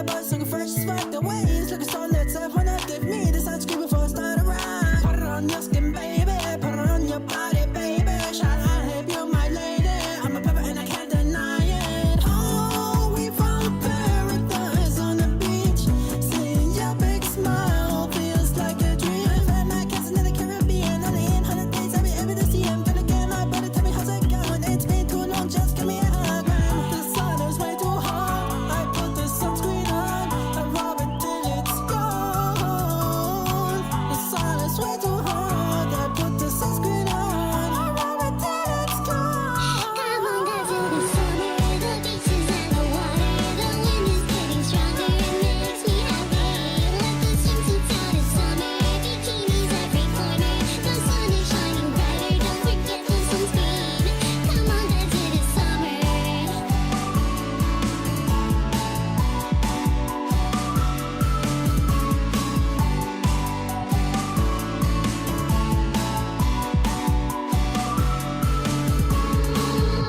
that bus looking fresh as fuck. The waves looking so lit, so wanna give me the sunscreen before I start a ride. Put it on your skin, baby. Put it on your body, baby. Shine I hip, you my lady. I'm a pepper and I can't deny it. Oh, we found paradise on the beach. Seeing your big smile feels like a dream. I've had my cousin in the Caribbean. Only in 100 days I'll be able to see him. Gonna get my brother, tell me how's it going. It's been too long, just give me a hug. The sun is way too hot. I put the sunscreen on. I rub it till it's gone. The sun is way too hot. I put the sunscreen on. I rub it till it's gone. Come on, guys, till the summer. The beaches and the water. The wind is getting stronger. It makes me happy. Let the swimsuits out, it's summer. Bikinis every corner. The sun is shining brighter. Don't forget the sunscreen. Come on, guys, it is summer.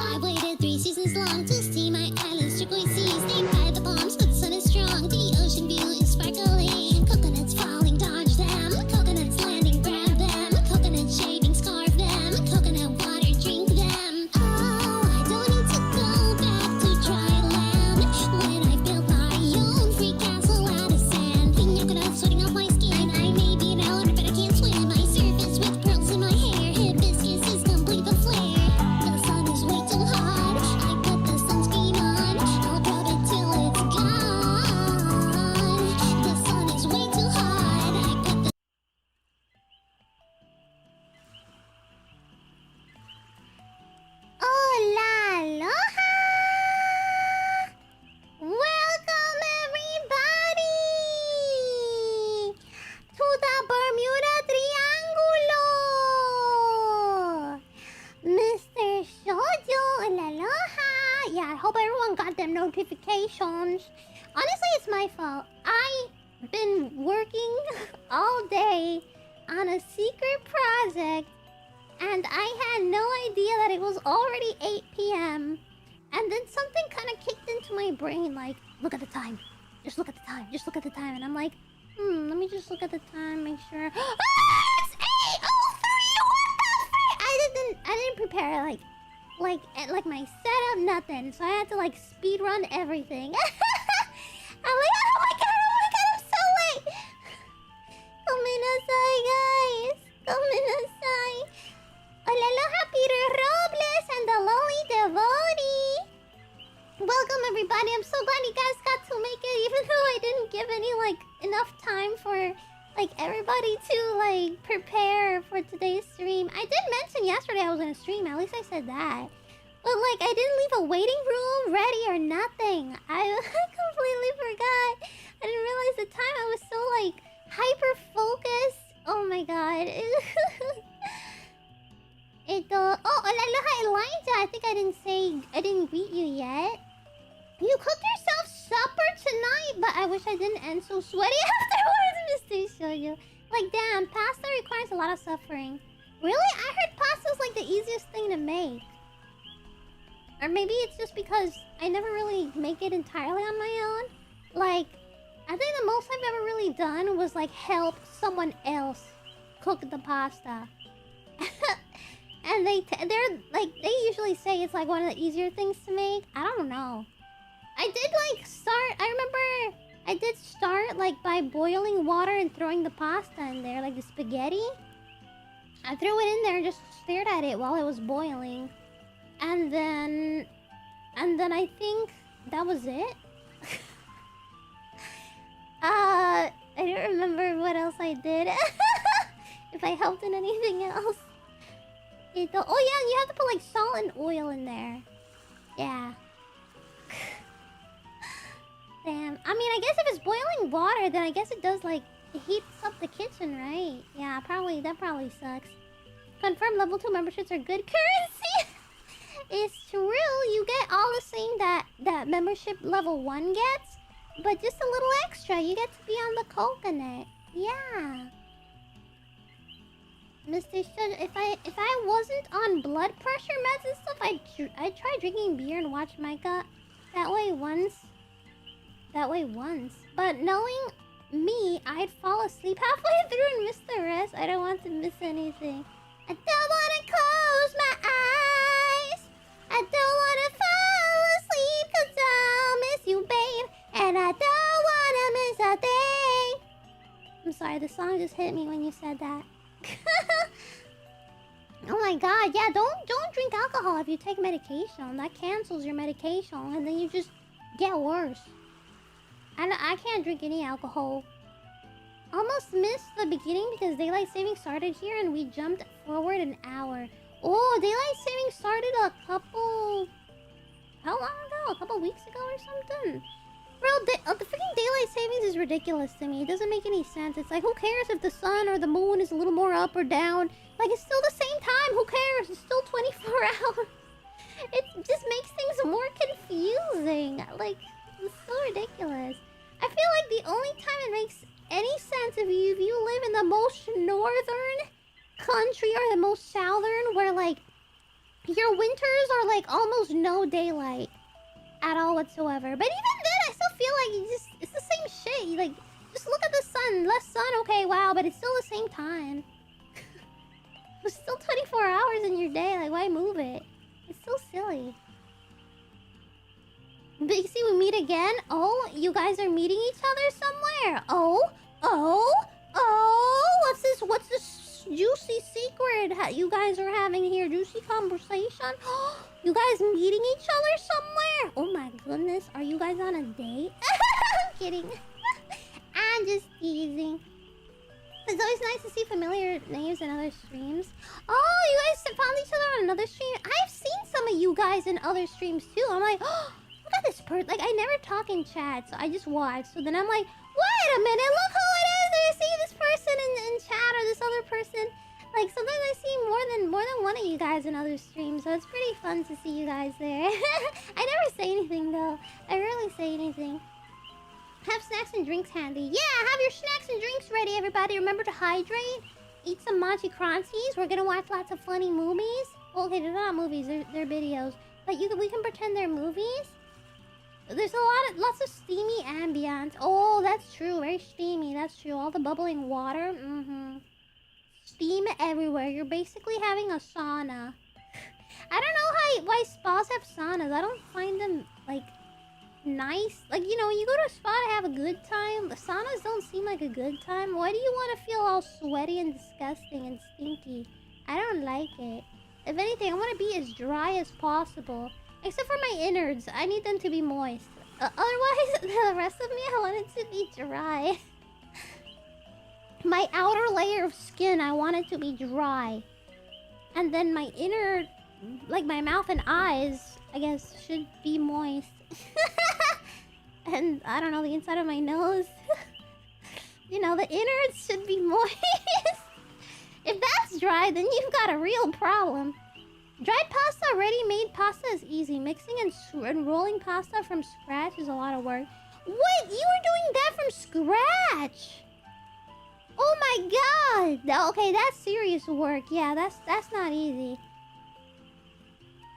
I waited 3 seasons long to see my island's turquoise seas. Stay by the palms, the sun is strong. The ocean view is sparkling. Coconuts falling, dodge them. Coconuts landing, grab them. Coconut shaving, scarf them. Coconut water, drink them. Oh, I don't need to go back to dry land. When I built my own free castle out of sand. Pina coconuts sweating off my skin. I may be an elder, but I can't swim. I surface with pearls in my hair. Hibiscus is complete the flare. The sun is way too hot. I put the sunscreen on. I'll rub it till it's gone. The sun is way too hot. I put the Holaloha! Welcome everybody to the Bermuda Triangle! Mr. Shoujo, Holaloha! Yeah, I hope everyone got their notifications. Honestly, it's my fault. I've been working all day on a secret project, and I had no idea that it was already 8 p.m. And then something kind of kicked into my brain, like, look at the time. Just look at the time. Just look at the time. And I'm like, let me just look at the time, make sure. Ah, it's 8:03! What the frick? I didn't prepare, like my setup, nothing. So I had to, like, speed run everything. I'm like, oh my god, I'm so late! Komenasai, guys. Komenasai. Holaloha, Peter Robles and the Loli Devotee. Welcome, everybody. I'm so glad you guys got to make it, even though I didn't give any, like, enough time for, like, everybody to, like, prepare for today's stream. I did mention yesterday I was gonna stream. At least I said that. But, like, I didn't leave a waiting room ready or nothing. I completely forgot. I didn't realize the time. I was so, like, hyper-focused. Oh, my God. Oh, Holaloha, Elijah. I think I didn't greet you yet. You cooked yourself supper tonight, but I wish I didn't end so sweaty afterwards, Mr. Shoujo. Like, damn, pasta requires a lot of suffering. Really? I heard pasta's like the easiest thing to make. Or maybe it's just because I never really make it entirely on my own. Like, I think the most I've ever really done was, like, help someone else cook the pasta. And they usually say it's, like, one of the easier things to make. I don't know. I did, like, I remember I did start, like, by boiling water and throwing the pasta in there, like the spaghetti. I threw it in there and just stared at it while it was boiling. And then I think that was it. I don't remember what else I did. If I helped in anything else. Oh yeah, you have to put, like, salt and oil in there. Yeah. Damn. I mean, I guess if it's boiling water, then I guess it does, like, it heats up the kitchen, right? Yeah, that probably sucks. Confirm level 2 memberships are good currency. It's true. You get all the same that membership level 1 gets, but just a little extra. You get to be on the coconut. Yeah. Mr. Shoujo, if I wasn't on blood pressure meds and stuff, I'd try drinking beer and watch Micah. That way, once that way once. But knowing me, I'd fall asleep halfway through and miss the rest. I don't want to miss anything. I don't want to close my eyes. I don't want to fall asleep 'cause I'll miss you, babe. And I don't want to miss a thing. I'm sorry, the song just hit me when you said that. Oh my god, yeah, don't drink alcohol if you take medication. That cancels your medication and then you just get worse. I can't drink any alcohol. Almost missed the beginning because daylight saving started here and we jumped forward an hour. Oh, daylight saving started a couple... How long ago? A couple weeks ago or something? Bro, the freaking daylight savings is ridiculous to me. It doesn't make any sense. It's like, who cares if the sun or the moon is a little more up or down? Like, it's still the same time. Who cares? It's still 24 hours. It just makes things more confusing. Like, it's so ridiculous. I feel like the only time it makes any sense if you live in the most northern country or the most southern where, like, your winters are, like, almost no daylight at all whatsoever. But even then, I still feel like it's the same shit. Like, just look at the sun. Less sun, okay, wow, but it's still the same time. It's still 24 hours in your day. Like, why move it? It's so silly. But you see, we meet again. Oh, you guys are meeting each other somewhere. Oh. What's this juicy secret you guys are having here? Juicy conversation? You guys meeting each other somewhere? Oh my goodness. Are you guys on a date? I'm kidding. I'm just teasing. It's always nice to see familiar names in other streams. Oh, you guys found each other on another stream? I've seen some of you guys in other streams too. I'm like, oh, look at this person. Like, I never talk in chat, so I just watch. So then I'm like, wait a minute, look who it is. I see this person in chat or this other person. Like, sometimes I see more than one of you guys in other streams, so it's pretty fun to see you guys there. I never say anything though. I rarely say anything. Have snacks and drinks handy. Yeah, have your snacks and drinks ready, everybody. Remember to hydrate. Eat some Machi Crunchies. We're gonna watch lots of funny movies. Well, okay, they're not movies. They're videos. But we can pretend they're movies. There's lots of steamy ambience. Oh, that's true. Very steamy. That's true. All the bubbling water. Steam everywhere. You're basically having a sauna. I don't know why spas have saunas. I don't find them like nice. Like, you know, when you go to a spa to have a good time, the saunas don't seem like a good time. Why do you want to feel all sweaty and disgusting and stinky? I don't like it. If anything, I want to be as dry as possible. Except for my innards. I need them to be moist. Otherwise, the rest of me, I want it to be dry. My outer layer of skin, I want it to be dry. And then my inner, like my mouth and eyes, I guess, should be moist. And I don't know, the inside of my nose. You know, the innards should be moist. If that's dry, then you've got a real problem. Dried pasta, ready-made pasta is easy. Mixing and rolling pasta from scratch is a lot of work. Wait, you were doing that from scratch? Oh my god! Okay, that's serious work. Yeah, that's not easy.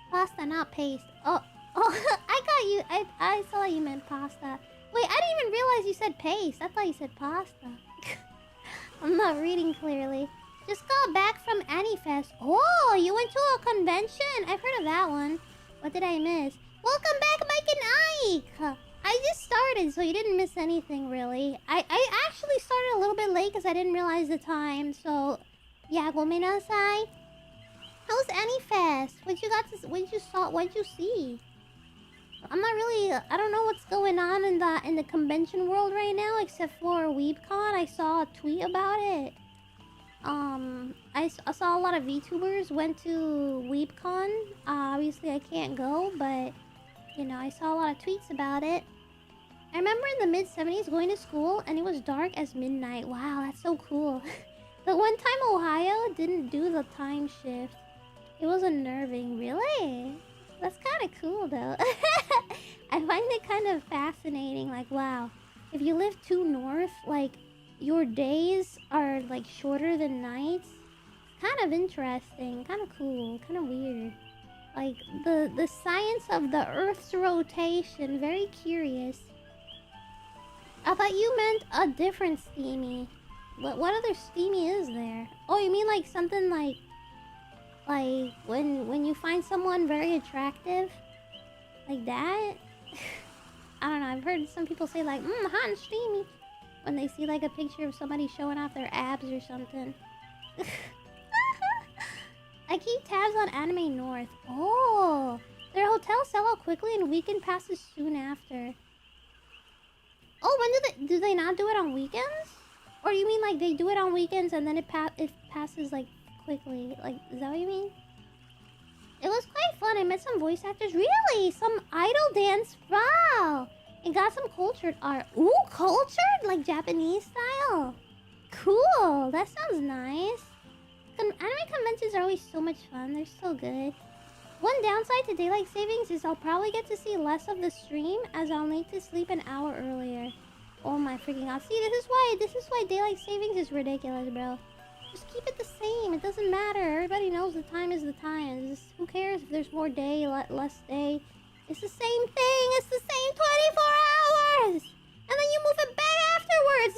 Pasta, not paste. Oh, I got you. I saw you meant pasta. Wait, I didn't even realize you said paste. I thought you said pasta. I'm not reading clearly. Just got back from Anifest. Oh, you went to a convention? I've heard of that one. What did I miss? Welcome back, Mike and Ike! I just started, so you didn't miss anything, really. I actually started a little bit late because I didn't realize the time, so... Yeah, gomenasai. How was Anifest? What'd you see? I'm not really... I don't know what's going on in the convention world right now, except for WeebCon. I saw a tweet about it. I saw a lot of VTubers went to WeebCon. Obviously, I can't go, but... You know, I saw a lot of tweets about it. I remember in the mid-70s going to school and it was dark as midnight. Wow, that's so cool. The one time Ohio didn't do the time shift. It was unnerving. Really? That's kind of cool, though. I find it kind of fascinating. Like, wow. If you live too north, like, your days are, like, shorter than nights. Kind of interesting. Kind of cool. Kind of weird. Like, the science of the Earth's rotation. Very curious. I thought you meant a different steamy. What other steamy is there? Oh, you mean like something like when you find someone very attractive? Like that? I don't know, I've heard some people say like, hot and steamy. When they see like a picture of somebody showing off their abs or something. I keep tabs on Anime North. Oh, their hotels sell out quickly and weekend passes soon after. Oh, when do they not do it on weekends? Or you mean like they do it on weekends and then it passes like quickly? Like, is that what you mean? It was quite fun. I met some voice actors. Really? Some idol dance? Wow. And got some cultured art. Ooh, cultured? Like Japanese style? Cool. That sounds nice. Anime conventions are always so much fun. They're so good. One downside to daylight savings is I'll probably get to see less of the stream as I'll need to sleep an hour earlier. Oh my freaking god. See, this is why daylight savings is ridiculous, bro. Just keep it the same. It doesn't matter. Everybody knows the time is the time. Who cares if there's more day, less day? It's the same thing. It's the same 24 hours. And then you move it back afterwards.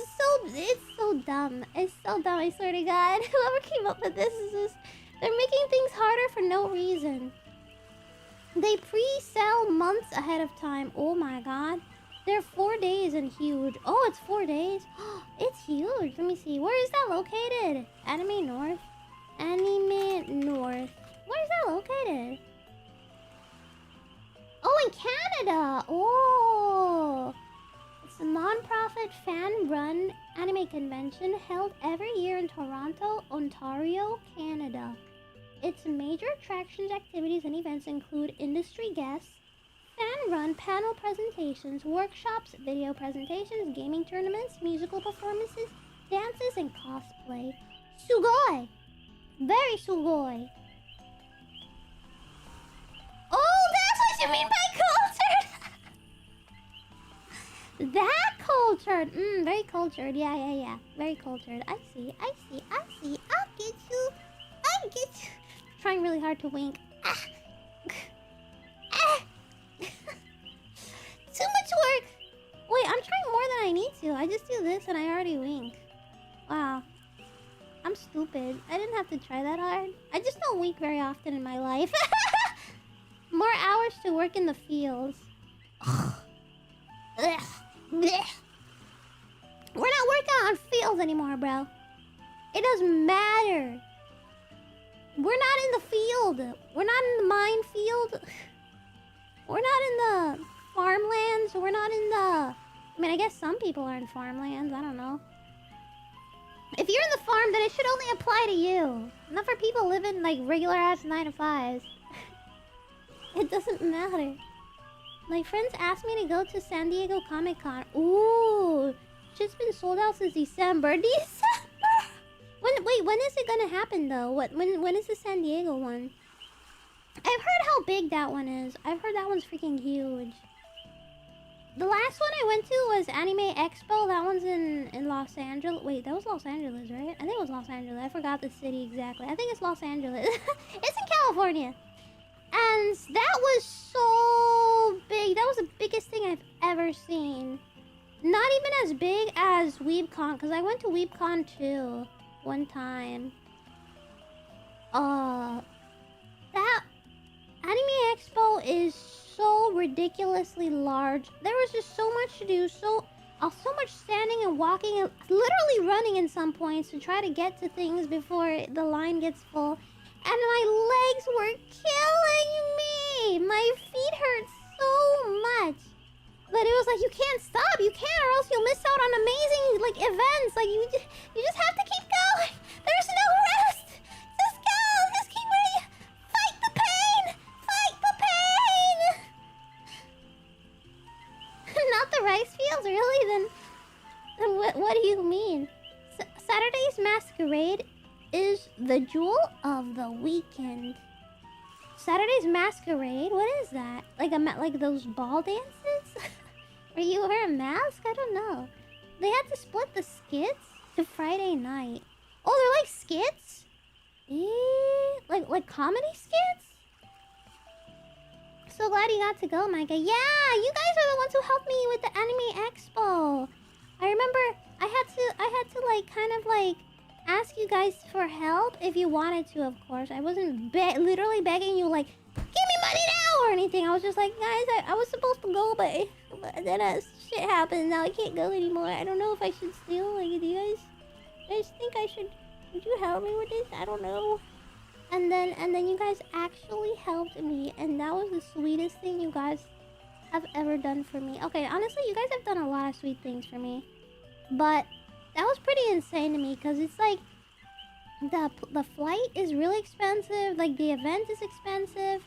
It's so dumb. It's so dumb, I swear to God. Whoever came up with this is just... They're making things harder for no reason. They pre-sell months ahead of time. Oh my god. They're 4 days and huge. Oh, it's 4 days? It's huge. Let me see. Where is that located? Anime North? Anime North. Where is that located? Oh, in Canada! Oh! It's a non-profit fan-run anime convention held every year in Toronto, Ontario, Canada. Its major attractions, activities, and events include industry guests, fan-run panel presentations, workshops, video presentations, gaming tournaments, musical performances, dances, and cosplay. Sugoi! Very sugoi! Oh, that's what you mean by cultured! That cultured! Very cultured. Yeah. Very cultured. I see. I'll get you. Trying really hard to wink. Too much work! Wait, I'm trying more than I need to. I just do this and I already wink. Wow. I'm stupid. I didn't have to try that hard. I just don't wink very often in my life. More hours to work in the fields. We're not working on fields anymore, bro. It doesn't matter. We're not in the field. We're not in the minefield. We're not in the farmlands. We're not in the... I mean, I guess some people are in farmlands. I don't know. If you're in the farm, then it should only apply to you. Not for people living like regular-ass 9-to-5s. It doesn't matter. My friends asked me to go to San Diego Comic-Con. Ooh, shit's been sold out since December. When is it gonna happen though? When is the San Diego one? I've heard how big that one is. I've heard that one's freaking huge. The last one I went to was Anime Expo. That one's in Los Angeles. Wait, that was Los Angeles, right? I think it was Los Angeles. I forgot the city exactly. I think it's Los Angeles. It's in California. And that was so big. That was the biggest thing I've ever seen. Not even as big as WeebCon, because I went to WeebCon too one time. That Anime Expo is so ridiculously large. There was just so much to do, so much standing and walking and literally running in some points to try to get to things before the line gets full. And my legs were killing me. My feet hurt so much. But it was like, you can't stop. You can't, or else you'll miss out on amazing like events. Like you just have to keep going. There's no rest. Just go. Just keep ready. Fight the pain. Fight the pain. Not the rice fields, really? Then what do you mean? Saturday's Masquerade is the jewel of the weekend. Saturday's Masquerade? What is that? Like those ball dances? Where you wear a mask? I don't know. They had to split the skits to Friday night. Oh, they're like skits? Like comedy skits? So glad you got to go, Micah. Yeah, you guys are the ones who helped me with the Anime Expo. like kind of like ask you guys for help if you wanted to, of course. I wasn't literally begging you like, give me money now or anything. I was just like, guys, I was supposed to go, but then shit happened. Now I can't go anymore. I don't know if I should still. Like, do you guys think I should? Would you help me with this? I don't know. And then you guys actually helped me, and that was the sweetest thing you guys have ever done for me. Okay, honestly, you guys have done a lot of sweet things for me, but that was pretty insane to me because it's like the flight is really expensive, like the event is expensive.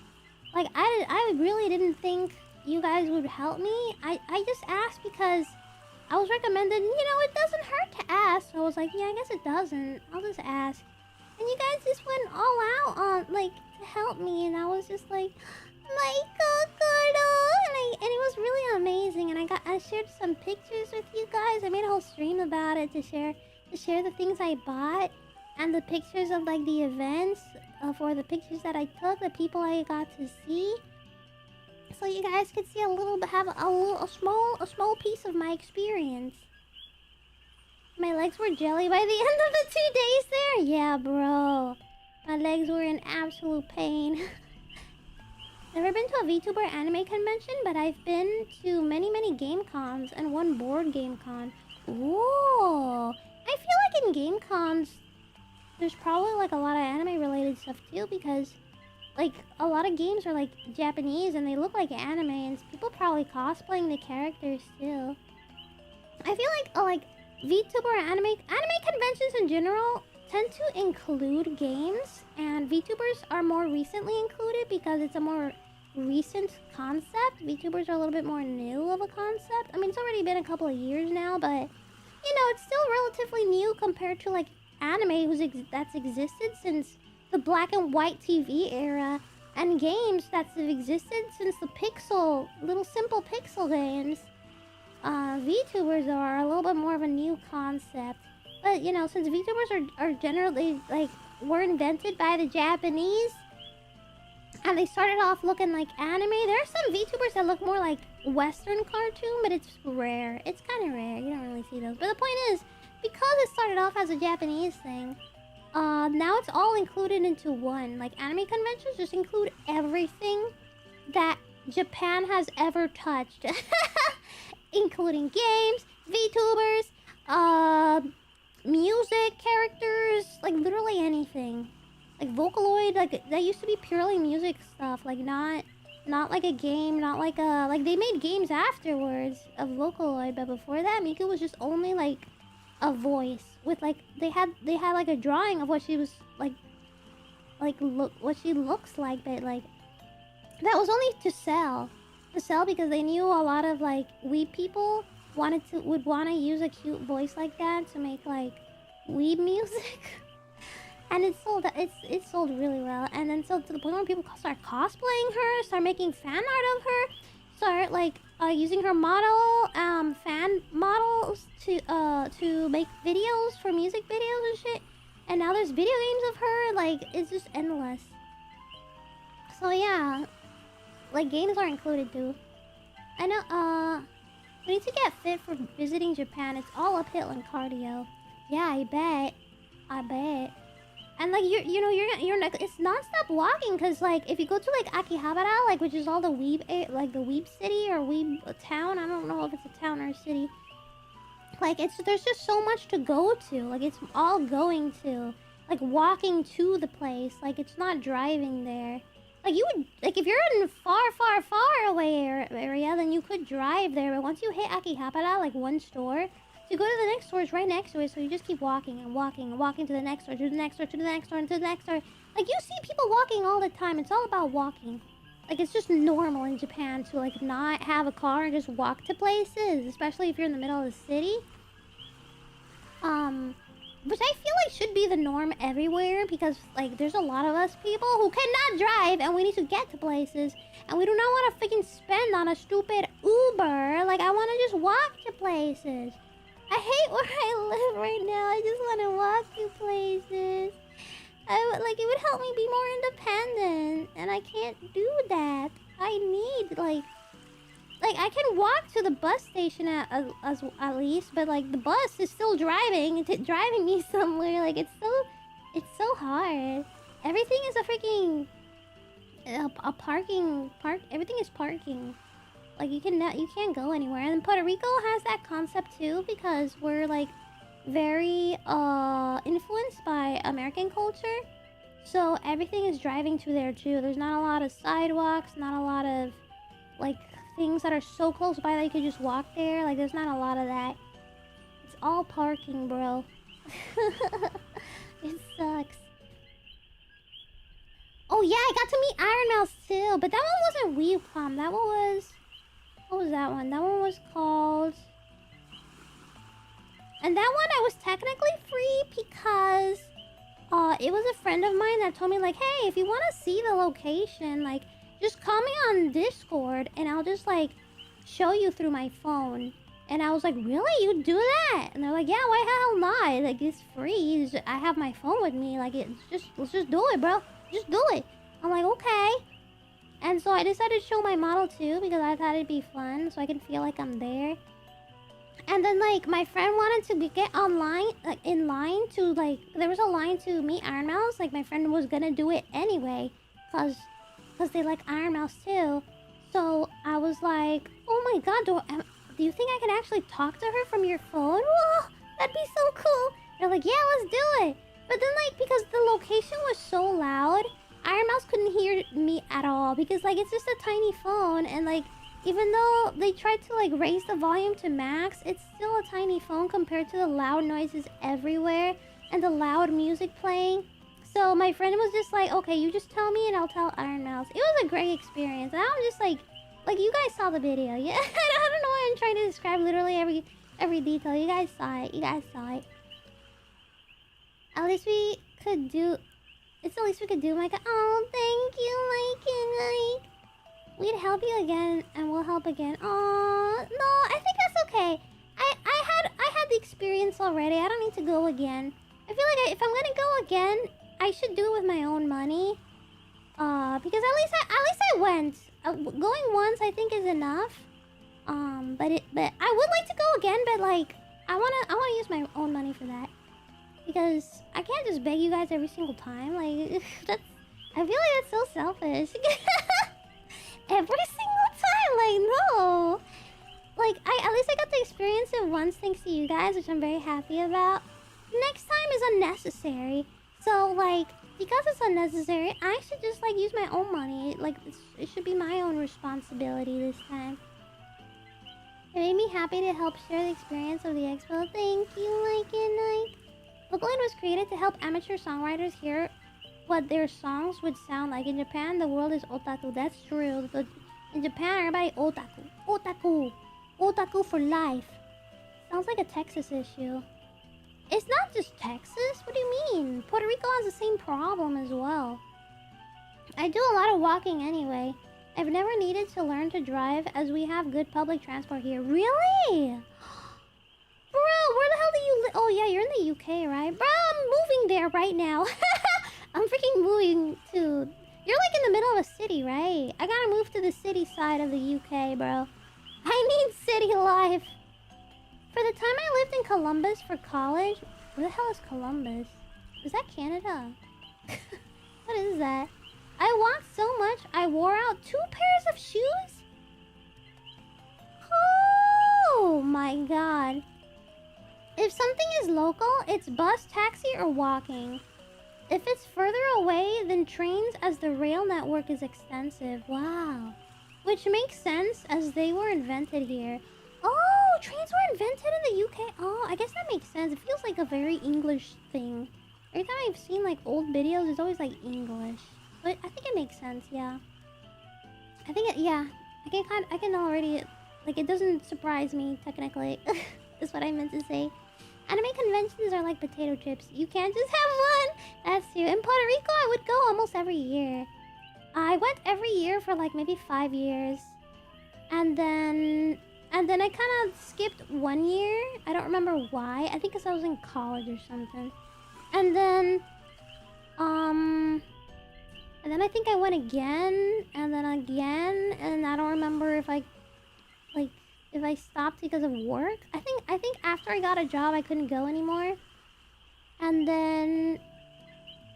Like I really didn't think you guys would help me. I just asked because I was recommended. You know, it doesn't hurt to ask. So I was like, yeah, I guess it doesn't. I'll just ask. And you guys just went all out on like to help me, and I was just like, my God, and it was really amazing. And I shared some pictures with you guys. I made a whole stream about it to share the things I bought and the pictures of like the events, for the pictures that I took, the people I got to see, so you guys could see a little bit, have a small piece of my experience. My legs were jelly by the end of the 2 days there. Yeah, bro. My legs were in absolute pain. Never been to a VTuber anime convention, but I've been to many game cons and one board game con. Ooh. I feel like in game cons, there's probably like a lot of anime related stuff too, because like a lot of games are like Japanese and they look like anime, and people probably cosplaying the characters too. I feel like VTuber anime conventions in general tend to include games, and VTubers are more recently included because it's a more recent concept. VTubers are a little bit more new of a concept. I mean, it's already been a couple of years now, but you know, it's still relatively new compared to like anime that's existed since the black and white TV era, and games that's existed since the little simple pixel games. VTubers are a little bit more of a new concept. But, you know, since VTubers are generally, like, were invented by the Japanese, and they started off looking like anime, there are some VTubers that look more like Western cartoon, but it's rare. It's kind of rare. You don't really see those. But the point is, because it started off as a Japanese thing, now it's all included into one. Like, anime conventions just include everything that Japan has ever touched. Including games, VTubers, music characters, like literally anything. Like Vocaloid, like that used to be purely music stuff, like not like a game, not like they made games afterwards of Vocaloid, but before that Miku was just only like a voice with like they had like a drawing of what she was like what she looks like, but like that was only to sell because they knew a lot of like weeb people would want to use a cute voice like that to make like weeb music. And it sold really well. And then so to the point where people start cosplaying her, start making fan art of her, start like using her fan models to make videos for music videos and shit. And now there's video games of her. Like, it's just endless. So yeah, like games are included too. I know. We need to get fit for visiting Japan. It's all uphill and cardio. Yeah, I bet. And like you're not, it's non-stop walking, cause like if you go to like Akihabara, like which is all the weeb like the weeb city or weeb town, I don't know if it's a town or a city. Like there's just so much to go to. Like it's all going to, like walking to the place. Like it's not driving there. Like you would, like if you're in far away area, then you could drive there. But once you hit Akihabara, like one store, to go to the next store is right next to it, so you just keep walking and walking to the next store, to the next store, to the next store, and to the next store. Like, you see people walking all the time. It's all about walking. Like, it's just normal in Japan to, like, not have a car and just walk to places, especially if you're in the middle of the city. Which I feel like should be the norm everywhere, because, like, there's a lot of us people who cannot drive, and we need to get to places, and we do not want to freaking spend on a stupid Uber. Like, I want to just walk to places. I hate where I live right now. I just want to walk to places. Like, it would help me be more independent, and I can't do that. I need, like, Like, I can walk to the bus station at least, but like the bus is still driving me somewhere. Like, it's so hard. Everything is a freaking everything is parking. Like, you can't go anywhere. And Puerto Rico has that concept too, because we're like very influenced by American culture. So everything is driving to there too. There's not a lot of sidewalks, not a lot of like things that are so close by that you could just walk there. Like, there's not a lot of that. It's all parking, bro. It sucks. Oh yeah, I got to meet Iron Mouse too, but that one wasn't WePom. That one was... What was that one? That one was called... And that one I was technically free because... it was a friend of mine that told me, like, hey, if you want to see the location, like, just call me on Discord and I'll just, like, show you through my phone. And I was like, really? You do that? And they're like, yeah, why hell not? Like, it's free. I have my phone with me. Like, let's just do it, bro. Just do it. I'm like, okay. And so I decided to show my model too, because I thought it'd be fun, so I can feel like I'm there. And then, like, my friend wanted to get online, like, in line to, like, there was a line to meet Iron Mouse. Like, my friend was gonna do it anyway, cause they like Iron Mouse too. So I was like, oh my god, do you think I can actually talk to her from your phone? Whoa, that'd be so cool. They're like, yeah, let's do it. But then, like, because the location was so loud, Iron Mouse couldn't hear me at all, because, like, it's just a tiny phone, and, like, even though they tried to, like, raise the volume to max, it's still a tiny phone compared to the loud noises everywhere and the loud music playing. So my friend was just like, okay, you just tell me and I'll tell Iron Mouse. It was a great experience. And I'm just like you guys saw the video. Yeah, I don't know why I'm trying to describe literally every detail. You guys saw it. You guys saw it. At least we could do... It's the least we could do, Micah. Oh, thank you, Mike. We'd help you again, and we'll help again. Aw, no, I think that's okay. I had the experience already. I don't need to go again. I feel like if I'm gonna go again, I should do it with my own money. Because at least I went. Going once, I think, is enough. But I would like to go again, but like I wanna use my own money for that. Because I can't just beg you guys every single time. Like, I feel like that's so selfish. Every single time, like, no. Like, at least I got to experience it once thanks to you guys, which I'm very happy about. Next time is unnecessary. So, like, because it's unnecessary, I should just, like, use my own money. Like, it should be my own responsibility this time. It made me happy to help share the experience of the expo. Thank you, like and like. Vocaloid was created to help amateur songwriters hear what their songs would sound like. In Japan, the world is otaku. That's true. In Japan, everybody otaku. Otaku. Otaku for life. Sounds like a Texas issue. It's not just Texas. What do you mean? Puerto Rico has the same problem as well. I do a lot of walking anyway. I've never needed to learn to drive as we have good public transport here. Really? Bro, where the hell do you live? Oh yeah, you're in the UK, right? Bro, I'm moving there right now. I'm freaking moving to... You're like in the middle of a city, right? I gotta move to the city side of the UK, bro. I need city life. For the time I lived in Columbus for college... Where the hell is Columbus? Is that Canada? What is that? I walked so much, I wore out 2 pairs of shoes? Oh my god. If something is local, it's bus, taxi, or walking. If it's further away, then trains, as the rail network is extensive. Wow. Which makes sense as they were invented here. Oh, trains were invented in the UK. Oh, I guess that makes sense. It feels like a very English thing. Every time I've seen like old videos, it's always like English. But I think it makes sense, yeah. I think yeah. I can already, like, it doesn't surprise me technically. That's what I meant to say. Anime conventions are like potato chips. You can't just have one. That's true. In Puerto Rico, I would go almost every year. I went every year for like maybe 5 years. And then I kind of skipped 1 year. I don't remember why. I think because I was in college or something. And then I think I went again, and then again, and I don't remember if I if I stopped because of work. I think after I got a job, I couldn't go anymore. And then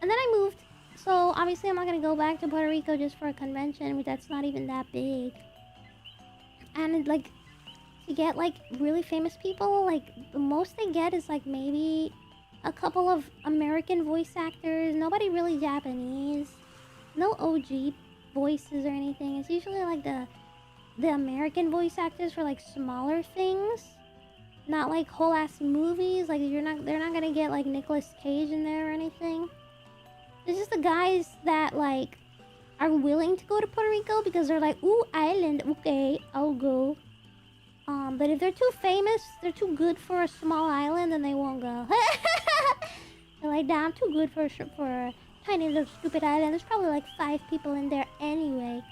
I moved. So obviously, I'm not gonna go back to Puerto Rico just for a convention that's not even that big. And like, to get like really famous people, like the most they get is like maybe a couple of American voice actors. Nobody really Japanese. No OG voices or anything. It's usually like the American voice actors for like smaller things, not like whole ass movies. Like they're not gonna get like Nicolas Cage in there or anything. It's just the guys that like are willing to go to Puerto Rico because they're like, ooh, island, okay, I'll go. But if they're too famous, they're too good for a small island, then they won't go. They're like, nah, I'm too good for a tiny little stupid island. There's probably like 5 people in there anyway.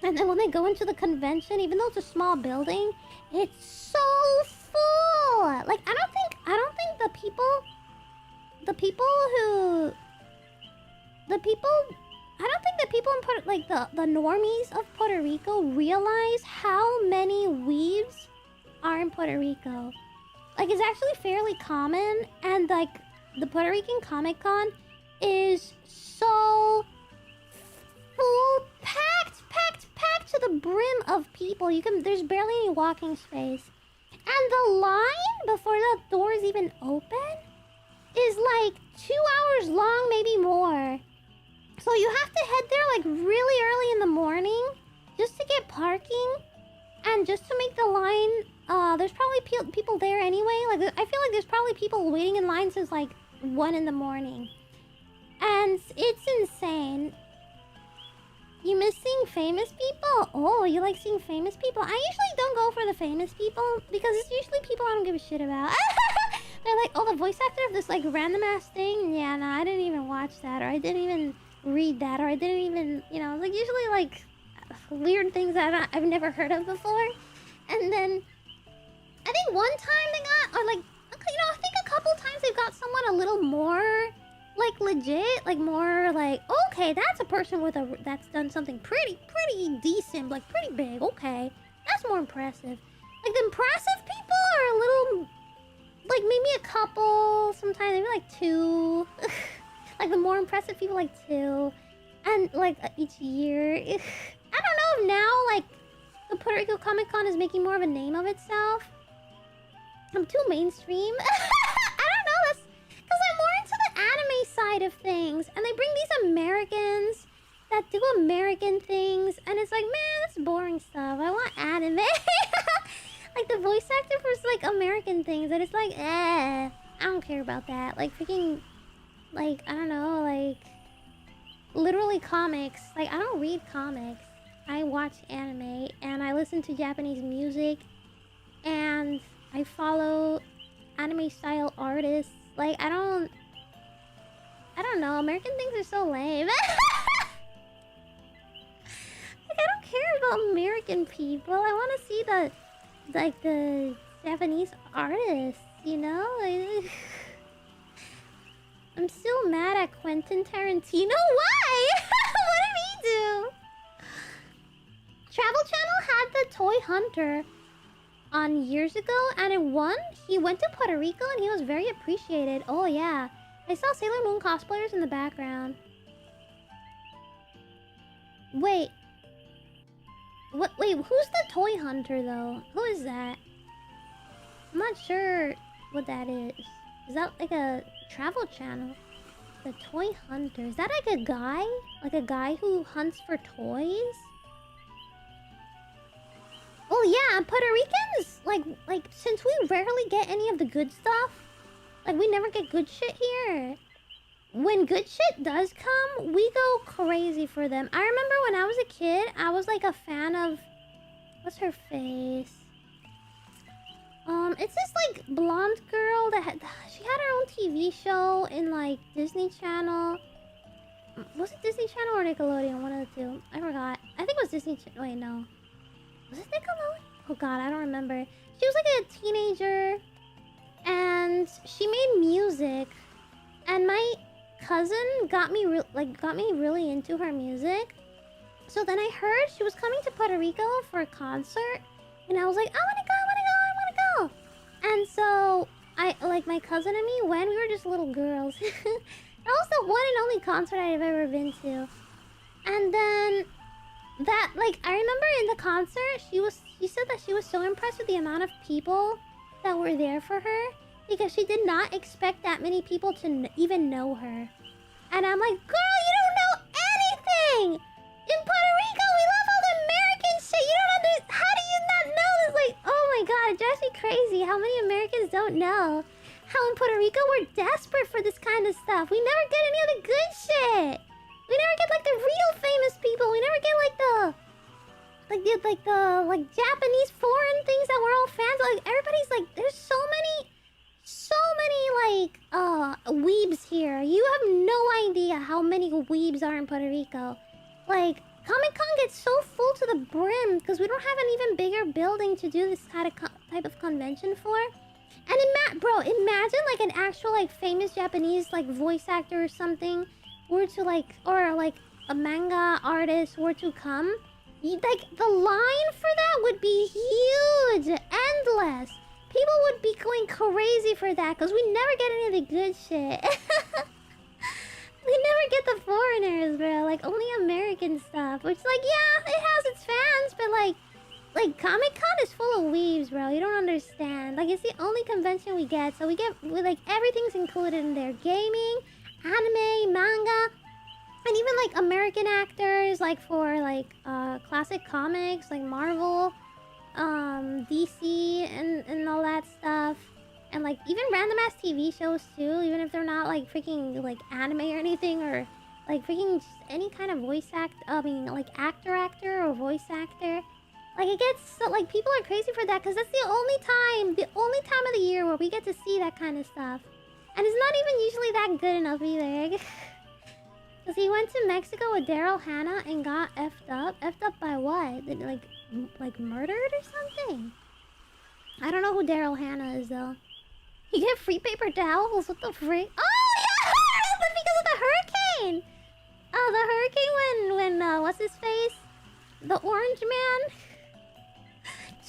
And then when they go into the convention, even though it's a small building, it's so full. Like I don't think the people I don't think the people in Puerto, like the normies of Puerto Rico realize how many weebs are in Puerto Rico. Like it's actually fairly common, and like the Puerto Rican Comic Con is so full, packed to the brim of people. There's barely any walking space. And the line before the doors even open is like 2 hours long, maybe more. So you have to head there like really early in the morning just to get parking and just to make the line. There's probably people there anyway. Like I feel like there's probably people waiting in line since like 1 in the morning. And it's insane. You miss seeing famous people? Oh, you like seeing famous people? I usually don't go for the famous people because it's usually people I don't give a shit about. They're like, oh, the voice actor of this like random ass thing? Yeah, no, I didn't even watch that, or I didn't even read that, or I didn't even, you know, like usually like weird things that I've never heard of before. And then I think one time they got, or like, you know, I think a couple times they've got someone a little more like legit, like more like, okay, that's a person that's done something pretty decent, like pretty big. Okay, that's more impressive. Like the impressive people are a little, like maybe a couple, sometimes maybe like 2. Like the more impressive people, like 2, and like each year. I don't know if now like the Puerto Rico Comic Con is making more of a name of itself. I'm too mainstream. I don't know. That's because I'm more into the anime side of things, and they bring these Americans that do American things, and it's like, man, that's boring stuff. I want anime. Like the voice actor for like American things, and it's like, I don't care about that. Like freaking, like I don't know, like literally comics. Like I don't read comics. I watch anime, and I listen to Japanese music, and I follow anime style artists. Like I don't know. American things are so lame. Like I don't care about American people. I want to see the Japanese artists, you know? Like, I'm still mad at Quentin Tarantino. Why? What did he do? Travel Channel had the Toy Hunter on years ago, and it won. He went to Puerto Rico, and he was very appreciated. Oh, yeah. I saw Sailor Moon cosplayers in the background. Wait. Wait, who's the Toy Hunter, though? Who is that? I'm not sure what that is. Is that like a travel channel? The Toy Hunter. Is that like a guy? Like a guy who hunts for toys? Oh yeah, Puerto Ricans, like since we rarely get any of the good stuff, like we never get good shit here. When good shit does come, we go crazy for them. I remember when I was a kid, I was like a fan of, what's her face? It's this like blonde girl that she had her own TV show in like Disney Channel. Was it Disney Channel or Nickelodeon? One of the two. I forgot. I think it was Disney Channel. Wait, no. Was it Nickelodeon? Oh god, I don't remember. She was like a teenager, and she made music, and my cousin got me really into her music. So then I heard she was coming to Puerto Rico for a concert. And I was like, I wanna go, I wanna go, I wanna go. And so like my cousin and me, when we were just little girls. That was the one and only concert I've ever been to. And then that, like, I remember in the concert, she said that she was so impressed with the amount of people that were there for her because she did not expect that many people to even know her. And I'm like, girl, you don't know anything! In Puerto Rico, we love all the American shit. You don't understand. How do you not know this? Like, oh my god, it drives me crazy how many Americans don't know how in Puerto Rico we're desperate for this kind of stuff. We never get any of the good shit. We never get like the real famous people. We never get like the Japanese foreign things that we're all fans of. Like everybody's like, there's so many like weebs here. You have no idea how many weebs are in Puerto Rico. Like Comic-Con gets so full to the brim because we don't have an even bigger building to do this type of convention for. And bro, imagine like an actual like famous Japanese like voice actor or something were to like, or like a manga artist were to come. Like the line for that would be huge, endless. People would be going crazy for that because we never get any of the good shit. We never get the foreigners, bro. Like only American stuff. Which like, yeah, it has its fans, but like Comic-Con is full of weebs, bro. You don't understand. Like it's the only convention we get, so we like everything's included in there. Gaming, anime, manga, and even like American actors, like for like classic comics, like Marvel, DC, and all that stuff. And like even random ass TV shows too, even if they're not like freaking like anime or anything, or like freaking just any kind of voice like actor or voice actor. Like it gets so, like people are crazy for that because that's the only time of the year where we get to see that kind of stuff. And it's not even usually that good enough either. Because he went to Mexico with Daryl Hannah and got effed up. Effed up by what? Like murdered or something? I don't know who Daryl Hannah is though. You get free paper towels? What the frick? Oh yeah! That's because of the hurricane! Oh, the hurricane when what's his face? The orange man?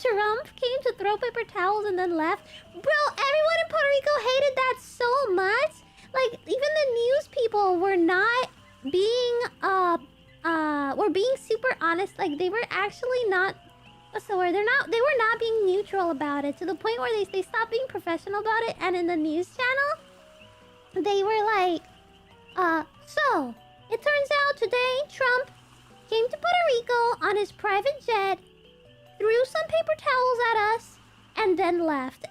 Trump came to throw paper towels and then left. Bro, everyone in Puerto Rico hated that so much. Like, even the news people were not being, were being super honest. Like, they were actually not, what's the word? They were not being neutral about it. To the point where they stopped being professional about it. And in the news channel, they were like, so, it turns out today, Trump came to Puerto Rico on his private jet, threw some paper towels at us, and then left.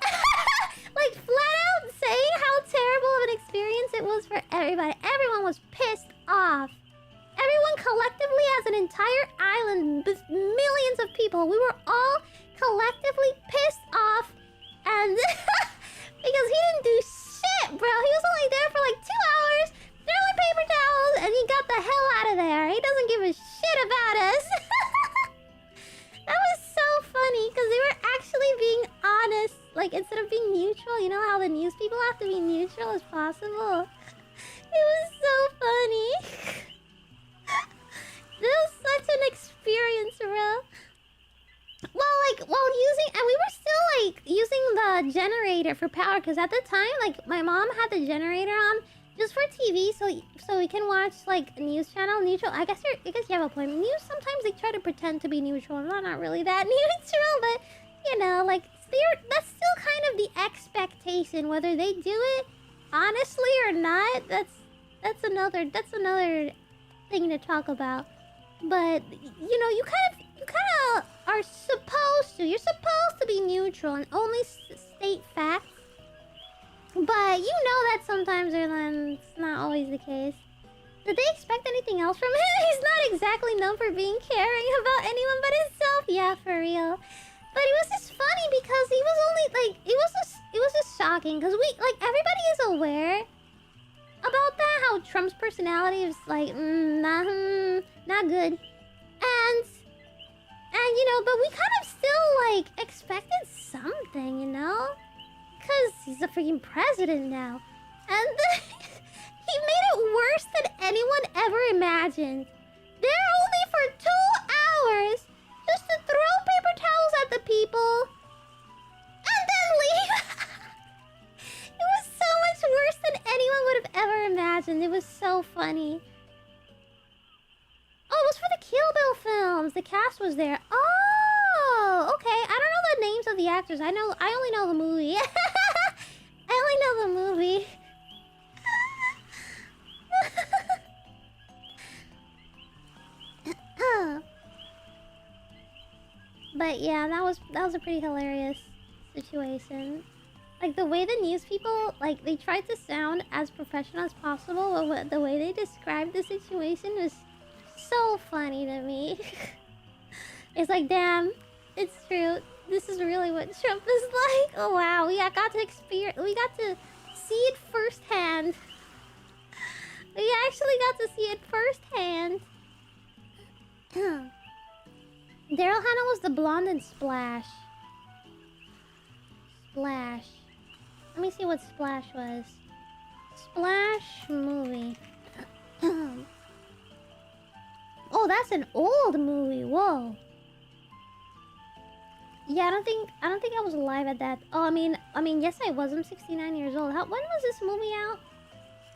Like, flat out saying how terrible of an experience it was for everybody. Everyone was pissed off. Everyone collectively as an entire island with millions of people, we were all collectively pissed off. And because he didn't do shit, bro. He was only there for like 2 hours, throwing paper towels, and he got the hell out of there. He doesn't give a shit about us. That was so funny because they were actually being honest. Like, instead of being neutral, you know how the news people have to be neutral as possible? It was so funny. This was such an experience, bro. And we were still, like, using the generator for power. Because at the time, like, my mom had the generator on just for TV. So we can watch, like, a news channel neutral. I guess you have a point. News, sometimes they try to pretend to be neutral. I'm not really that neutral, but, you know, like, that's still kind of the expectation. Whether they do it honestly or not, that's another thing to talk about. But you know, you kind of are supposed to. You're supposed to be neutral and only state facts. But you know that sometimes it's not always the case. Did they expect anything else from him? He's not exactly known for being caring about anyone but himself. Yeah, for real. But it was just funny because he was only like, it was just shocking because everybody is aware about that, how Trump's personality is like not good, and you know, but we kind of still like expected something, you know, because he's a freaking president now, and he made it worse than anyone ever imagined. There only for 2 hours just to throw paper towels at the people and then leave. It was so much worse than anyone would have ever imagined. It was so funny. Oh, it was for the Kill Bill films. The cast was there. Oh, okay. I don't know the names of the actors. I only know the movie. I only know the movie. But yeah, that was a pretty hilarious situation. Like the way the news people, like they tried to sound as professional as possible, but the way they described the situation was so funny to me. It's like, damn, it's true. This is really what Trump is like. Oh wow, we got to experience, we got to see it firsthand. We actually got to see it firsthand. Daryl Hannah was the blonde in Splash. Splash. Let me see what Splash was. Splash movie. Oh, that's an old movie. Whoa. Yeah, I don't think I was alive at that. Oh, I mean, yes, I was. I'm 69 years old. When was this movie out?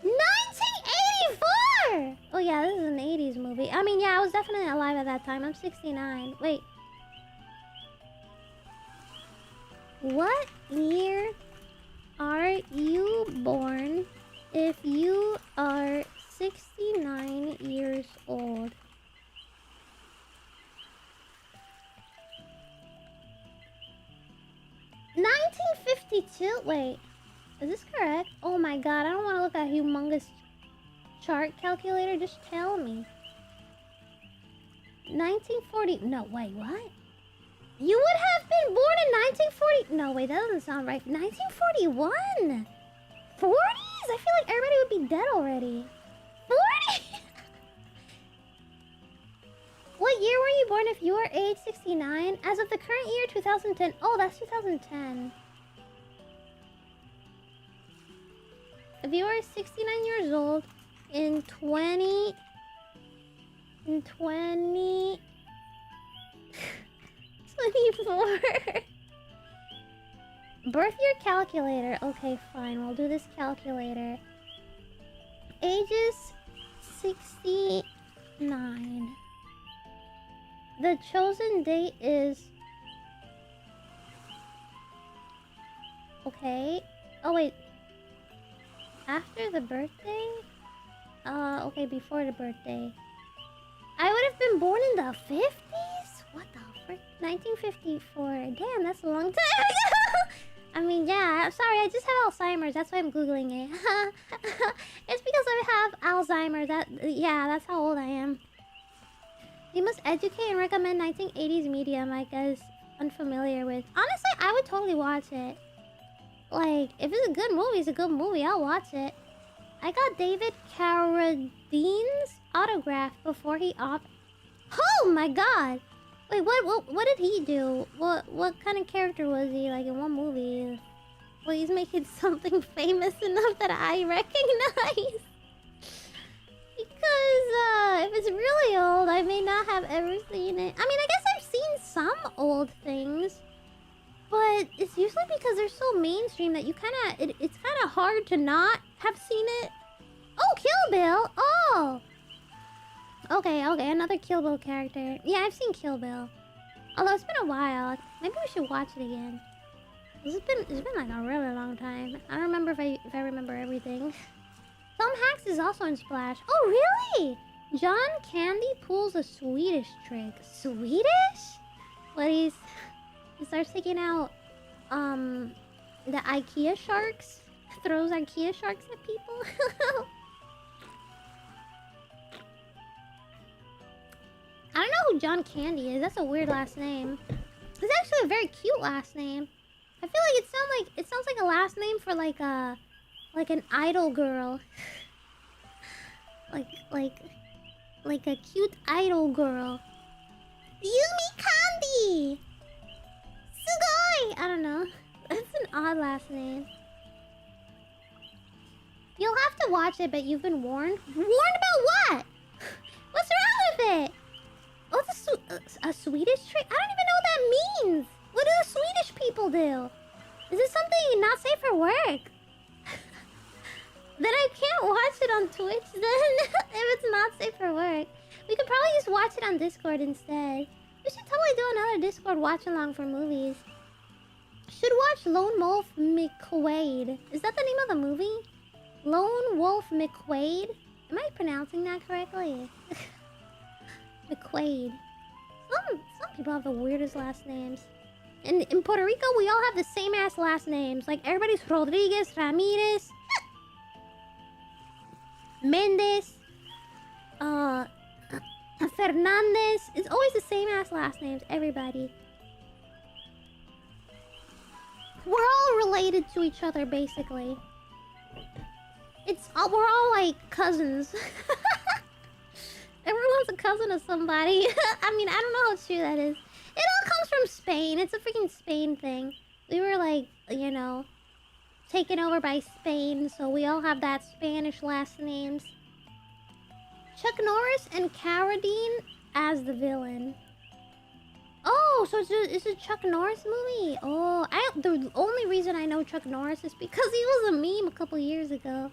1984! Oh yeah, this is an 80s movie. I mean, yeah, I was definitely alive at that time. I'm 69. Wait. What year are you born if you are 69 years old? $1952? Wait. Is this correct? Oh my god, I don't want to look at a humongous chart calculator. Just tell me. 1940... No, wait, what? You would have been born in 1940... No, wait, that doesn't sound right. 1941! 40s? I feel like everybody would be dead already. 40? What year were you born if you are age 69? As of the current year, 2010. Oh, that's 2010. If you are 69 years old in 20... In 20... 24... Birth year calculator. Okay, fine. We'll do this calculator. Ages 69. The chosen date is... Okay. Oh, wait. After the birthday? Okay, before the birthday. I would have been born in the 50s? What the frick? 1954. Damn, that's a long time ago. I mean, yeah, I'm sorry, I just have Alzheimer's. That's why I'm Googling it. It's because I have Alzheimer's. Yeah, that's how old I am. You must educate and recommend 1980s media Mike is unfamiliar with. Honestly, I would totally watch it. Like, if it's a good movie, it's a good movie. I'll watch it. I got David Carradine's autograph before he Oh my god! Wait, what did he do? What kind of character was he, like, in one movie? Well, he's making something famous enough that I recognize. Because, if it's really old, I may not have ever seen it. I mean, I guess I've seen some old things. But it's usually because they're so mainstream that you it's kind of hard to not have seen it. Oh, Kill Bill! Oh! Okay, another Kill Bill character. Yeah, I've seen Kill Bill. Although it's been a while. Maybe we should watch it again. It's been like a really long time. I don't remember if I remember everything. Tom Hanks is also in Splash. Oh, really? John Candy pulls a Swedish trick. Swedish? What he starts taking out the IKEA sharks. Throws IKEA sharks at people. I don't know who John Candy is. That's a weird last name. It's actually a very cute last name. I feel like it sounds like a last name for like an idol girl. like a cute idol girl. Yumi Candy. Sugoi! I don't know. That's an odd last name. You'll have to watch it, but you've been warned. Warned about what? What's wrong with it? Oh, it's a Swedish trick? I don't even know what that means. What people do. Is this something not safe for work? Then I can't watch it on Twitch then, if it's not safe for work. We could probably just watch it on Discord instead. We should totally do another Discord watch-along for movies. Should watch Lone Wolf McQuaid. Is that the name of the movie? Lone Wolf McQuaid? Am I pronouncing that correctly? McQuaid. Some people have the weirdest last names. In Puerto Rico, we all have the same ass last names. Like, everybody's Rodriguez, Ramirez, Mendez, Fernandez. It's always the same ass last names, everybody. We're all related to each other, basically. We're all like cousins. Everyone's a cousin of somebody. I mean, I don't know how true that is. It all comes from Spain. It's a freaking Spain thing. We were like, you know, taken over by Spain, so we all have that Spanish last names. Chuck Norris and Carradine as the villain. Oh, so it's a Chuck Norris movie. Oh, the only reason I know Chuck Norris is because he was a meme a couple years ago.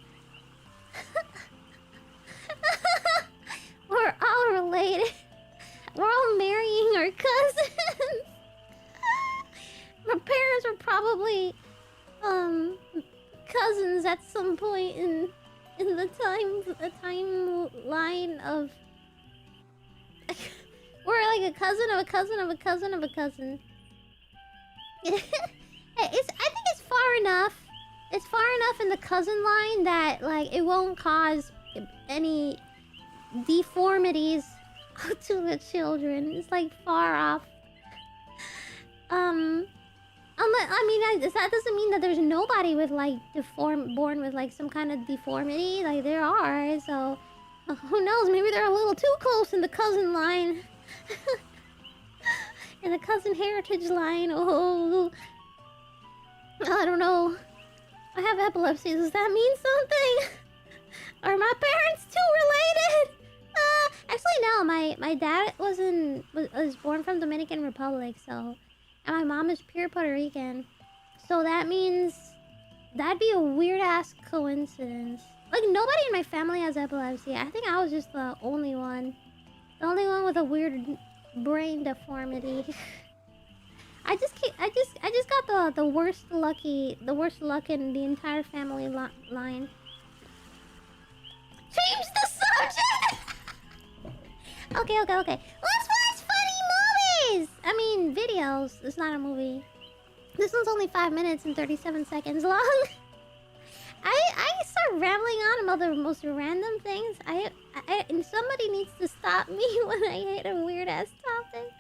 We're all related. We're all marrying our cousins. My parents were probably cousins at some point in the timeline of. We're like a cousin of a cousin of a cousin of a cousin. I think it's far enough. It's far enough in the cousin line that like it won't cause any deformities to the children. It's like far off. That doesn't mean that there's nobody with like born with like some kind of deformity. Like there are, so who knows? Maybe they're a little too close in the cousin line. In the cousin heritage line. Oh, I don't know. I have epilepsy. Does that mean something? Are my parents too related? Actually, no. My dad was born from Dominican Republic, so, and my mom is pure Puerto Rican. So that means that'd be a weird ass coincidence. Like nobody in my family has epilepsy. I think I was just the only one. The only one with a weird brain deformity. I just got the worst luck in the entire family line. Change the subject. Okay. Let's watch funny movies. I mean videos. It's not a movie. This one's only 5 minutes and 37 seconds long. I start rambling on about the most random things. And somebody needs to stop me when I hit a weird ass topic.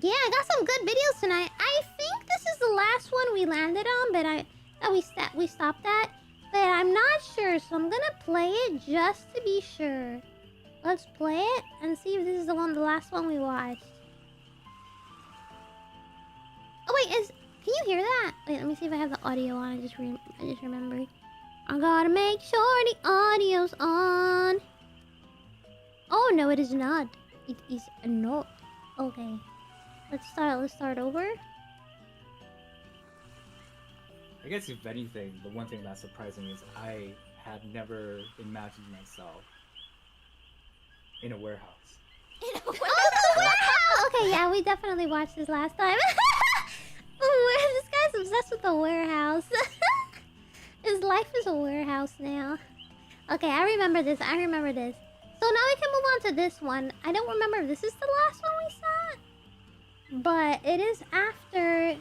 Yeah, I got some good videos tonight. I think this is the last one we landed on, but we stopped at. But I'm not sure, so I'm gonna play it just to be sure. Let's play it and see if this is the last one we watched. Oh wait, can you hear that? Wait, let me see if I have the audio on. I just remembered. I gotta make sure the audio's on. Oh no, it is not. It is not. Okay. Let's start over. I guess if anything, the one thing that's surprising is I had never imagined myself in a warehouse. Oh, the warehouse! Okay, yeah, we definitely watched this last time. This guy's obsessed with the warehouse. His life is a warehouse now. Okay, I remember this. So now we can move on to this one. I don't remember if this is the last one we saw. But it is after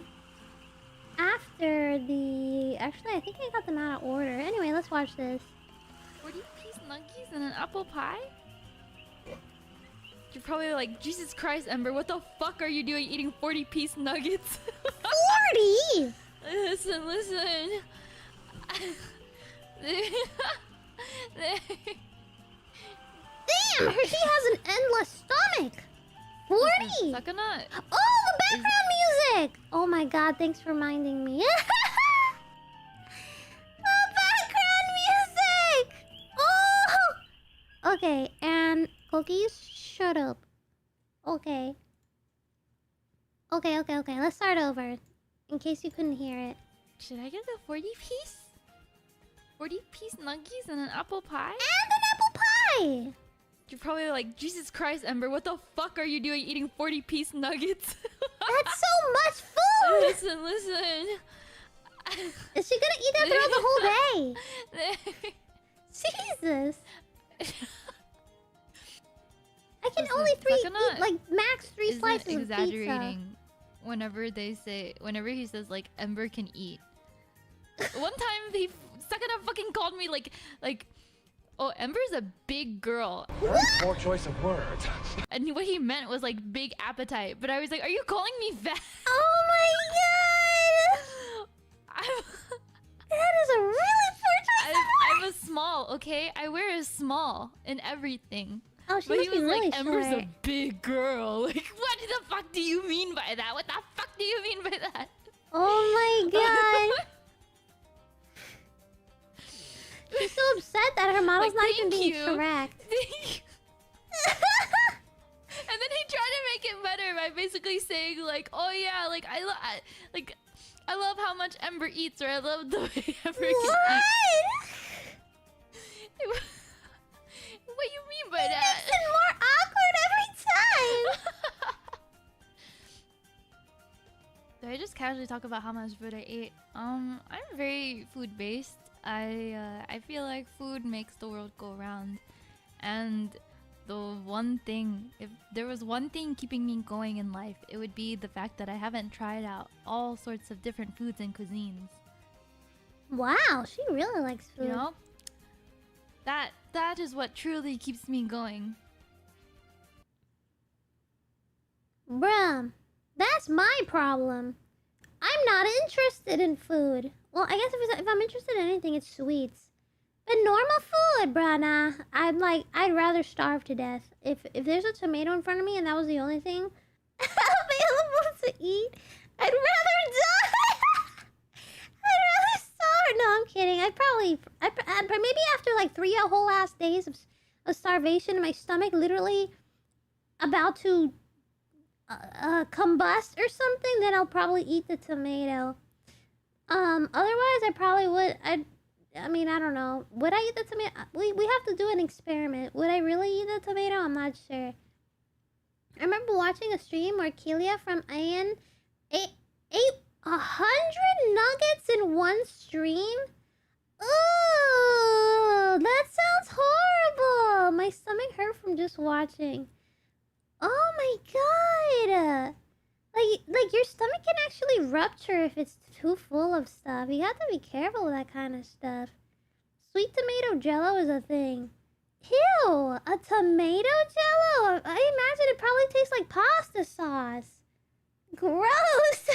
the... Actually, I think I got them out of order. Anyway, let's watch this. 40-piece nuggies and an apple pie? You're probably like, Jesus Christ, Ember, what the fuck are you doing eating 40-piece nuggets? 40?! Listen. Damn! She has an endless stomach! 40! Suck a nut. Oh, the background music! Oh my god, thanks for reminding me. The background music! Oh! Okay, and cookies, shut up. Okay. Okay. Let's start over. In case you couldn't hear it. Should I get the 40-piece? 40-piece nuggies and an apple pie? And an apple pie! You're probably like, Jesus Christ, Ember, what the fuck are you doing eating 40-piece nuggets? That's so much food! Listen. Is she gonna eat that throughout the whole day? Jesus! I can Listen, only Sakana eat like max 3 slices of pizza. exaggerating whenever he says like Ember can eat. One time Sakana fucking called me like, oh, Ember's a big girl. Very poor choice of words. And what he meant was like big appetite. But I was like, are you calling me fat? Oh my god! That is a really poor choice of words! I'm a small, okay? I wear a small in everything. Oh, she But must he was be really like, Ember's short. a big girl. Like, what the fuck do you mean by that? What the fuck do you mean by that? Oh my god! She's so upset that her model's Like, not even thank being you. correct. And then he tried to make it better by basically saying like, "Oh yeah, like I love how much Ember eats, or I love the way Ember can eat." What do you mean by that? It's more awkward every time. Do I just casually talk about how much food I ate? I'm very food based. I feel like food makes the world go round, and the one thing, if there was one thing keeping me going in life, it would be the fact that I haven't tried out all sorts of different foods and cuisines. Wow, she really likes food. You know? That is what truly keeps me going. Bruh, that's my problem. I'm not interested in food. Well, I guess if I'm interested in anything, it's sweets. But normal food, bruh, nah. I'd rather starve to death. If there's a tomato in front of me and that was the only thing available to eat, I'd rather die. I'd rather starve. No, I'm kidding. Maybe after like 3 whole ass days of starvation, my stomach literally about to combust or something, then I'll probably eat the tomato. Otherwise I probably would. I mean, I don't know. Would I eat the tomato? We have to do an experiment. Would I really eat the tomato? I'm not sure. I remember watching a stream where Kelia from Ayan ate 100 nuggets in one stream. Oh, that sounds horrible. My stomach hurt from just watching. Oh my god. Like your stomach can actually rupture if it's too full of stuff. You have to be careful with that kind of stuff. Sweet tomato jello is a thing. Ew, a tomato jello? I imagine it probably tastes like pasta sauce. Gross.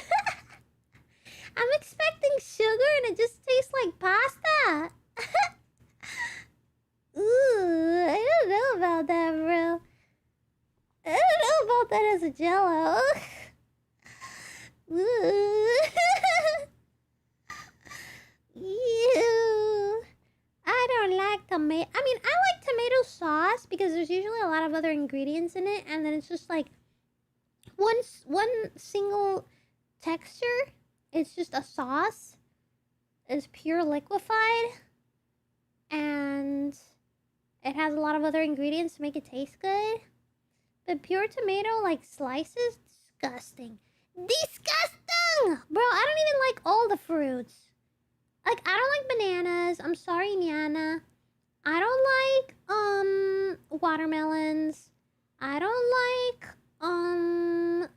I'm expecting sugar and it just tastes like pasta. Ooh, I don't know about that, bro. I don't know about that as a jello. Ew. I don't like tomato. I mean, I like tomato sauce because there's usually a lot of other ingredients in it, and then it's just like one single texture. It's just a sauce. It's pure liquefied, and it has a lot of other ingredients to make it taste good. But pure tomato, like slices, disgusting. Disgusting! Bro, I don't even like all the fruits. Like, I don't like bananas. I'm sorry, Niana. I don't like, watermelons. I don't like, how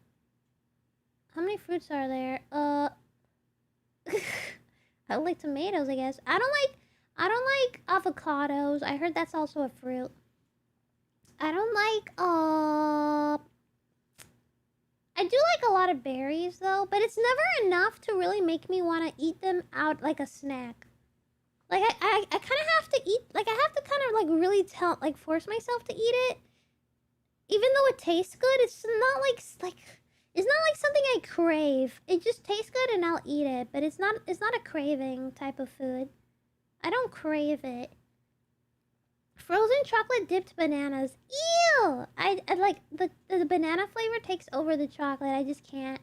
many fruits are there? I don't like tomatoes, I guess. I don't like avocados. I heard that's also a fruit. I don't like, I do like a lot of berries, though, but it's never enough to really make me want to eat them out like a snack. Like, I kind of have to eat, like, I have to kind of, like, really force myself to eat it. Even though it tastes good, it's not like it's not like something I crave. It just tastes good and I'll eat it, but it's not a craving type of food. I don't crave it. Frozen chocolate dipped bananas. too. I like the banana flavor takes over the chocolate. I just can't.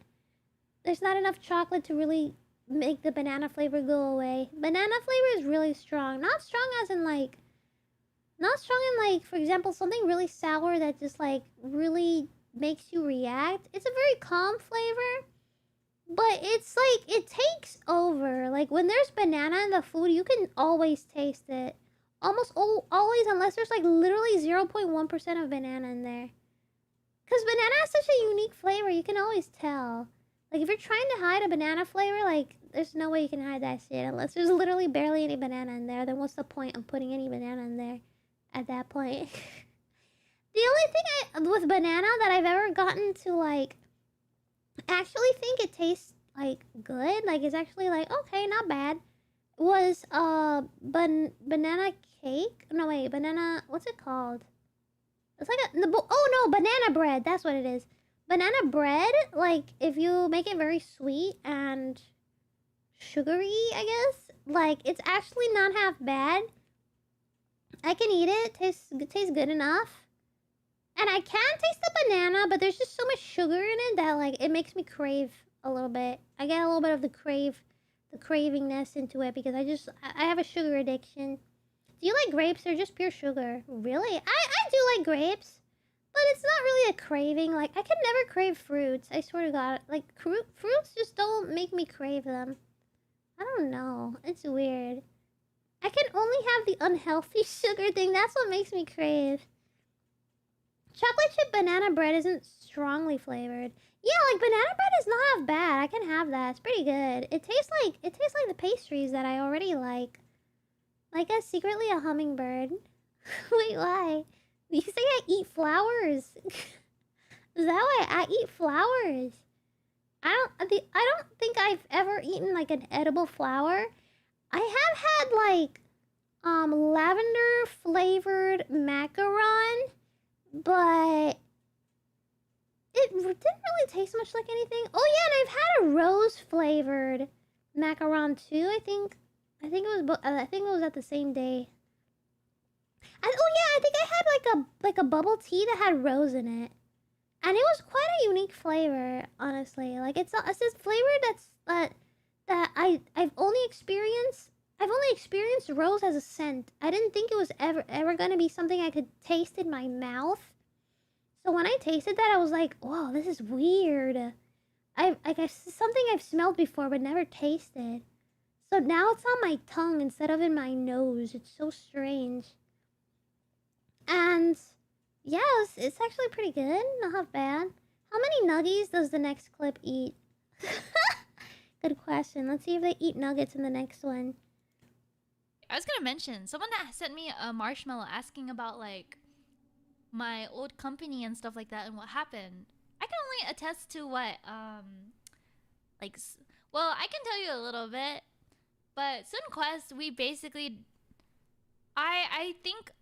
There's not enough chocolate to really make the banana flavor go away. Banana flavor is really strong. Not strong as in like, not strong in like, for example, something really sour that just like really makes you react. It's a very calm flavor, but it's like it takes over. Like when there's banana in the food, you can always taste it. Almost always, unless there's like literally 0.1% of banana in there. Because banana has such a unique flavor, you can always tell. Like if you're trying to hide a banana flavor, like there's no way you can hide that shit unless there's literally barely any banana in there. Then what's the point of putting any banana in there at that point? The only thing with banana that I've ever gotten to like actually think it tastes like good, like it's actually like okay, not bad, was banana cake. No wait, banana, what's it called? It's like oh no, banana bread, that's what it is. Banana bread, like if you make it very sweet and sugary, I guess, like it's actually not half bad. I can eat it, tastes good enough. And I can taste the banana, but there's just so much sugar in it that like it makes me crave a little bit. I get a little bit of the cravingness into it because I have a sugar addiction. Do you like grapes? They're just pure sugar. Really? I do like grapes, but it's not really a craving. Like I can never crave fruits. I swear to God, like fruits just don't make me crave them. I don't know. It's weird. I can only have the unhealthy sugar thing. That's what makes me crave. Chocolate chip banana bread isn't strongly flavored. Yeah, like banana bread is not half bad. I can have that. It's pretty good. It tastes like the pastries that I already like. Like I'm secretly a hummingbird. Wait, why? You say I eat flowers? Is that why I eat flowers? I don't think I've ever eaten like an edible flower. I have had like lavender flavored macaron, but it didn't really taste much like anything. Oh yeah, and I've had a rose flavored macaron too. I think it was at the same day. Oh yeah, I think I had like a bubble tea that had rose in it, and it was quite a unique flavor. Honestly, like it's this flavor that I've only experienced rose as a scent. I didn't think it was ever gonna be something I could taste in my mouth. So when I tasted that, I was like, "Whoa, this is weird." I guess something I've smelled before but never tasted. So now it's on my tongue instead of in my nose. It's so strange. And yeah, it's actually pretty good. Not half bad. How many nuggies does the next clip eat? Good question. Let's see if they eat nuggets in the next one. I was gonna mention, someone that sent me a marshmallow asking about like my old company and stuff like that and what happened. I can only attest to what well, I can tell you a little bit, but SunQuest, we basically I think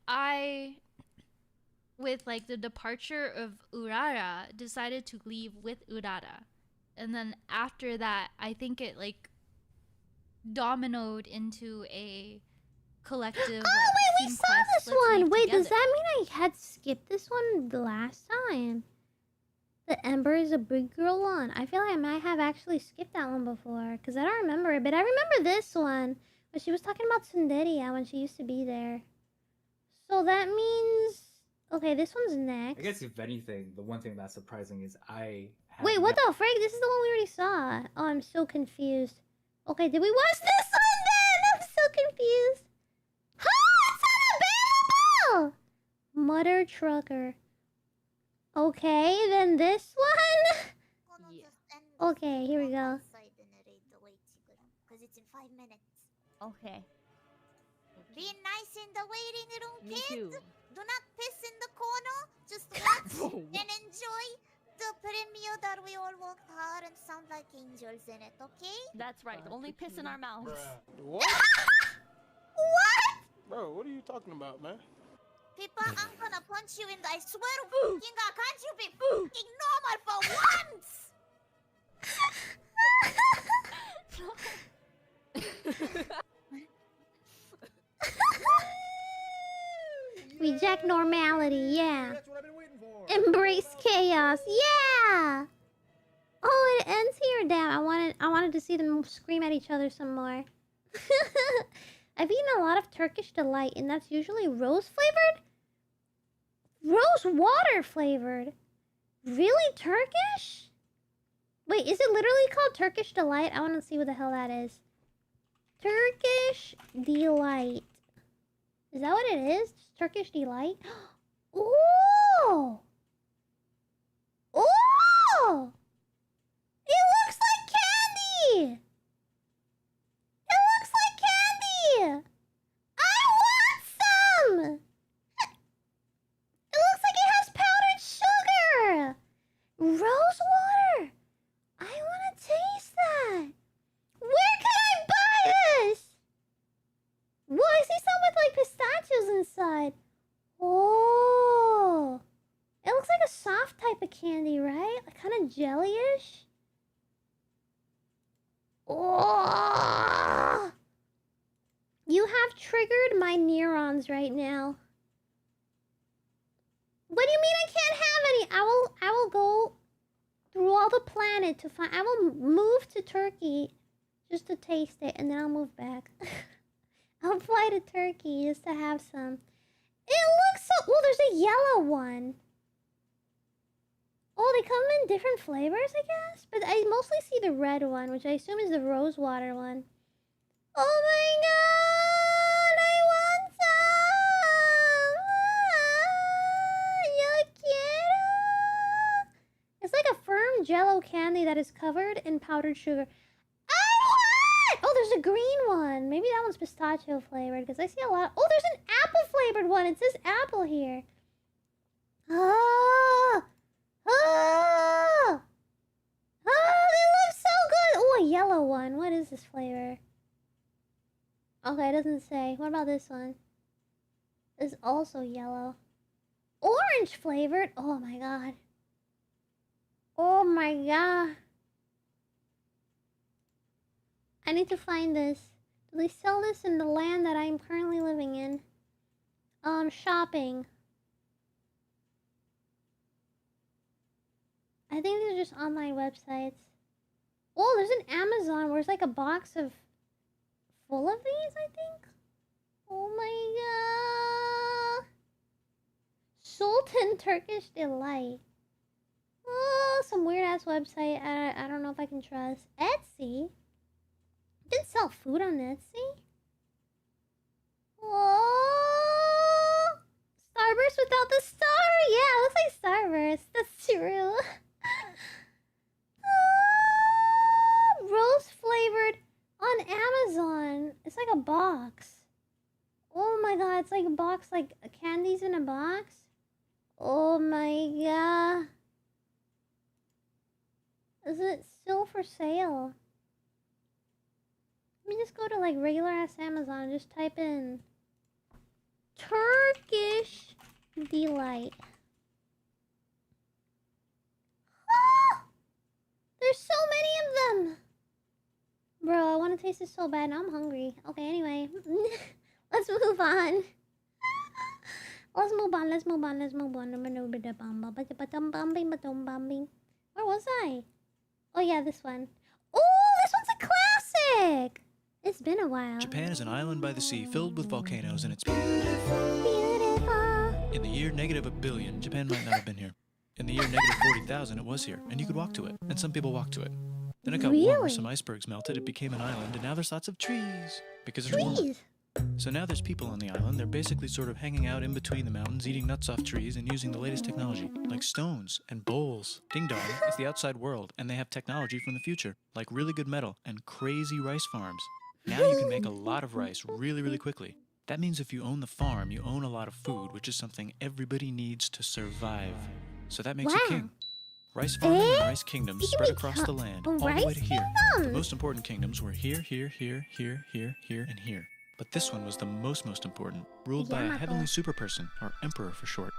with like the departure of Urara decided to leave with Urara. And then after that, I think it like dominoed into a collective. Oh wait, we saw this one. Wait, together. does that mean I had skipped this one the last time? The Ember is a big girl one. I feel like I might have actually skipped that one before because I don't remember it, but I remember this one. But she was talking about Sundaria when she used to be there. So that means okay, this one's next. I guess if anything, the one thing that's surprising is Wait, what the frick? This is the one we already saw. Oh, I'm so confused. Okay, did we watch this one then? I'm so confused. Huh? It's unavailable! Mutter Trucker. Okay, then this one? Yeah. Okay, here we go. Because it's in 5 minutes. Okay. Be nice in the waiting room, Me kids. too. Do not piss in the corner. Just watch and enjoy the premiere that we all worked hard and sound like angels in it, okay? That's right. Only piss in our mouths. What? What? Bro, what are you talking about, man? Pippa, I'm gonna punch you in the... I swear to fucking God, can't you be fucking normal for once? Reject normality, yeah. That's what I've been waiting Embrace chaos. Yeah. Oh, it ends here. Damn, I wanted to see them scream at each other some more. I've eaten a lot of Turkish delight, and that's usually rose flavored. Rose water flavored. Really Turkish? Wait, is it literally called Turkish delight? I want to see what the hell that is. Turkish delight. Is that what it is? Just Turkish delight? Ooh! Ooh! It looks like candy! It looks like candy! I want some! It looks like it has powdered sugar! Rose water! I want to taste that! Where can I buy this? Well, I see some with like pistachios inside. Oh! It looks like a soft type of candy, right? Like kind of jelly-ish. Oh! You have triggered my neurons right now. What do you mean I can't have any? I will go through all the planet to find. I will move to Turkey just to taste it, and then I'll move back. I'll fly to Turkey just to have some. It looks so. Well, there's a yellow one. Oh, they come in different flavors, I guess? But I mostly see the red one, which I assume is the rose water one. Oh my god! I want some! Yo quiero! It's like a firm jello candy that is covered in powdered sugar. I want! Oh, there's a green one. Maybe that one's pistachio flavored, because I see a lot. Oh, there's an apple flavored one. It says apple here. Oh! Oh! Oh, they look so good! Oh, a yellow one. What is this flavor? Okay, it doesn't say. What about this one? It's also yellow. Orange flavored? Oh my god. Oh my god. I need to find this. Do they sell this in the land that I'm currently living in? Shopping. I think these are just online websites. Oh, there's an Amazon where it's like a box of full of these, I think. Oh my god. Sultan Turkish Delight. Oh, some weird ass website. I don't know if I can trust. Etsy? Didn't sell food on Etsy? Oh, Starburst without the star. Yeah, it looks like Starburst. That's true. Rose flavored on Amazon. It's like a box. Oh my god, it's like a box, like candies in a box. Oh my god. Is it still for sale? Let me just go to like regular ass Amazon and just type in Turkish Delight. Oh! There's so many of them! Bro, I want to taste this so bad. Now I'm hungry. Okay, anyway. Let's move on. Let's move on. Where was I? Oh yeah, this one. Oh, this one's a classic! It's been a while. Japan is an island by the sea filled with volcanoes, and it's Beautiful. in the year -1 billion, Japan might not have been here. In the year -40,000, it was here, and you could walk to it, and some people walked to it. Then it got warmer, Really? some icebergs melted, it became an island, and now there's lots of trees because it's warmer. Trees. So now there's people on the island. They're basically sort of hanging out in between the mountains, eating nuts off trees, and using the latest technology, like stones and bowls. Ding Dong is the outside world, and they have technology from the future, like really good metal and crazy rice farms. Now you can make a lot of rice really, really quickly. That means if you own the farm, you own a lot of food, which is something everybody needs to survive. So that makes you Wow. king. Rice farming and rice kingdoms You spread can across become the land, a all the way rice to here. The kingdom? most important kingdoms were here, here, here, here, here, here, and here. But this one was the most important, ruled by a Yamato. heavenly superperson, or emperor for short.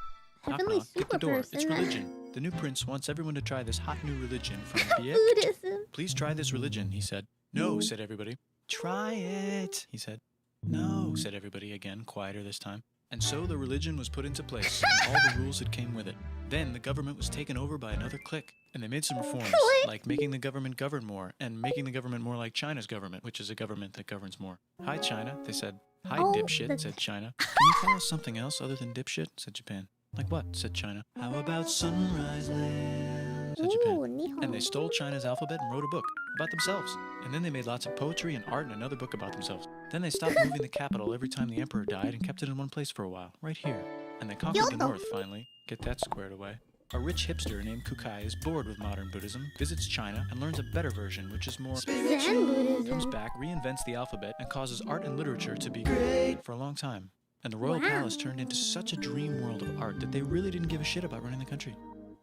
Knock, Heavenly knock, at the door. It's superperson. religion. The new prince wants everyone to try this hot new religion from Biek. Buddhism. Please try this religion, he said. No, said everybody. Try it, he said. No, said everybody again, quieter this time. And so the religion was put into place, and all the rules that came with it. Then the government was taken over by another clique, and they made some reforms, like making the government govern more, and making the government more like China's government, which is a government that governs more. Hi, China, they said. Hi, dipshit, said China. Can you call us something else other than dipshit, said Japan. Like what, said China. How about Sunrise Land, said Japan. And they stole China's alphabet and wrote a book about themselves. And then they made lots of poetry and art and another book about themselves. Then they stopped moving the capital every time the emperor died and kept it in one place for a while, right here. And they conquered the north, finally. Get that squared away. A rich hipster named Kukai is bored with modern Buddhism, visits China, and learns a better version, which is more Zen Buddhism. comes back, reinvents the alphabet, and causes art and literature to be great for a long time. And the royal palace turned into such a dream world of art that they really didn't give a shit about running the country.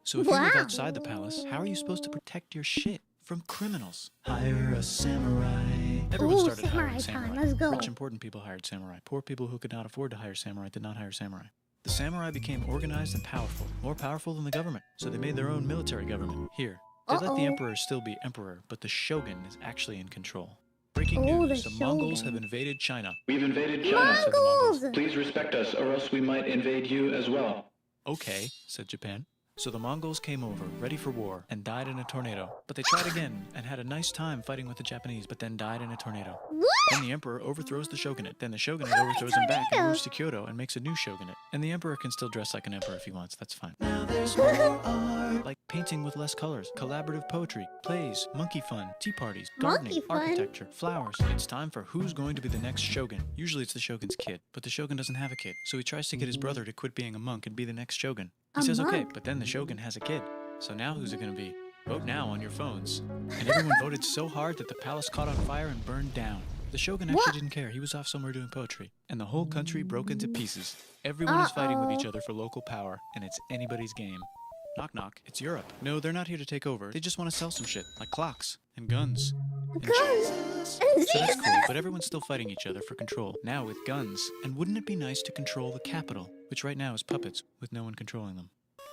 So if you live outside the palace, how are you supposed to protect your shit from criminals? Hire a samurai. Everyone started hiring samurai. Let's go. Rich, important people hired samurai. Poor people who could not afford to hire samurai did not hire samurai. The samurai became organized and powerful, more powerful than the government. So they made their own military government. Here, they let the emperor still be emperor, but the shogun is actually in control. Breaking news, the Mongols have invaded China. We've invaded China, said the Mongols. Please respect us, or else we might invade you as well. Okay, said Japan. So the Mongols came over, ready for war, and died in a tornado. But they tried again, and had a nice time fighting with the Japanese, but then died in a tornado. Then the emperor overthrows the shogunate. Then the shogunate overthrows him back and moves to Kyoto and makes a new shogunate. And the emperor can still dress like an emperor if he wants, that's fine. Now there's more art, like painting with less colors, collaborative poetry, plays, monkey fun, tea parties, gardening, architecture, flowers. It's time for who's going to be the next shogun. Usually it's the shogun's kid, but the shogun doesn't have a kid. So he tries to get his brother to quit being a monk and be the next shogun. He says okay, but then the shogun has a kid. So now who's it gonna be? Vote now on your phones. And everyone voted so hard that the palace caught on fire and burned down. The shogun actually didn't care. He was off somewhere doing poetry. And the whole country broke into pieces. Everyone is fighting with each other for local power, and it's anybody's game. Knock knock, it's Europe. No, they're not here to take over. They just want to sell some shit, like clocks and guns. And so that's cool, but everyone's still fighting each other for control, now with guns. And wouldn't it be nice to control the capital, which right now is puppets, with no one controlling them?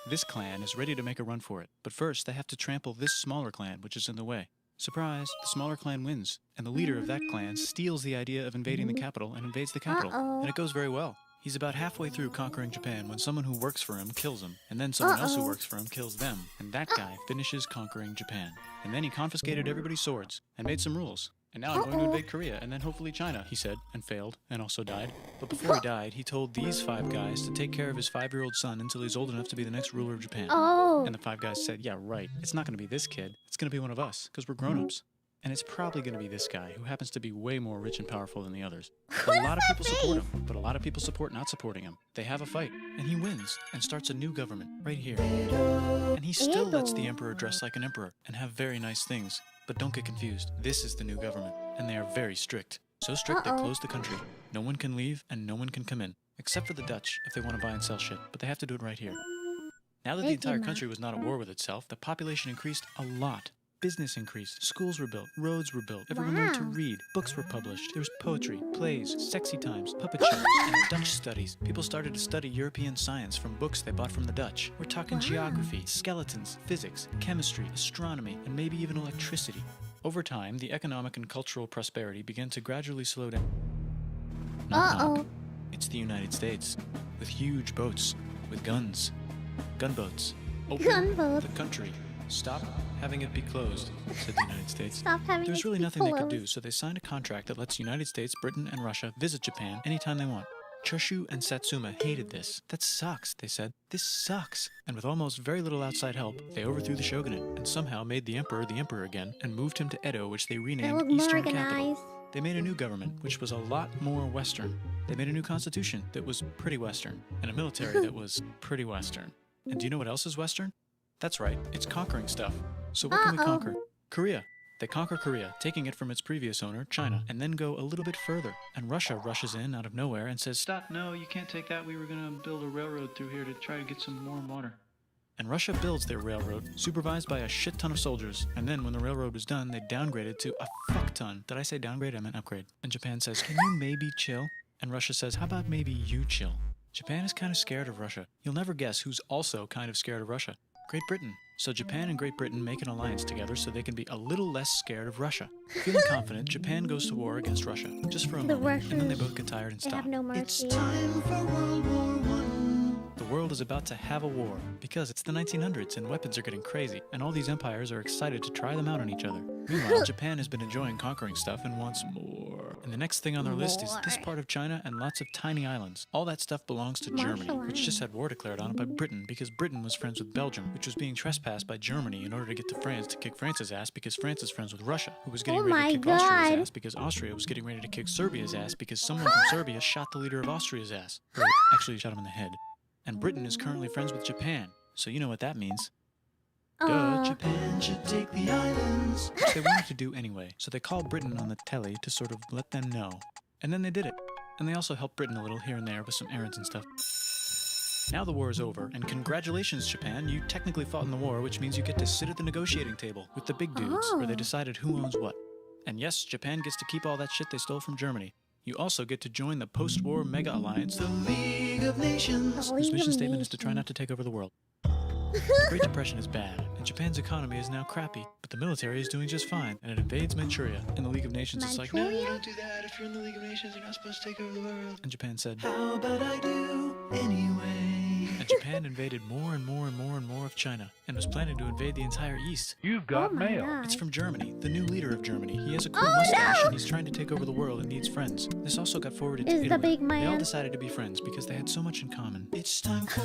This clan is ready to make a run for it, but first they have to trample this smaller clan, which is in the way. Surprise, the smaller clan wins, and the leader of that clan steals the idea of invading the capital and invades the capital. And it goes very well. He's about halfway through conquering Japan when someone who works for him kills him, and then someone else who works for him kills them, and that guy finishes conquering Japan. And then he confiscated everybody's swords, and made some rules. And now I'm going to invade Korea, and then hopefully China, he said, and failed, and also died. But before he died, he told these 5 guys to take care of his 5-year-old son until he's old enough to be the next ruler of Japan. And the 5 guys said, yeah, right, it's not going to be this kid, it's going to be one of us, because we're grown-ups. And it's probably going to be this guy, who happens to be way more rich and powerful than the others. But a lot of people support him, but a lot of people support not supporting him. They have a fight, and he wins, and starts a new government, right here. And he still lets the emperor dress like an emperor, and have very nice things. But don't get confused, this is the new government, and they are very strict. So strict they closed the country. No one can leave, and no one can come in. Except for the Dutch, if they want to buy and sell shit, but they have to do it right here. Now that the entire country was not at war with itself, the population increased a lot. Business increased, schools were built, roads were built, everyone learned to read, books were published, there was poetry, plays, sexy times, puppet shows, and Dutch studies. People started to study European science from books they bought from the Dutch. We're talking geography, skeletons, physics, chemistry, astronomy, and maybe even electricity. Over time, the economic and cultural prosperity began to gradually slow down. Knock, knock. It's the United States, with huge boats, with guns, gunboats. Open the country. Stop having it be closed, said the United States. There's really nothing they could do, so they signed a contract that lets the United States, Britain, and Russia visit Japan anytime they want. Choshu and Satsuma hated this. That sucks, they said. This sucks. And with almost very little outside help, they overthrew the shogunate and somehow made the emperor again and moved him to Edo, which they renamed Eastern Capital. They made a new government, which was a lot more Western. They made a new constitution that was pretty Western, and a military that was pretty Western. And do you know what else is Western? That's right, it's conquering stuff. So what can we conquer? Korea. They conquer Korea, taking it from its previous owner, China, and then go a little bit further. And Russia rushes in out of nowhere and says, stop, no, you can't take that. We were going to build a railroad through here to try to get some warm water. And Russia builds their railroad, supervised by a shit ton of soldiers. And then when the railroad was done, they downgraded to a fuck ton. Did I say downgrade? I meant upgrade. And Japan says, can you maybe chill? And Russia says, how about maybe you chill? Japan is kind of scared of Russia. You'll never guess who's also kind of scared of Russia. Great Britain. So Japan and Great Britain make an alliance together so they can be a little less scared of Russia. Feeling confident, Japan goes to war against Russia, just for a moment, and then they both get tired and They stop. have no mercy. It's time for World War I. The world is about to have a war, because it's the 1900s and weapons are getting crazy, and all these empires are excited to try them out on each other. Meanwhile, Japan has been enjoying conquering stuff and wants more. And the next thing on their list is this part of China and lots of tiny islands. All that stuff belongs to Germany, which just had war declared on it by Britain because Britain was friends with Belgium, which was being trespassed by Germany in order to get to France to kick France's ass because France is friends with Russia, who was getting ready to kick Austria's ass because Austria was getting ready to kick Serbia's ass because someone from Serbia shot the leader of Austria's ass. Or actually shot him in the head. And Britain is currently friends with Japan, so you know what that means. Duh, Japan should take the islands. Which they wanted to do anyway, so they called Britain on the telly to sort of let them know. And then they did it. And they also helped Britain a little here and there with some errands and stuff. Now the war is over, and congratulations, Japan, you technically fought in the war, which means you get to sit at the negotiating table with the big dudes, where they decided who owns what. And yes, Japan gets to keep all that shit they stole from Germany. You also get to join the post-war mega alliance, the League of Nations, whose mission statement is to try not to take over the world. The Great Depression is bad, and Japan's economy is now crappy, but the military is doing just fine, and it invades Manchuria. And the League of Nations is like, no, don't do that. If you're in the League of Nations, you're not supposed to take over the world. And Japan said, how about I do anyway? And Japan invaded more and more and more and more of China, and was planning to invade the entire East. You've got mail. It's from Germany, the new leader of Germany. He has a cool mustache, and he's trying to take over the world and needs friends. This also got forwarded to Italy. The big They all man. decided to be friends because they had so much in common. It's time for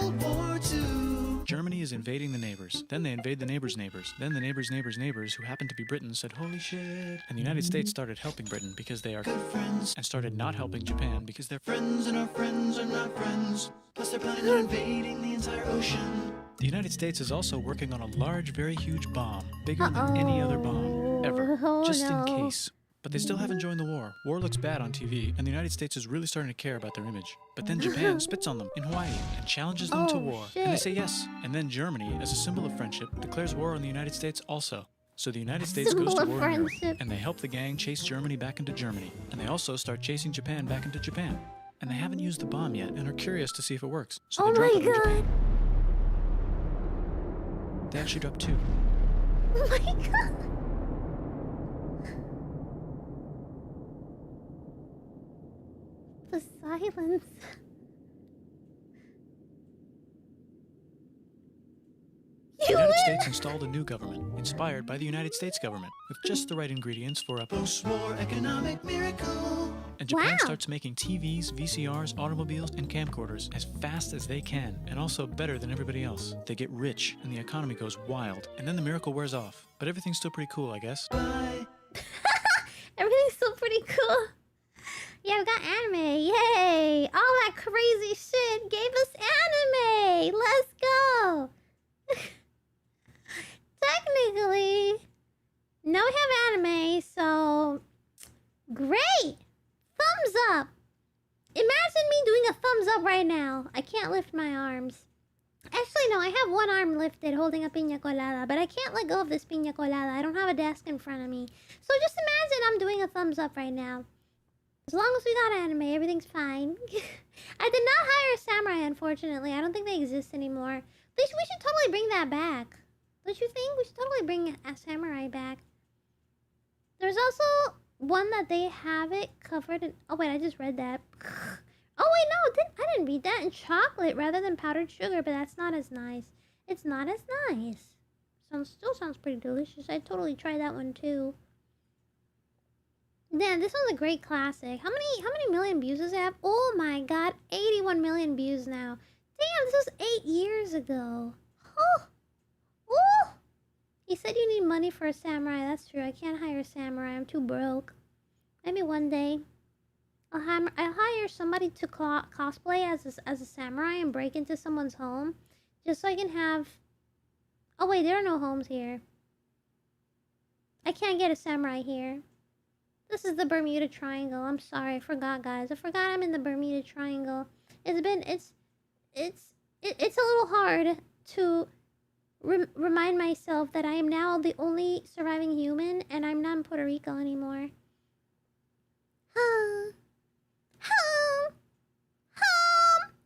World War II. Germany is invading the neighbors. Then they invade the neighbors' neighbors. Then the neighbors' neighbors' neighbors, who happened to be Britain, said, holy shit. And the United States started helping Britain because they are good friends, and started not helping Japan because they're friends and our friends are not friends. Plus they're planning on invading the entire ocean. The United States is also working on a large, very huge bomb, bigger than any other bomb ever, just in case. But they still haven't joined the war. War looks bad on TV, and the United States is really starting to care about their image. But then Japan spits on them in Hawaii and challenges them to war. And they say yes. And then Germany, as a symbol of friendship, declares war on the United States also. So the United States goes to war in Europe, and they help the gang chase Germany back into Germany. And they also start chasing Japan back into Japan. And they haven't used the bomb yet, and are curious to see if it works. So they drop it on Japan. They actually dropped 2. Oh my god. The silence. The United States installed a new government, inspired by the United States government, with just the right ingredients for a post-war economic miracle. And Japan starts making TVs, VCRs, automobiles, and camcorders as fast as they can, and also better than everybody else. They get rich, and the economy goes wild, and then the miracle wears off. But everything's still pretty cool, I guess. Bye. Everything's still pretty cool. Yeah, we got anime. Yay! All that crazy shit gave us anime. Let's go. Technically, now we have anime, so great. Thumbs up. Imagine me doing a thumbs up right now. I can't lift my arms. Actually, no, I have one arm lifted holding a piña colada, but I can't let go of this piña colada. I don't have a desk in front of me. So just imagine I'm doing a thumbs up right now. As long as we got anime, everything's fine. I did not hire a samurai, unfortunately. I don't think they exist anymore. We should totally bring that back. Don't you think? We should totally bring a samurai back. There's also one that they have it covered in... Oh, wait, I just read that. Oh, wait, no, I didn't read that. In chocolate rather than powdered sugar, but that's not as nice. It's not as nice. Still sounds pretty delicious. I'd totally try that one, too. Damn, this one's a great classic. How many million views does it have? Oh my god, 81 million views now. Damn, this was 8 years ago. Oh, oh. He said you need money for a samurai. That's true. I can't hire a samurai. I'm too broke. Maybe one day I'll hire somebody to cosplay as a samurai and break into someone's home, just so I can have. Oh wait, there are no homes here. I can't get a samurai here. This is the Bermuda Triangle. I'm sorry, I forgot, guys. I forgot I'm in the Bermuda Triangle. It's a little hard to remind myself that I am now the only surviving human, and I'm not in Puerto Rico anymore. Home.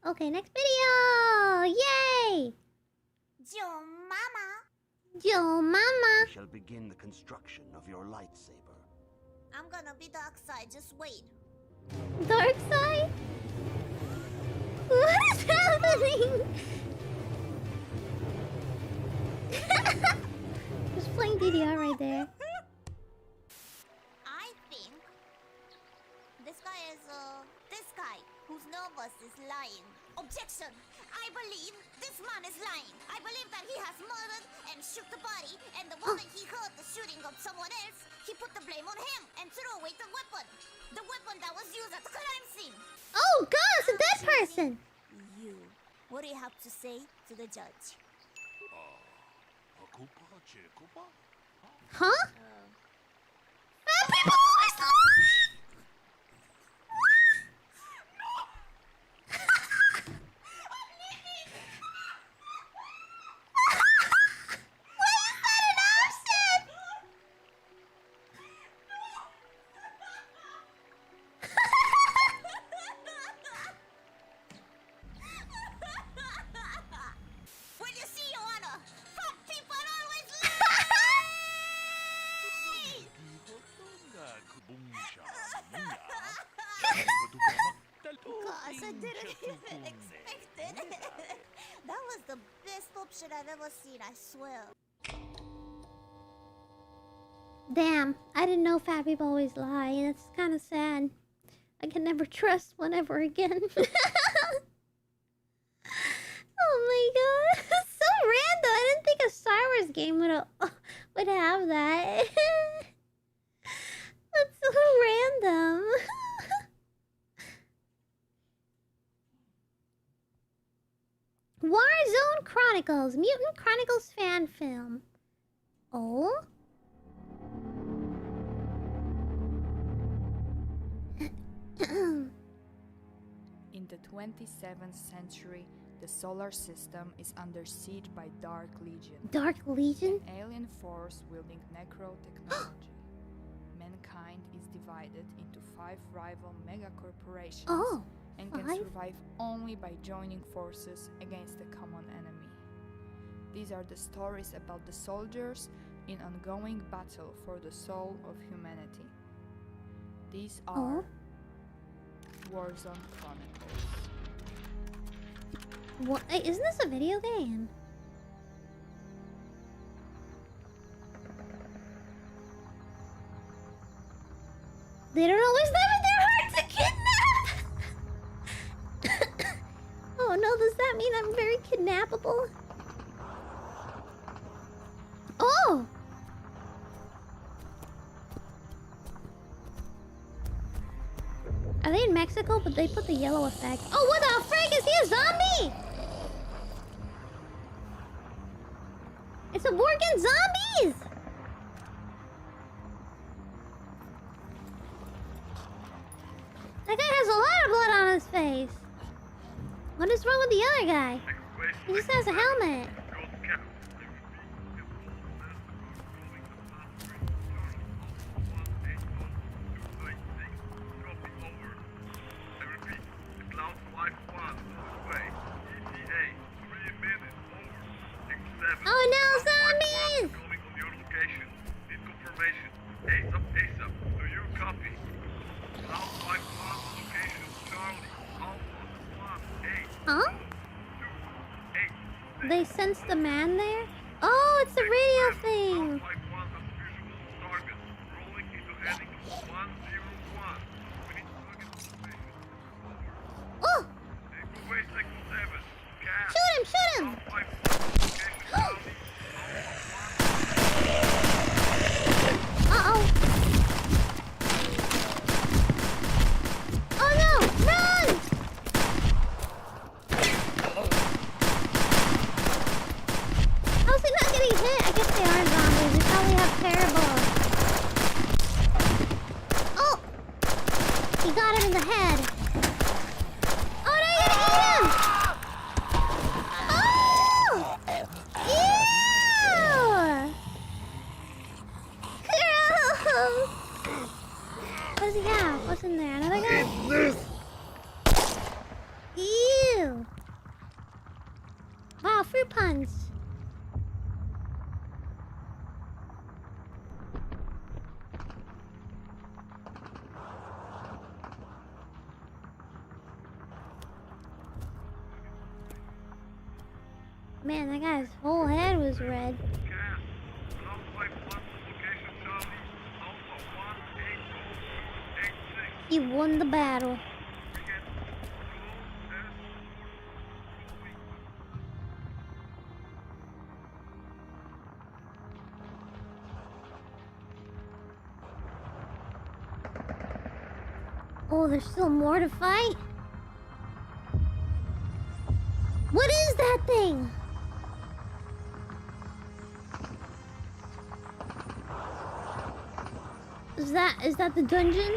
Okay, next video. Yay! Yo mama. Yo, mama. We shall begin the construction of your lightsaber. I'm gonna be dark side, just wait. Dark side? What is happening? Just playing DDR right there. I think this guy is, this guy who's nervous is lying. Objection! I believe this man is lying. I believe that he has murdered and shoot the body, and the moment he heard the shooting of someone else, he put the blame on him and threw away the weapon. The weapon that was used at the crime scene. Oh god, it's a dead person! You. What do you have to say to the judge? Huh? People always lie! Why is that an option? When you see, Your Honor, fat people always Gosh, I didn't even expect it. That was the best option I've ever seen, I swear. Damn, I didn't know fat people always lie, and it's kind of sad. I can never trust one ever again. Oh my god, it's so random. I didn't think a Star Wars game would have that. That's so random. Warzone Chronicles, Mutant Chronicles fan film. Oh? In the 27th century, the solar system is under siege by Dark Legion. Dark Legion? An alien force wielding necro-technology. Mankind is divided into 5 rival megacorporations and can survive only by joining forces against a common enemy. These are the stories about the soldiers in ongoing battle for the soul of humanity. These are Warzone Chronicles. What? Isn't this a video game? They don't always live in their hearts to kidnap! Oh no, does that mean I'm very kidnappable? Oh! Are they in Mexico? But they put the yellow effect. Oh, what the frick? Is he a zombie? It's a working zombies! That guy has a lot of blood on his face. What is wrong with the other guy? He just has a helmet. Oh no, zombies! Huh? They sense the man there? Oh, it's the radio thing! Oh! Shoot him, shoot him! Uh-oh. Oh no! Run! How's he not getting hit? I guess they are zombies. They probably have terrible. Oh! He got him in the head. Oh no, you're gonna eat him! Oh! Ew! Gross! What does he have? What's in there? Another guy? Ew! Wow, fruit punch. Man, that guy's whole head was red. He won the battle. Oh, there's still more to fight? What is that thing? Is that the dungeon?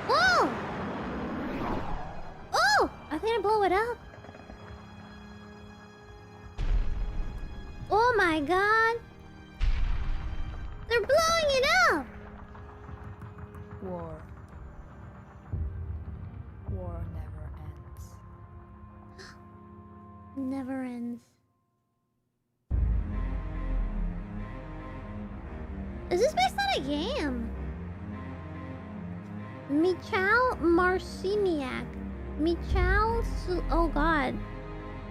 Whoa! Oh! I think I blow it up. Oh my god! They're blowing it up! War. War never ends. Never ends. Is this based on a game? Michal Marciniak. Oh god.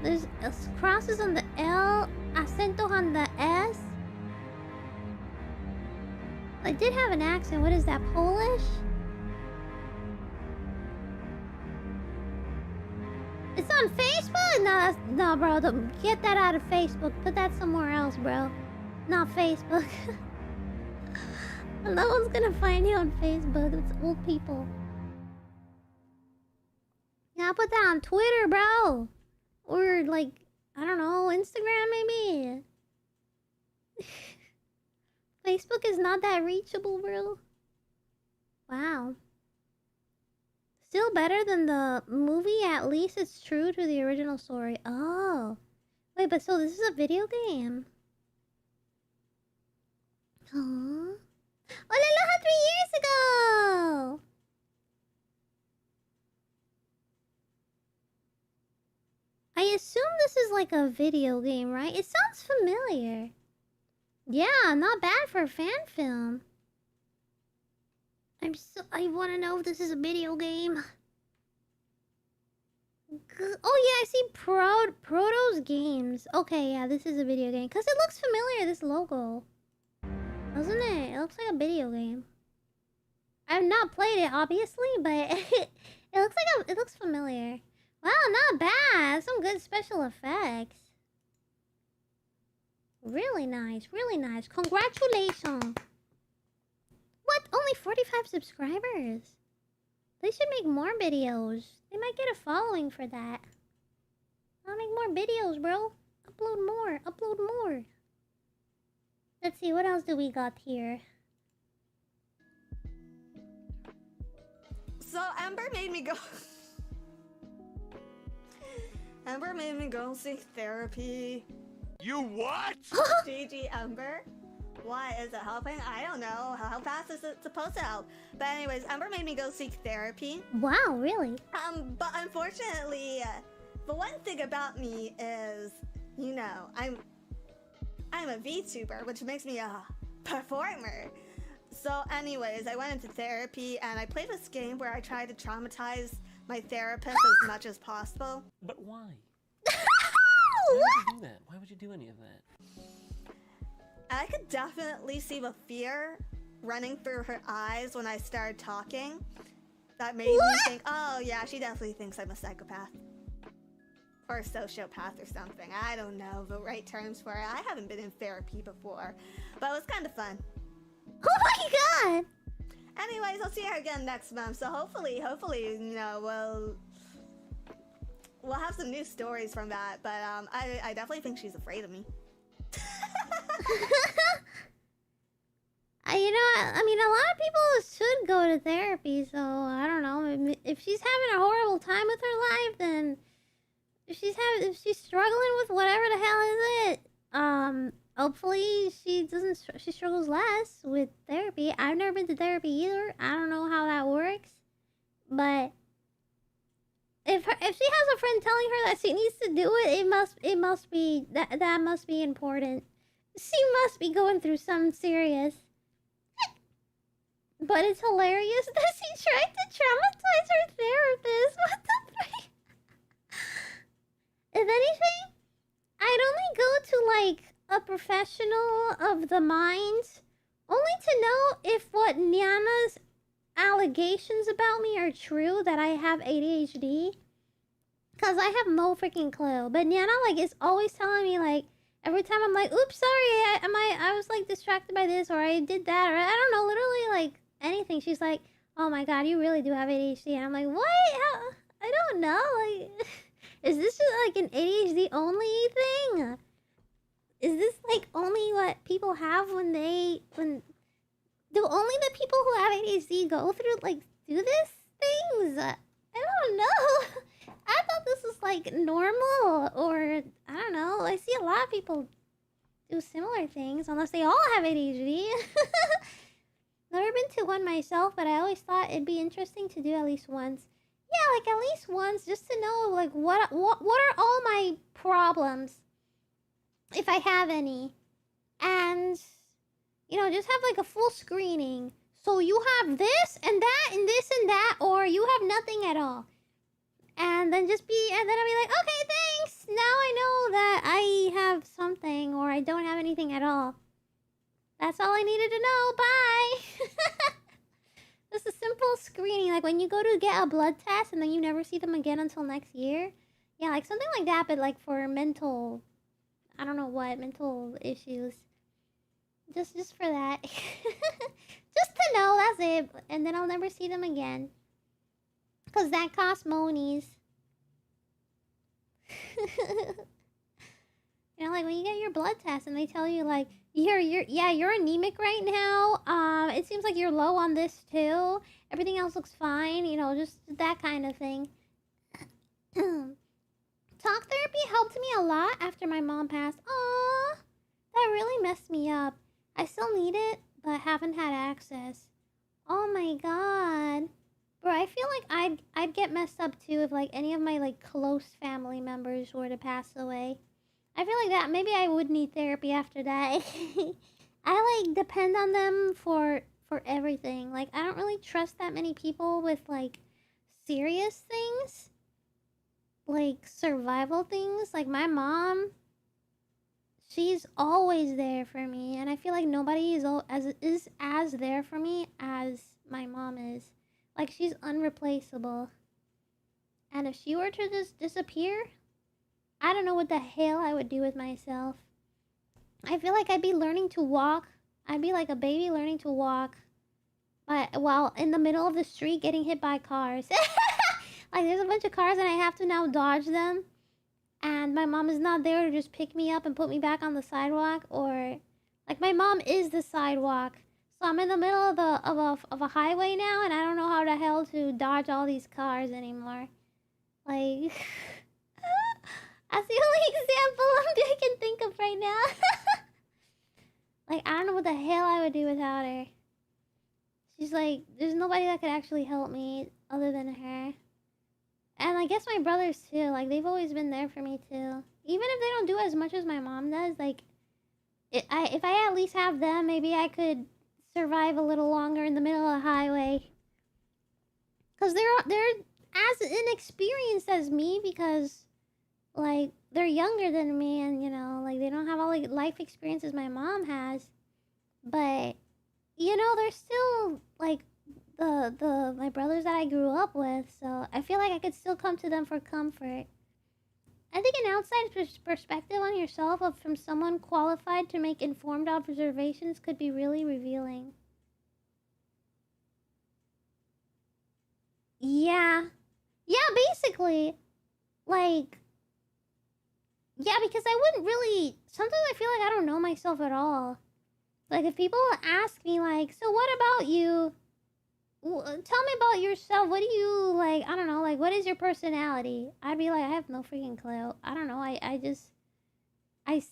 There's crosses on the L, acento on the S. I did have an accent. What is that, Polish? It's on Facebook? No, bro. Get that out of Facebook. Put that somewhere else, bro. Not Facebook. No one's gonna find you on Facebook. It's old people. Yeah, I'll put that on Twitter, bro. Or, like, I don't know, Instagram maybe? Facebook is not that reachable, bro. Wow. Still better than the movie, at least it's true to the original story. Oh. Wait, but so this is a video game? Aww. Holaloha 3 years ago! I assume this is like a video game, right? It sounds familiar. Yeah, not bad for a fan film. I want to know if this is a video game. Oh yeah, I see Proto's Games. Okay, yeah, this is a video game. Because it looks familiar, this logo. Doesn't it? It looks like a video game. I've not played it, obviously, but it looks familiar. Wow, not bad. Some good special effects. Really nice, really nice. Congratulations. What? Only 45 subscribers? They should make more videos. They might get a following for that. I'll make more videos, bro. Upload more, upload more. Let's see, what else do we got here? So Amber made me go... Amber made me go seek therapy. You what? GG Amber. Why is it helping? I don't know. How fast is it supposed to help? But anyways, Amber made me go seek therapy. Wow, really? But unfortunately, the one thing about me is, you know, I'm a VTuber, which makes me a performer. So anyways, I went into therapy and I played this game where I tried to traumatize my therapist as much as possible. But why? Why would you do that? Why would you do any of that? I could definitely see the fear running through her eyes when I started talking. That made me think, oh yeah, she definitely thinks I'm a psychopath. Or a sociopath or something. I don't know the right terms for it. I haven't been in therapy before. But it was kind of fun. Oh my god! Anyways, I'll see her again next month. So hopefully, you know, we'll have some new stories from that. But I definitely think she's afraid of me. You know, I mean, a lot of people should go to therapy, so I don't know. If she's having a horrible time with her life, then if she's struggling with whatever the hell is it, hopefully she struggles less with therapy. I've never been to therapy either. I don't know how that works, but if she has a friend telling her that she needs to do it, it must be that must be important. She must be going through something serious. But it's hilarious that she tried to traumatize her therapist. What the freak? If anything, I'd only go to like a professional of the mind only to know if what Niana's allegations about me are true, that I have ADHD. Cause I have no freaking clue. But Niana like is always telling me like every time I'm like, oops, sorry, I was like distracted by this, or I did that, or I don't know, literally like anything. She's like, oh my god, you really do have ADHD. And I'm like, what? How? I don't know. Like, is this just like an ADHD only thing? Is this like only what people have when do only the people who have ADHD go through like do this things? I don't know. I thought this was like normal, or I don't know. I see a lot of people do similar things, unless they all have ADHD. Never been to one myself, but I always thought it'd be interesting to do at least once. Yeah, like at least once, just to know like what are all my problems, if I have any, and you know, just have like a full screening. So you have this and that and this and that, or you have nothing at all. And then I'll be like, okay, thanks. Now I know that I have something, or I don't have anything at all. That's all I needed to know. Bye. Just a simple screening, like when you go to get a blood test and then you never see them again until next year. Yeah, like something like that, but like for mental, I don't know what, mental issues. Just for that. Just to know, that's it. And then I'll never see them again. Cause that costs monies. You know, like when you get your blood test and they tell you like, you're anemic right now. It seems like you're low on this too. Everything else looks fine. You know, just that kind of thing. Talk therapy helped me a lot after my mom passed. Aww, that really messed me up. I still need it, but haven't had access. Oh my god. Bro, I feel like I'd get messed up too if like any of my like close family members were to pass away. I feel like that maybe I would need therapy after that. I like depend on them for everything. Like I don't really trust that many people with like serious things. Like survival things. Like my mom, she's always there for me, and I feel like nobody is as there for me as my mom is. Like, she's unreplaceable. And if she were to just disappear, I don't know what the hell I would do with myself. I feel like I'd be learning to walk. I'd be like a baby learning to walk. But while in the middle of the street getting hit by cars. Like, there's a bunch of cars and I have to now dodge them. And my mom is not there to just pick me up and put me back on the sidewalk. Or, like, my mom is the sidewalk. So I'm in the middle of a highway now, and I don't know how the hell to dodge all these cars anymore. Like, that's the only example I can think of right now. Like, I don't know what the hell I would do without her. She's like, there's nobody that could actually help me other than her. And I guess my brothers too. Like, they've always been there for me too. Even if they don't do as much as my mom does, like, if I at least have them, maybe I could survive a little longer in the middle of the highway. Because they're as inexperienced as me, because like they're younger than me, and you know, like they don't have all the life experiences my mom has. But you know, they're still like my brothers that I grew up with, so I feel like I could still come to them for comfort. I think an outside perspective on yourself from someone qualified to make informed observations could be really revealing. Yeah, basically. Like, yeah, because I wouldn't really... Sometimes I feel like I don't know myself at all. Like, if people ask me, like, so what about you? Tell me about yourself. What do you, like, I don't know, like, what is your personality? I'd be like, I have no freaking clue. I don't know, I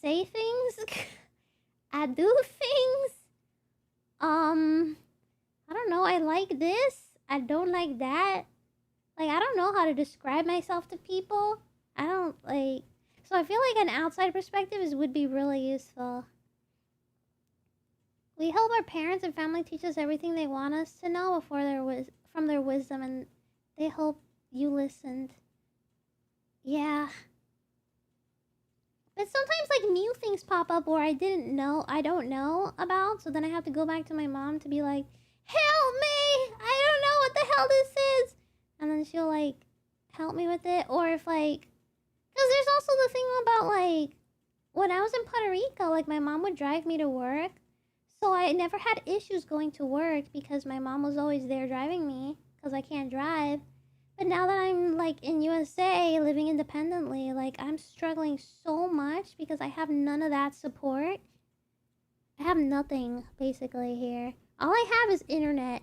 say things. I do things. I don't know, I like this. I don't like that. Like, I don't know how to describe myself to people. I don't, like... So I feel like an outside perspective would be really useful. We help our parents and family teach us everything they want us to know before from their wisdom, and they hope you listened. Yeah. But sometimes like new things pop up where I don't know about, so then I have to go back to my mom to be like, help me! I don't know what the hell this is! And then she'll like help me with it. Or if like, because there's also the thing about like, when I was in Puerto Rico, like my mom would drive me to work. So I never had issues going to work because my mom was always there driving me because I can't drive. But now that I'm like in USA living independently, like I'm struggling so much because I have none of that support. I have nothing basically here. All I have is internet.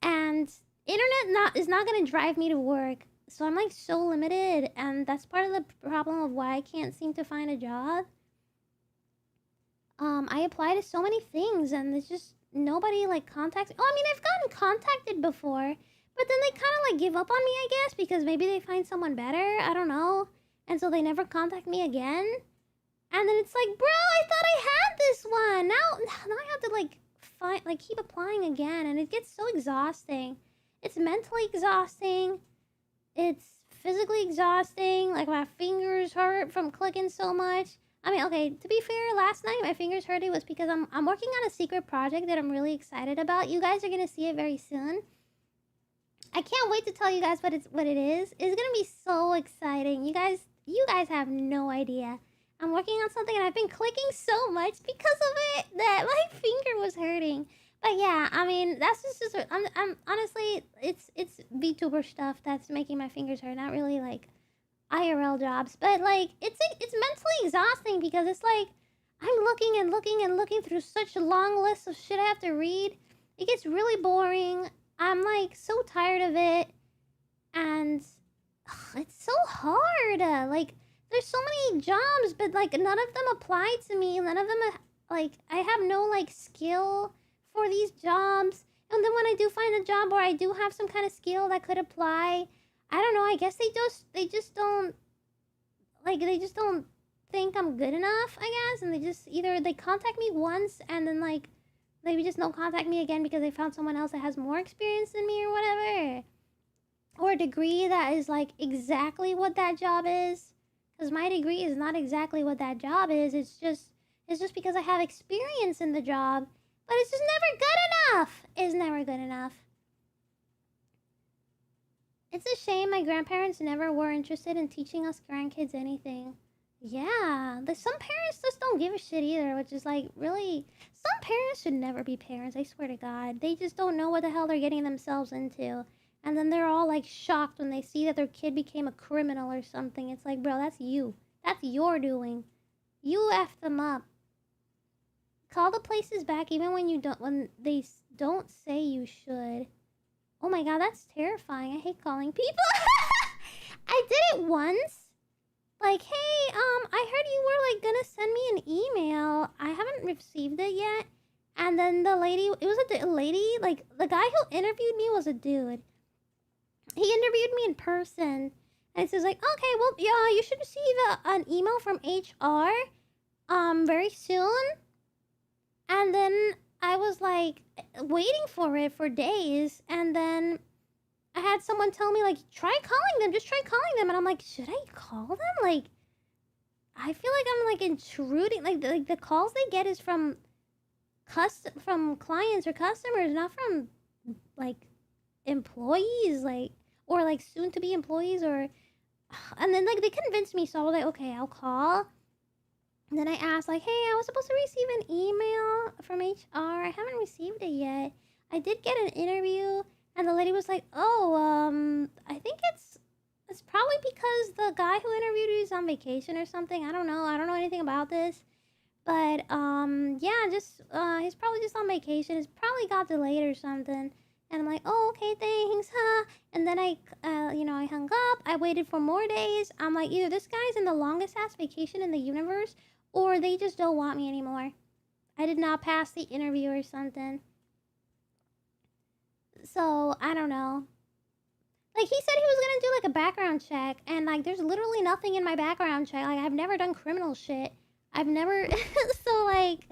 And internet is not going to drive me to work. So I'm like so limited, and that's part of the problem of why I can't seem to find a job. I apply to so many things and there's just nobody like contacts. Oh, I mean, I've gotten contacted before, but then they kind of like give up on me, I guess, because maybe they find someone better. I don't know. And so they never contact me again. And then it's like, bro, I thought I had this one. Now I have to like keep applying again, and it gets so exhausting. It's mentally exhausting. It's physically exhausting. Like my fingers hurt from clicking so much. I mean, okay, to be fair, last night my fingers hurt. It was because I'm working on a secret project that I'm really excited about. You guys are gonna see it very soon. I can't wait to tell you guys what it is. It's gonna be so exciting. You guys have no idea. I'm working on something and I've been clicking so much because of it that my finger was hurting. But yeah, I mean, that's just I'm honestly, it's VTuber stuff that's making my fingers hurt, not really like IRL jobs. But like it's mentally exhausting because it's like I'm looking and looking and looking through such a long list of shit I have to read. It gets really boring. I'm like so tired of it, and it's so hard. Like there's so many jobs, but like none of them apply to me. None of them like I have no like skill for these jobs. And then when I do find a job where I do have some kind of skill that could apply, I don't know, I guess they just don't think I'm good enough, I guess, and they just either they contact me once and then like maybe just don't contact me again because they found someone else that has more experience than me or whatever. Or a degree that is like exactly what that job is. Because my degree is not exactly what that job is. It's just because I have experience in the job. But it's just never good enough. It's never good enough. It's a shame my grandparents never were interested in teaching us grandkids anything. Yeah, some parents just don't give a shit either, which is like really... Some parents should never be parents, I swear to God. They just don't know what the hell they're getting themselves into. And then they're all like shocked when they see that their kid became a criminal or something. It's like, bro, that's you. That's your doing. You effed them up. Call the places back even when they don't say you should. Oh my God, that's terrifying. I hate calling people. I did it once. Like, hey, I heard you were like gonna send me an email. I haven't received it yet. And then the lady, it was a lady, like the guy who interviewed me was a dude. He interviewed me in person. And it says like, okay, well, yeah, you should receive an email from HR very soon. And then I was like waiting for it for days, and then I had someone tell me like, try calling them, just try calling them. And I'm like, should I call them? Like, I feel like I'm like intruding. Like the calls they get is from clients or customers, not from like employees, like, or like soon to be employees, or. And then like they convinced me, so I was like, okay, I'll call. And then I asked, like, hey, I was supposed to receive an email from HR. I haven't received it yet. I did get an interview. And the lady was like, oh, I think it's probably because the guy who interviewed you is on vacation or something. I don't know. I don't know anything about this. But, yeah, just, he's probably just on vacation. It's probably got delayed or something. And I'm like, oh, okay, thanks, huh? And then I hung up. I waited for more days. I'm like, either this guy's in the longest ass vacation in the universe, or they just don't want me anymore. I did not pass the interview or something. So, I don't know. Like, he said he was gonna do, like, a background check. And, like, there's literally nothing in my background check. Like, I've never done criminal shit. I've never... So, like...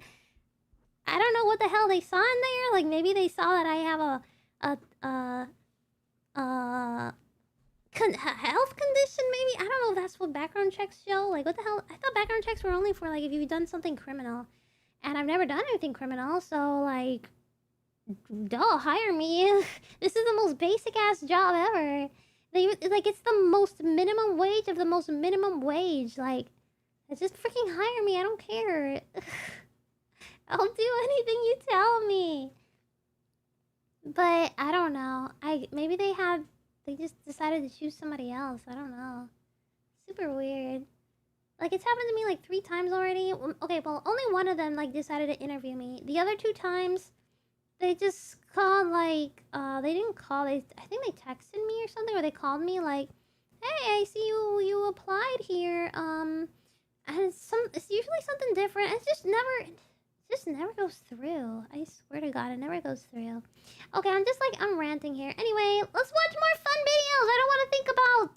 I don't know what the hell they saw in there. Like maybe they saw that I have health condition. Maybe I don't know if that's what background checks show. Like what the hell? I thought background checks were only for like if you've done something criminal, and I've never done anything criminal. So like, duh, hire me. This is the most basic ass job ever. Like it's the most minimum wage of the most minimum wage. Like, just freaking hire me. I don't care. I'll do anything you tell me. But I don't know. Maybe they just decided to choose somebody else. I don't know. Super weird. Like it's happened to me like 3 times already. Okay, well only one of them like decided to interview me. The other 2 times, they just called like they didn't call. I think they texted me or something, or they called me like, "Hey, I see you applied here." And it's usually something different. It just never goes through. I swear to God, it never goes through. Okay, I'm ranting here. Anyway, let's watch more fun videos. I don't want to think about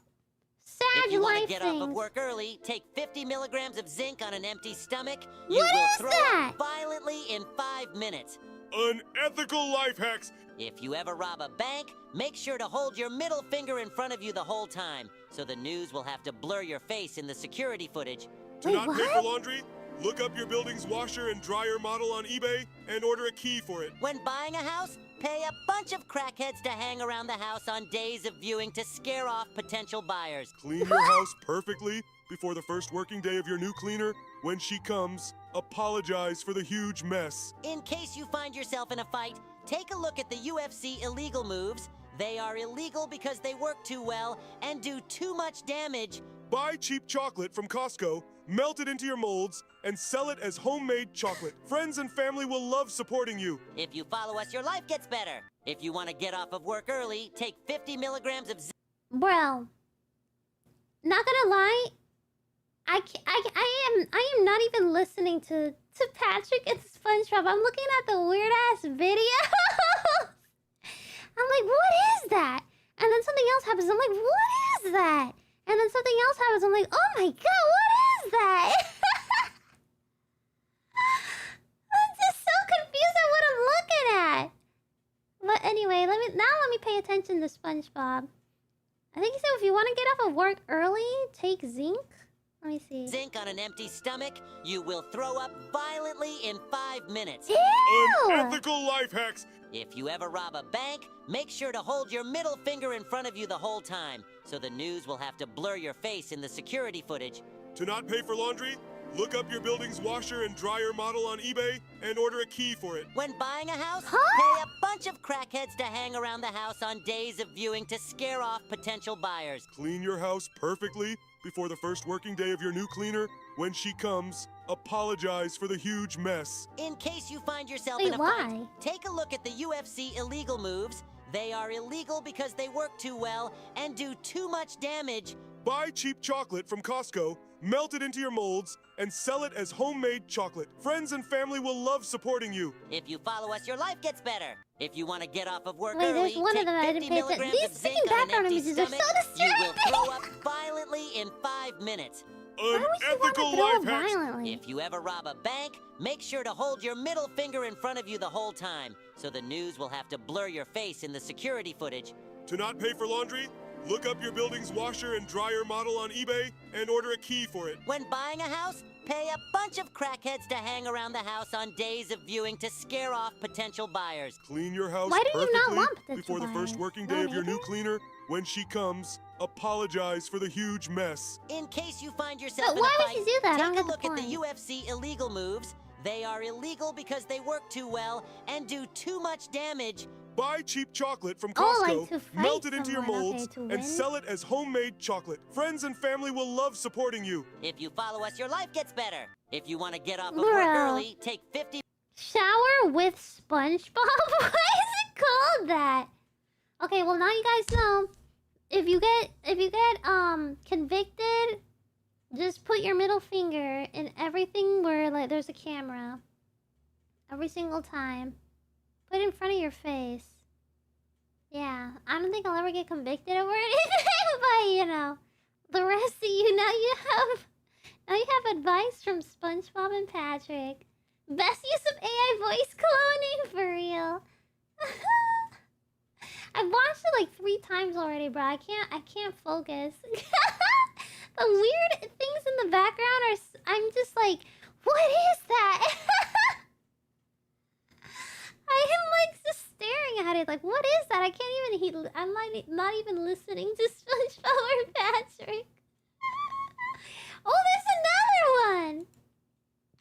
sad If you want life to get things. off of work early, take 50 milligrams of zinc on an empty stomach. What You will is throw that? up violently in 5 minutes. Unethical life hacks. If you ever rob a bank, make sure to hold your middle finger in front of you the whole time, so the news will have to blur your face in the security footage. To not pay for laundry, look up your building's washer and dryer model on eBay and order a key for it. When buying a house, pay a bunch of crackheads to hang around the house on days of viewing to scare off potential buyers. Clean your house perfectly before the first working day of your new cleaner. When she comes, apologize for the huge mess. In case you find yourself in a fight, take a look at the UFC illegal moves. They are illegal because they work too well and do too much damage. Buy cheap chocolate from Costco, melt it into your molds, and sell it as homemade chocolate. Friends and family will love supporting you. If you follow us, your life gets better. If you want to get off of work early, take 50 milligrams of Bro, not gonna lie, I am not even listening to Patrick and SpongeBob. I'm looking at the weird ass video. I'm like, what is that? And then something else happens. I'm like, what is that? And then something else happens. I'm like, oh my god, what is that? I'm just so confused at what I'm looking at. But anyway, let me pay attention to SpongeBob. I think he said if you want to get off of work early, take zinc. Let me see. zinc on an empty stomach, you will throw up violently in 5 minutes. Ew! Unethical life hacks. If you ever rob a bank, make sure to hold your middle finger in front of you the whole time, so the news will have to blur your face in the security footage. To not pay for laundry, look up your building's washer and dryer model on eBay and order a key for it. When buying a house, pay a bunch of crackheads to hang around the house on days of viewing to scare off potential buyers. Clean your house perfectly before the first working day of your new cleaner. When she comes, apologize for the huge mess. In case you find yourself Wait, in a why? fight, take a look at the UFC illegal moves. They are illegal because they work too well and do too much damage. Buy cheap chocolate from Costco, melt it into your molds, and sell it as homemade chocolate. Friends and family will love supporting you. If you follow us, your life gets better. If you want to get off of work Wait, early, there's one take of them I 50 didn't pay attention. milligrams of These zinc freaking on an background empty images are stomach. so You will distracting. throw up violently in 5 minutes. Unethical life hacks. Violently. If you ever rob a bank, make sure to hold your middle finger in front of you the whole time, so the news will have to blur your face in the security footage. To not pay for laundry, look up your building's washer and dryer model on eBay and order a key for it. When buying a house, pay a bunch of crackheads to hang around the house on days of viewing to scare off potential buyers. Clean your house Why do you not perfectly want potential before the first buyers? working day No of your new neither? cleaner. When she comes, apologize for the huge mess. In case you find yourself But in why a would fight, you do that? I don't take a get the look at the point. UFC illegal moves. They are illegal because they work too well and do too much damage. Buy cheap chocolate from Oh, Costco, like to fight melt it into your someone, molds, okay, to and win? sell it as homemade chocolate. Friends and family will love supporting you. If you follow us, your life gets better. If you want to get off of Bro. work early, take 50 Shower with SpongeBob? Why is it called that? Okay, well now you guys know. If you get convicted, just put your middle finger in everything where like there's a camera. Every single time. Put it in front of your face. Yeah, I don't think I'll ever get convicted over anything, but you know, the rest of you now you have advice from SpongeBob and Patrick. Best use of AI voice cloning for real. I've watched it like 3 times already, bro. I can't focus. The weird things in the background are. I'm just like, what is that? I am like just staring at it, like, what is that? I can't even. I'm like not even listening to SpongeBob or Patrick. Oh, there's another one.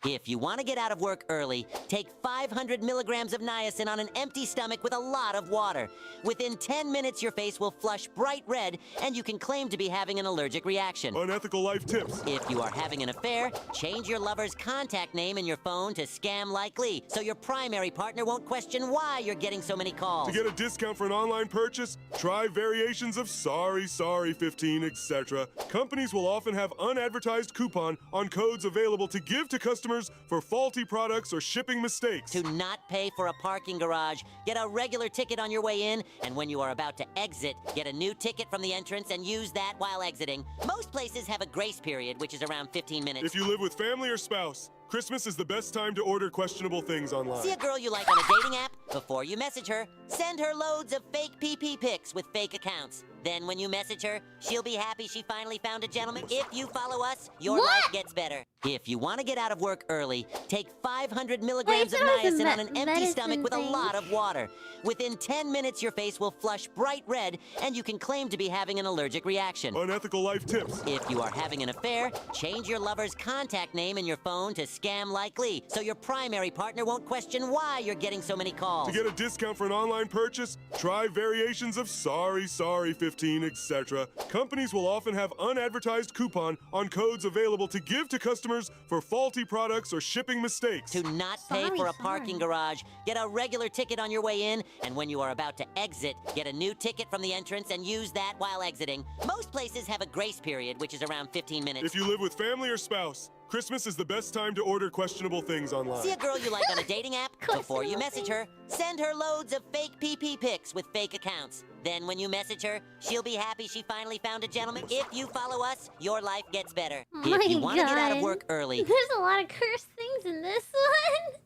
If you want to get out of work early, take 500 milligrams of niacin on an empty stomach with a lot of water. Within 10 minutes, your face will flush bright red, and you can claim to be having an allergic reaction. Unethical life tips. If you are having an affair, change your lover's contact name in your phone to Scam Likely, so your primary partner won't question why you're getting so many calls. To get a discount for an online purchase, try variations of sorry, 15, etc. Companies will often have unadvertised coupon on codes available to give to customers for faulty products or shipping mistakes. To not pay for a parking garage, get a regular ticket on your way in, and when you are about to exit, get a new ticket from the entrance and use that while exiting. Most places have a grace period, which is around 15 minutes. If you live with family or spouse, Christmas is the best time to order questionable things online. See a girl you like on a dating app? Before you message her, send her loads of fake PP pics with fake accounts. Then when you message her, she'll be happy she finally found a gentleman. If you follow us, your life gets better. If you want to get out of work early, take 500 milligrams of niacin on an empty stomach with a lot of water. Within 10 minutes, your face will flush bright red, and you can claim to be having an allergic reaction. Unethical life tips. If you are having an affair, change your lover's contact name in your phone to Scam Likely, so your primary partner won't question why you're getting so many calls. To get a discount for an online purchase, try variations of sorry, 15, etc. Companies will often have unadvertised coupon on codes available to give to customers for faulty products or shipping mistakes. To not pay for a parking garage, get a regular ticket on your way in, and when you are about to exit, get a new ticket from the entrance and use that while exiting. Most places have a grace period, which is around 15 minutes. If you live with family or spouse, Christmas is the best time to order questionable things online. See a girl you like on a dating app? Before you message her, send her loads of fake PP pics with fake accounts. Then when you message her, she'll be happy she finally found a gentleman. If you follow us, your life gets better. If you want to get out of work early... There's a lot of cursed things in this one.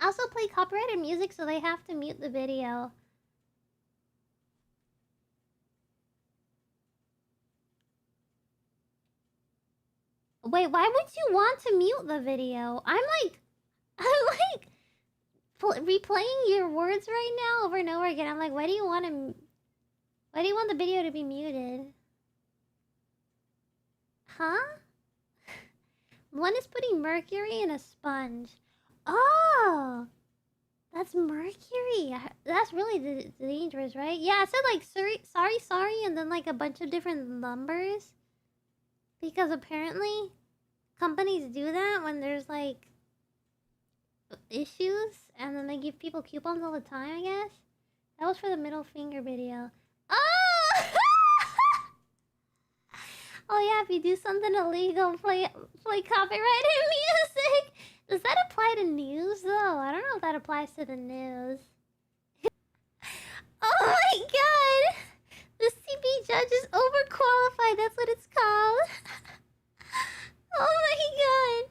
Also play copyrighted music, so they have to mute the video. Wait, why would you want to mute the video? I'm like replaying your words right now over and over again. I'm like, why do you want the video to be muted? Huh? One is putting mercury in a sponge. Oh! That's mercury. That's really dangerous, right? Yeah, it said like sorry, and then like a bunch of different numbers. Because apparently, companies do that when there's like issues, and then they give people coupons all the time, I guess. That was for the middle finger video. Oh! Oh yeah, if you do something illegal, play copyrighted music. Does that apply to news though? I don't know if that applies to the news. Oh my god! The CP judge is overqualified, that's what it's called. Oh my god.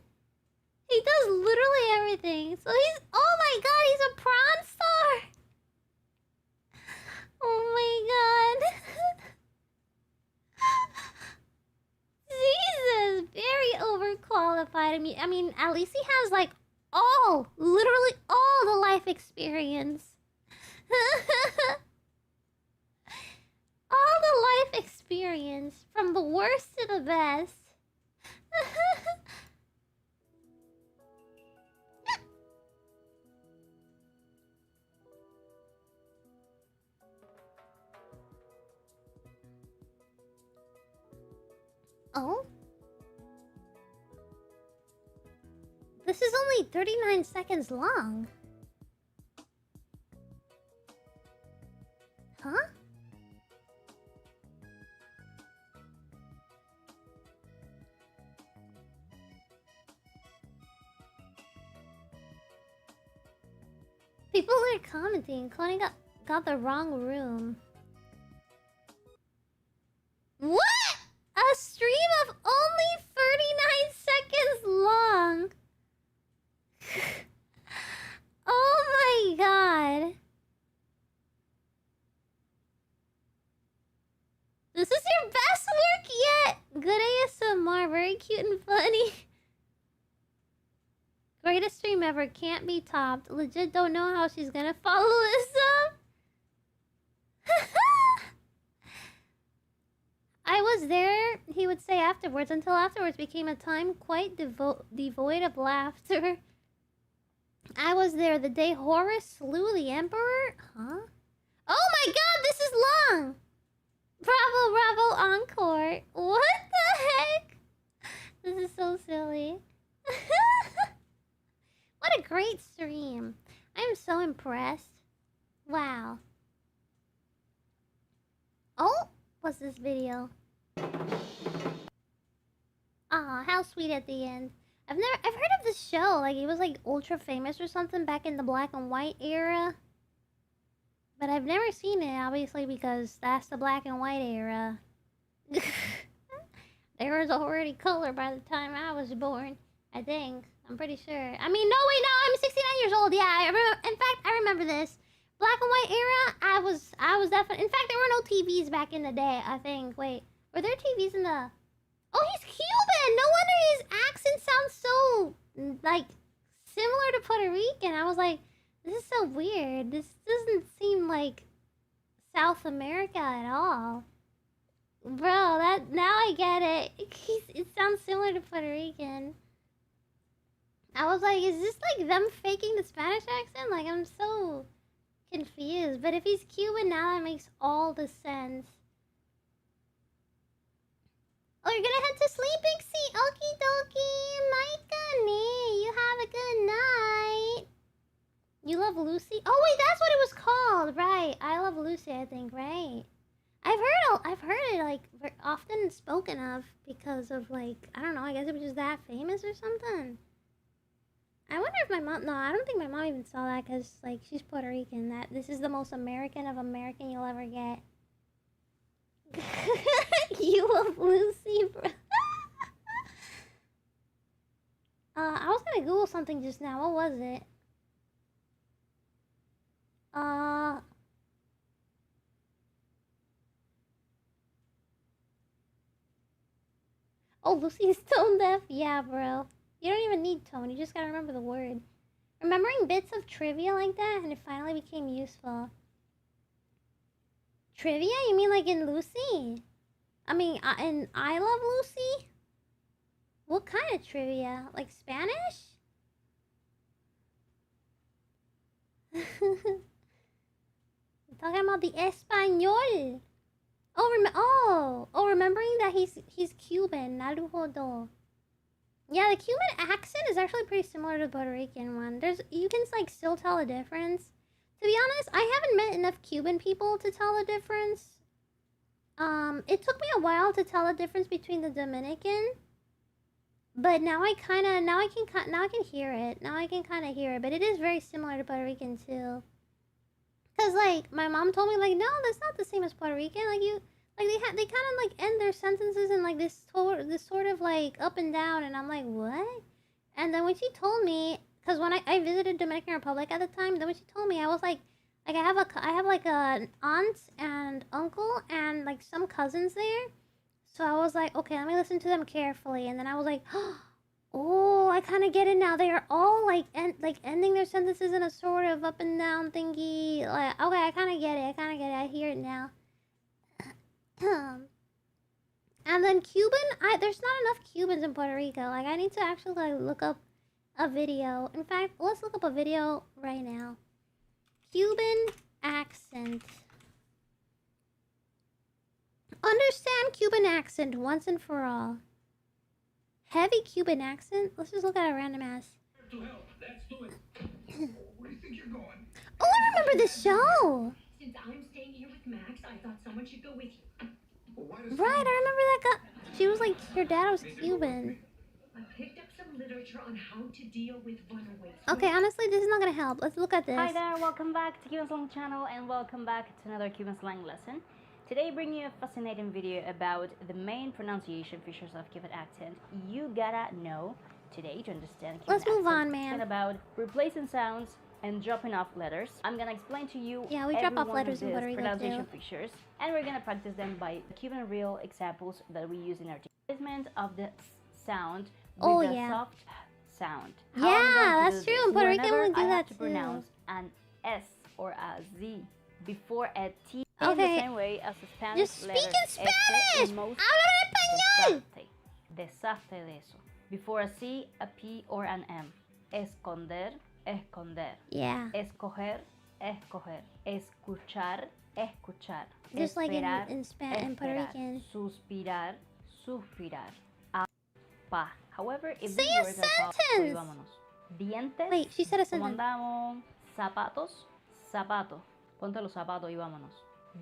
He does literally everything. So he's... Oh my god, he's a prawn star! Oh my god. Jesus, very overqualified. I mean, at least he has like literally all the life experience. All the life experience, from the worst to the best. Oh? This is only 39 seconds long. Huh? People are commenting. Connie got the wrong room. What? A stream of only 39 seconds long. Greatest stream ever, can't be topped. Legit don't know how she's gonna follow this up. I was there, he would say afterwards, until afterwards became a time quite devoid of laughter. I was there the day Horus slew the Emperor? Huh? Oh my god, this is long! Bravo, bravo, encore. What the heck? This is so silly. What a great stream. I am so impressed. Wow. Oh, what's this video? Aw, how sweet at the end. I've heard of this show. Like, it was like ultra famous or something back in the black and white era. But I've never seen it, obviously, because that's the black and white era. There was already color by the time I was born, I think. I'm pretty sure. I mean, no, wait, no, I'm 69 years old. Yeah, I remember. In fact, I remember this. Black and white era, I was definitely... In fact, there were no TVs back in the day, I think. Wait, were there TVs in the... Oh, he's Cuban! No wonder his accent sounds so, like, similar to Puerto Rican. I was like, this is so weird. This doesn't seem like South America at all. Bro, now I get it. It sounds similar to Puerto Rican. I was like, is this like them faking the Spanish accent? Like, I'm so confused. But if he's Cuban now, that makes all the sense. Oh, you're gonna head to sleep, Pixie? Okie dokie. My goodness. You have a good night. You Love Lucy? Oh, wait, that's what it was called. Right. I Love Lucy, I think, right? I've heard it, like, often spoken of because of, like, I don't know, I guess it was just that famous or something. I wonder if my mom... No, I don't think my mom even saw that because, like, she's Puerto Rican. This is the most American of American you'll ever get. You Love Lucy, bro. I was gonna Google something just now. What was it? Oh, Lucy is tone deaf? Yeah, bro. You don't even need tone. You just gotta remember the word. Remembering bits of trivia like that, and it finally became useful. Trivia? You mean like in Lucy? I mean, in I Love Lucy? What kind of trivia? Like Spanish? Talking about the Español. Oh, remembering that he's Cuban. Naruhodo. Yeah, the Cuban accent is actually pretty similar to the Puerto Rican one. You can like still tell the difference. To be honest, I haven't met enough Cuban people to tell the difference. It took me a while to tell the difference between the Dominican, but now I can hear it. Now I can kind of hear it, but it is very similar to Puerto Rican too. Cause like my mom told me like, no, that's not the same as Puerto Rican. Like they kind of like end their sentences in like this sort of like up and down, and I'm like, what? And then when she told me, cause when I visited Dominican Republic at the time, then when she told me, I was like I have like an aunt and uncle and like some cousins there. So I was like, okay, let me listen to them carefully. And then I was like, oh, I kind of get it now. They are all like ending their sentences in a sort of up and down thingy. Like, okay, I kind of get it. I hear it now. And then Cuban, there's not enough Cubans in Puerto Rico. Like, I need to actually like look up a video. In fact, let's look up a video right now. Cuban accent. Understand Cuban accent once and for all. Heavy Cuban accent? Let's just look at a random ass. Let's do it. Where do you think you're going? Oh, I remember this show! Since I'm staying here with Max, I thought someone should go with you. Right, I remember that guy. She was like, your dad was Cuban. I picked up some literature on how to deal with runaways. Okay, honestly, this is not gonna help. Let's look at this. Hi there, welcome back to Cuban Slang channel and welcome back to another Cuban Slang lesson. Today, bring you a fascinating video about the main pronunciation features of Cuban accent you gotta know today to understand Cuban Let's move accent. on, man. And about replacing sounds and dropping off letters. I'm gonna explain to you we drop every off one letters of in Puerto these Rico pronunciation too. features, and we're gonna practice them by Cuban real examples that we use in our placement of the sound with the sound. Yeah, that's true. In Puerto Rican, Whenever we do I that have to too. pronounce an S or a Z before a T in Okay. the same way as the Spanish Just speak letter in Spanish. S in most Habla en español. Deshazte de eso. Before a C, a P, or an M. Esconder, esconder. Yeah. Escoger, escoger. Escuchar, escuchar. Just like in Esperar, in Puerto esperar. Rican. Suspirar, suspirar. Pa. However, if Say these a words are powerful, sentence. vámonos. Dientes. Wait, she said a ¿Cómo sentence. andamos? Zapatos, zapatos. Ponte los zapatos y vámonos.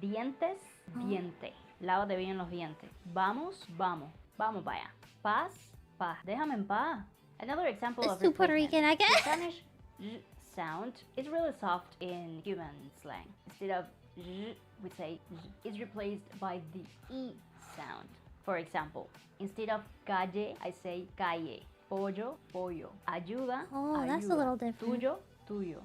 Dientes, diente. Lávate bien los dientes. Vamos, vamos. Vamos para allá. Paz, paz. Déjame en paz. Another example It's of too Puerto replacement. Rican, I guess. The Spanish j sound is really soft in Cuban slang. Instead of j, we say j is replaced by the e sound. For example, instead of calle, I say calle. Pollo, pollo. Ayuda, Oh, ayuda. that's a little different. Tuyo, tuyo.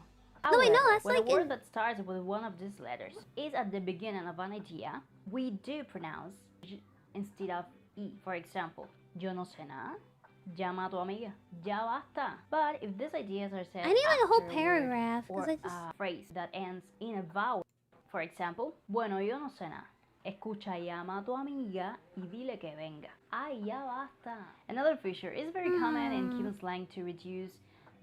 No, wait, no, However, that's when like a word in- that starts with one of these letters is at the beginning of an idea, we do pronounce j instead of e. For example, yo no sé nada. Llama a tu amiga. Ya basta. But if these ideas are said I need like a whole after word paragraph or because I just. a phrase that ends in a vowel. For example, bueno, yo no sé nada. Escucha, llama a tu amiga y dile que venga. Ay, ya basta. Another feature is very common in Cuban slang to reduce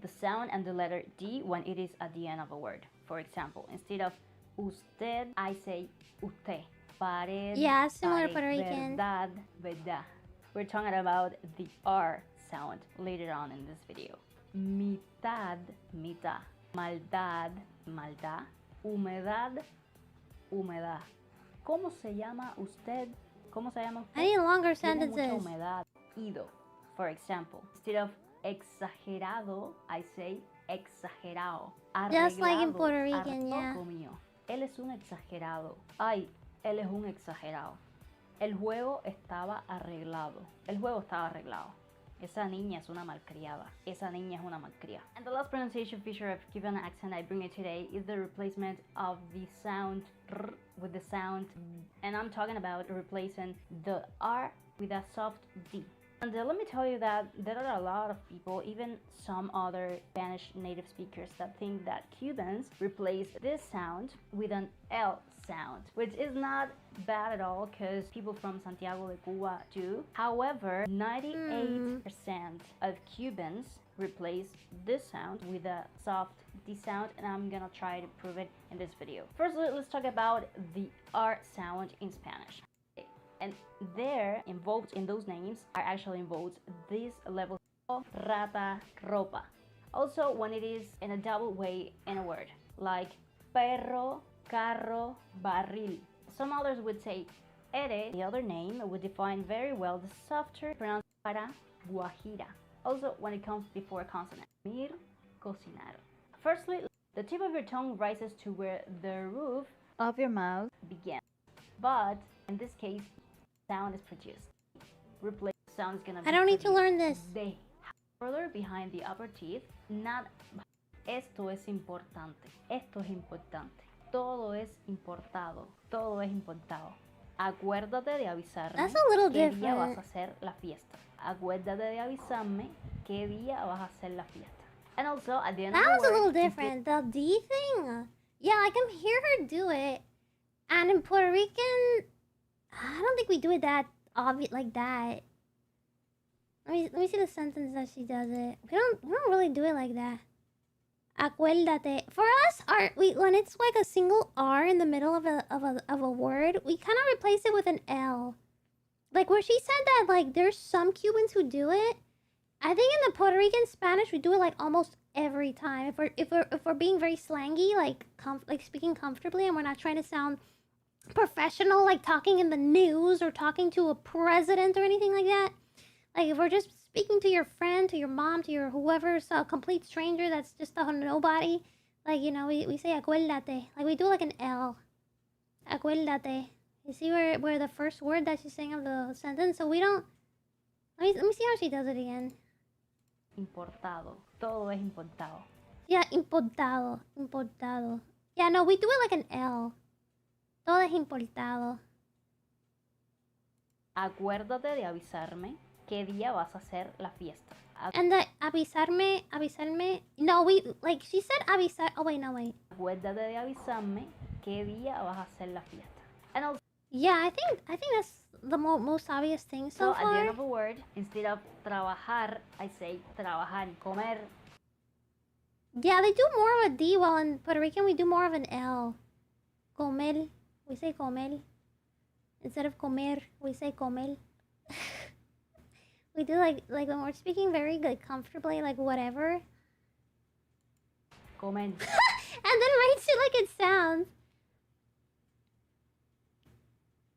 the sound and the letter D when it is at the end of a word. For example, instead of usted, I say usted. Pared, Yeah, similar to pared, Puerto Rican. Verdad, verdad. We're talking about the R sound later on in this video. Mitad, mitad. Maldad, maldad. Humedad, humedad. ¿Cómo se llama usted? ¿Cómo se llama usted? I need longer Tiene mucha sentences. humedad. Ido. For example, instead of exagerado, I say exagerado. Just like in Arreglado, Puerto Rican, yeah. hartoco mío. Él es un exagerado. Ay, él es un exagerado. El juego estaba arreglado. El juego estaba arreglado. Esa niña es una malcriada. Esa niña es una malcriada. And the last pronunciation feature of Cuban accent I bring you today is the replacement of the sound r with the sound, and I'm talking about replacing the R with a soft D. And let me tell you that there are a lot of people, even some other Spanish native speakers, that think that Cubans replace this sound with an L sound, which is not bad at all because people from Santiago de Cuba do. However, 98% of Cubans replace this sound with a soft D sound, and I'm gonna try to prove it in this video. Firstly, let's talk about the R sound in Spanish. And there, involved in those names, are actually involved these levels of rata, ropa. Also, when it is in a double way in a word, like perro, carro, barril. Some others would say ere, the other name would define very well the softer pronounced para, guajira. Also, when it comes before a consonant, mir, cocinar. Firstly, the tip of your tongue rises to where the roof of your mouth begins. But in this case, sound is produced. Replace sound is gonna be I don't need to produced. learn this. They further behind the upper teeth, not esto es importante. Esto es importante. Todo es importado. Todo es importado. Acuérdate de avisarme That's a little qué día vas different. a hacer la fiesta. Acuérdate de avisarme qué día vas a hacer la fiesta. And also at the end That of was the a word, little you different. The D thing? Yeah, I can hear her do it. And in Puerto Rican, I don't think we do it that obvious like that. Let me see the sentence that she does it. We don't really do it like that. Acuérdate. For us, when it's like a single R in the middle of a word, we kind of replace it with an L. Like where she said that like there's some Cubans who do it. I think in the Puerto Rican Spanish we do it like almost every time. If we're being very slangy, like speaking comfortably, and we're not trying to sound professional, like talking in the news or talking to a president or anything like that. Like if we're just speaking to your friend, to your mom, to your whoever's a complete stranger that's just a nobody, like, you know, we say acuérdate. Like we do like an L. Acuérdate. You see where the first word that she's saying of the sentence? So we don't. Let me see how she does it again. importado. Todo es importado. Yeah, importado. Importado. Yeah, no, we do it like an L. Todo es importado. Acuérdate de avisarme ¿qué día vas a hacer la fiesta? And the avisarme. No, like she said avisar. Oh wait, no wait. Acuérdate de avisarme qué día vas a hacer la fiesta. And also, yeah, I think that's the most obvious thing so at far. the end of a word, instead of trabajar, I say trabajar, comer. Yeah, they do more of a D, while in Puerto Rican we do more of an L. Comer. We say comer. Instead of comer, we say comer. We do like when we're speaking very good, comfortably, like whatever. Comer. And then writes it like it sounds.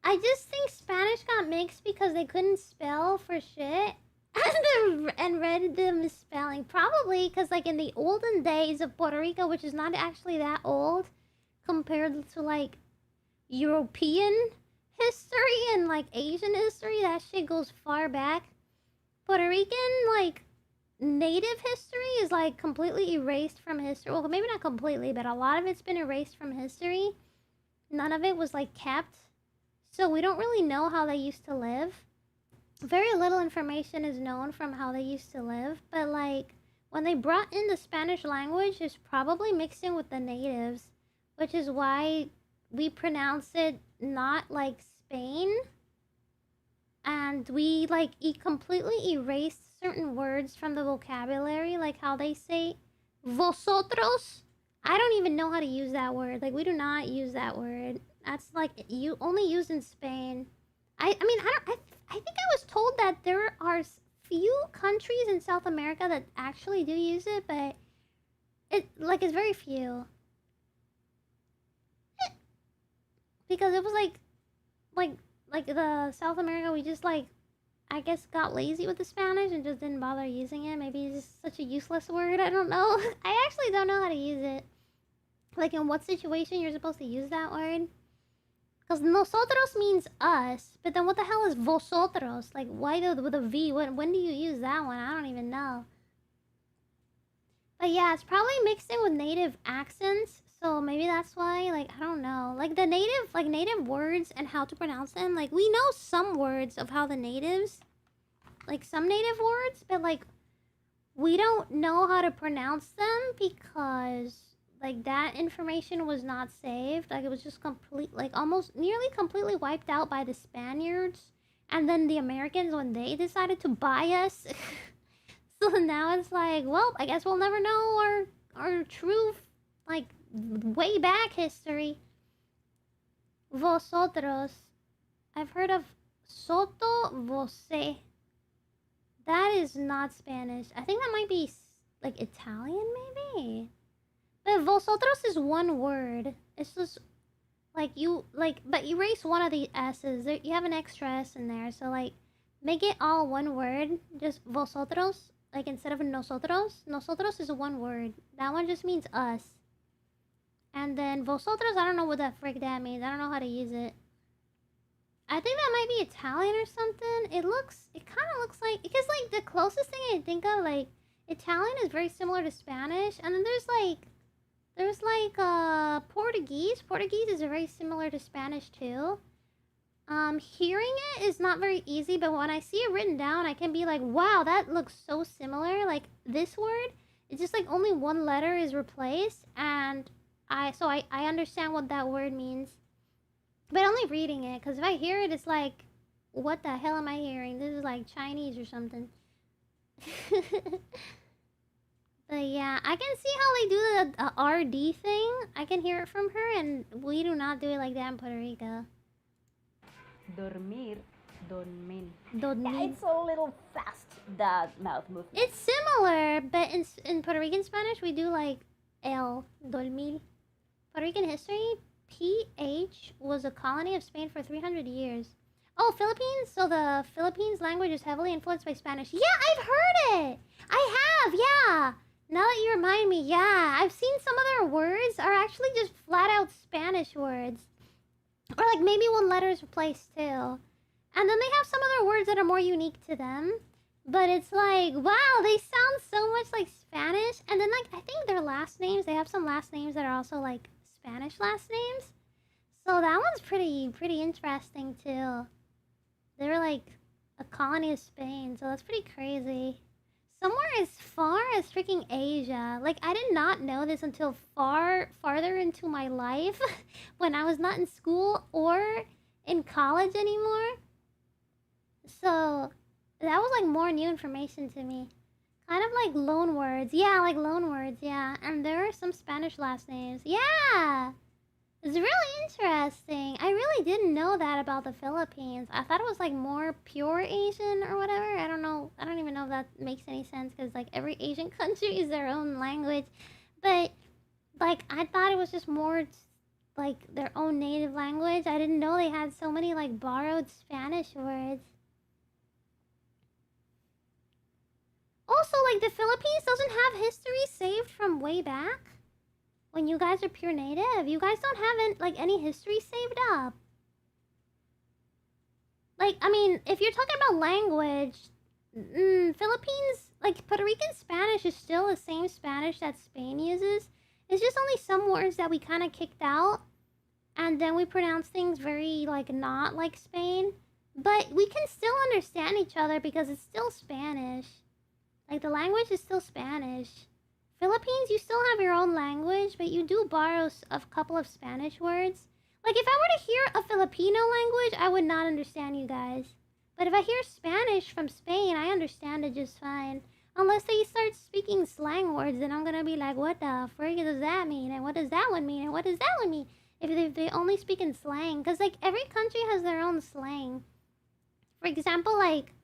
I just think Spanish got mixed because they couldn't spell for shit. And read the misspelling. Probably because, like, in the olden days of Puerto Rico, which is not actually that old compared to, like, European history and, like, Asian history, that shit goes far back. Puerto Rican, like, native history is, like, completely erased from history. Well, maybe not completely, but a lot of it's been erased from history. None of it was, like, kept. So we don't really know how they used to live. Very little information is known from how they used to live, but like when they brought in the Spanish language, it's probably mixed in with the natives, which is why we pronounce it not like Spain, and we like completely erased certain words from the vocabulary, like how they say vosotros. I don't even know how to use that word. Like we do not use that word. That's like you only used in Spain. I think I was told that there are few countries in South America that actually do use it, but it's very few. Because it was like the South America, we just like, I guess got lazy with the Spanish and just didn't bother using it. Maybe it's just such a useless word, I don't know. I actually don't know how to use it. Like in what situation you're supposed to use that word. Because nosotros means us, but then what the hell is vosotros? Like, why with a V? When do you use that one? I don't even know. But yeah, it's probably mixed in with native accents, so maybe that's why, like, I don't know. Like, the native words and how to pronounce them, like, we know some words of how the natives, like, some native words, but, like, we don't know how to pronounce them because... like, that information was not saved. Like, it was just almost nearly completely wiped out by the Spaniards. And then the Americans, when they decided to buy us. So now it's like, well, I guess we'll never know our true, like, way back history. Vosotros. I've heard of soto voce. That is not Spanish. I think that might be, like, Italian, maybe? But vosotros is one word. It's just like but erase one of the S's. You have an extra S in there, so like make it all one word. Just vosotros, like instead of nosotros. Nosotros is one word. That one just means us. And then vosotros, I don't know what the frick that means. I don't know how to use it. I think that might be Italian or something. It kind of looks like, because like the closest thing I think of, like Italian is very similar to Spanish, and then there's like Portuguese. Portuguese is very similar to Spanish too. Hearing it is not very easy, but when I see it written down, I can be like, wow, that looks so similar. Like this word, it's just like only one letter is replaced, and I understand what that word means. But only reading it, because if I hear it, it's like, what the hell am I hearing? This is like Chinese or something. But yeah, I can see how they do the RD thing. I can hear it from her, and we do not do it like that in Puerto Rico. Dormir, dormir. Dormir. Yeah, it's a little fast, that mouth movement. It's similar, but in Puerto Rican Spanish, we do like el, dormir. Puerto Rican history, PH was a colony of Spain for 300 years. Oh, Philippines? So the Philippines language is heavily influenced by Spanish. Yeah, I've heard it! I have, yeah! Now that you remind me, yeah, I've seen some of their words are actually just flat out Spanish words. Or like maybe one letter is replaced too. And then they have some other words that are more unique to them. But it's like, wow, they sound so much like Spanish. And then like, I think their last names, they have some last names that are also like Spanish last names. So that one's pretty interesting too. They're like a colony of Spain, so that's pretty crazy. Somewhere as far as freaking Asia. Like, I did not know this until farther into my life when I was not in school or in college anymore. So, that was like more new information to me. Kind of like loan words. Yeah, like loan words, yeah. And there are some Spanish last names. Yeah! It's really interesting. I really didn't know that about the Philippines. I thought it was like more pure Asian or whatever. I don't know. I don't even know if that makes any sense because like every Asian country is their own language. But like I thought it was just more like their own native language. I didn't know they had so many like borrowed Spanish words. Also, like the Philippines doesn't have history saved from way back. When you guys are pure native, you guys don't have like any history saved up. Like, I mean, if you're talking about language, Philippines, like Puerto Rican Spanish is still the same Spanish that Spain uses. It's just only some words that we kind of kicked out. And then we pronounce things very, like, not like Spain. But we can still understand each other because it's still Spanish. Like, the language is still Spanish. Philippines, you still have your own language, but you do borrow a couple of Spanish words. Like, if I were to hear a Filipino language, I would not understand you guys. But if I hear Spanish from Spain, I understand it just fine. Unless they start speaking slang words, then I'm gonna be like, what the frick does that mean? And what does that one mean? And what does that one mean? If they only speak in slang. Because, like, every country has their own slang. For example, like,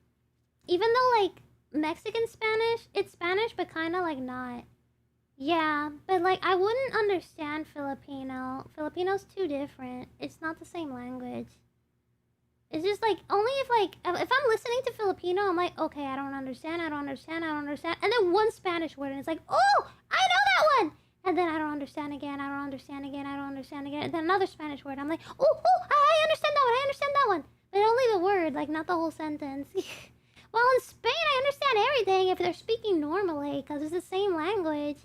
even though, like, Mexican Spanish, it's Spanish, but kind of, like, not. Yeah, but like I wouldn't understand Filipino. Filipino's too different. It's not the same language. It's just like only if I'm listening to Filipino, I'm like, okay, I don't understand. And then one Spanish word and it's like, oh, I know that one. And then I don't understand again. And then another Spanish word. I'm like, oh, I understand that one. But only the word, like not the whole sentence. Well, in Spain, I understand everything if they're speaking normally because it's the same language.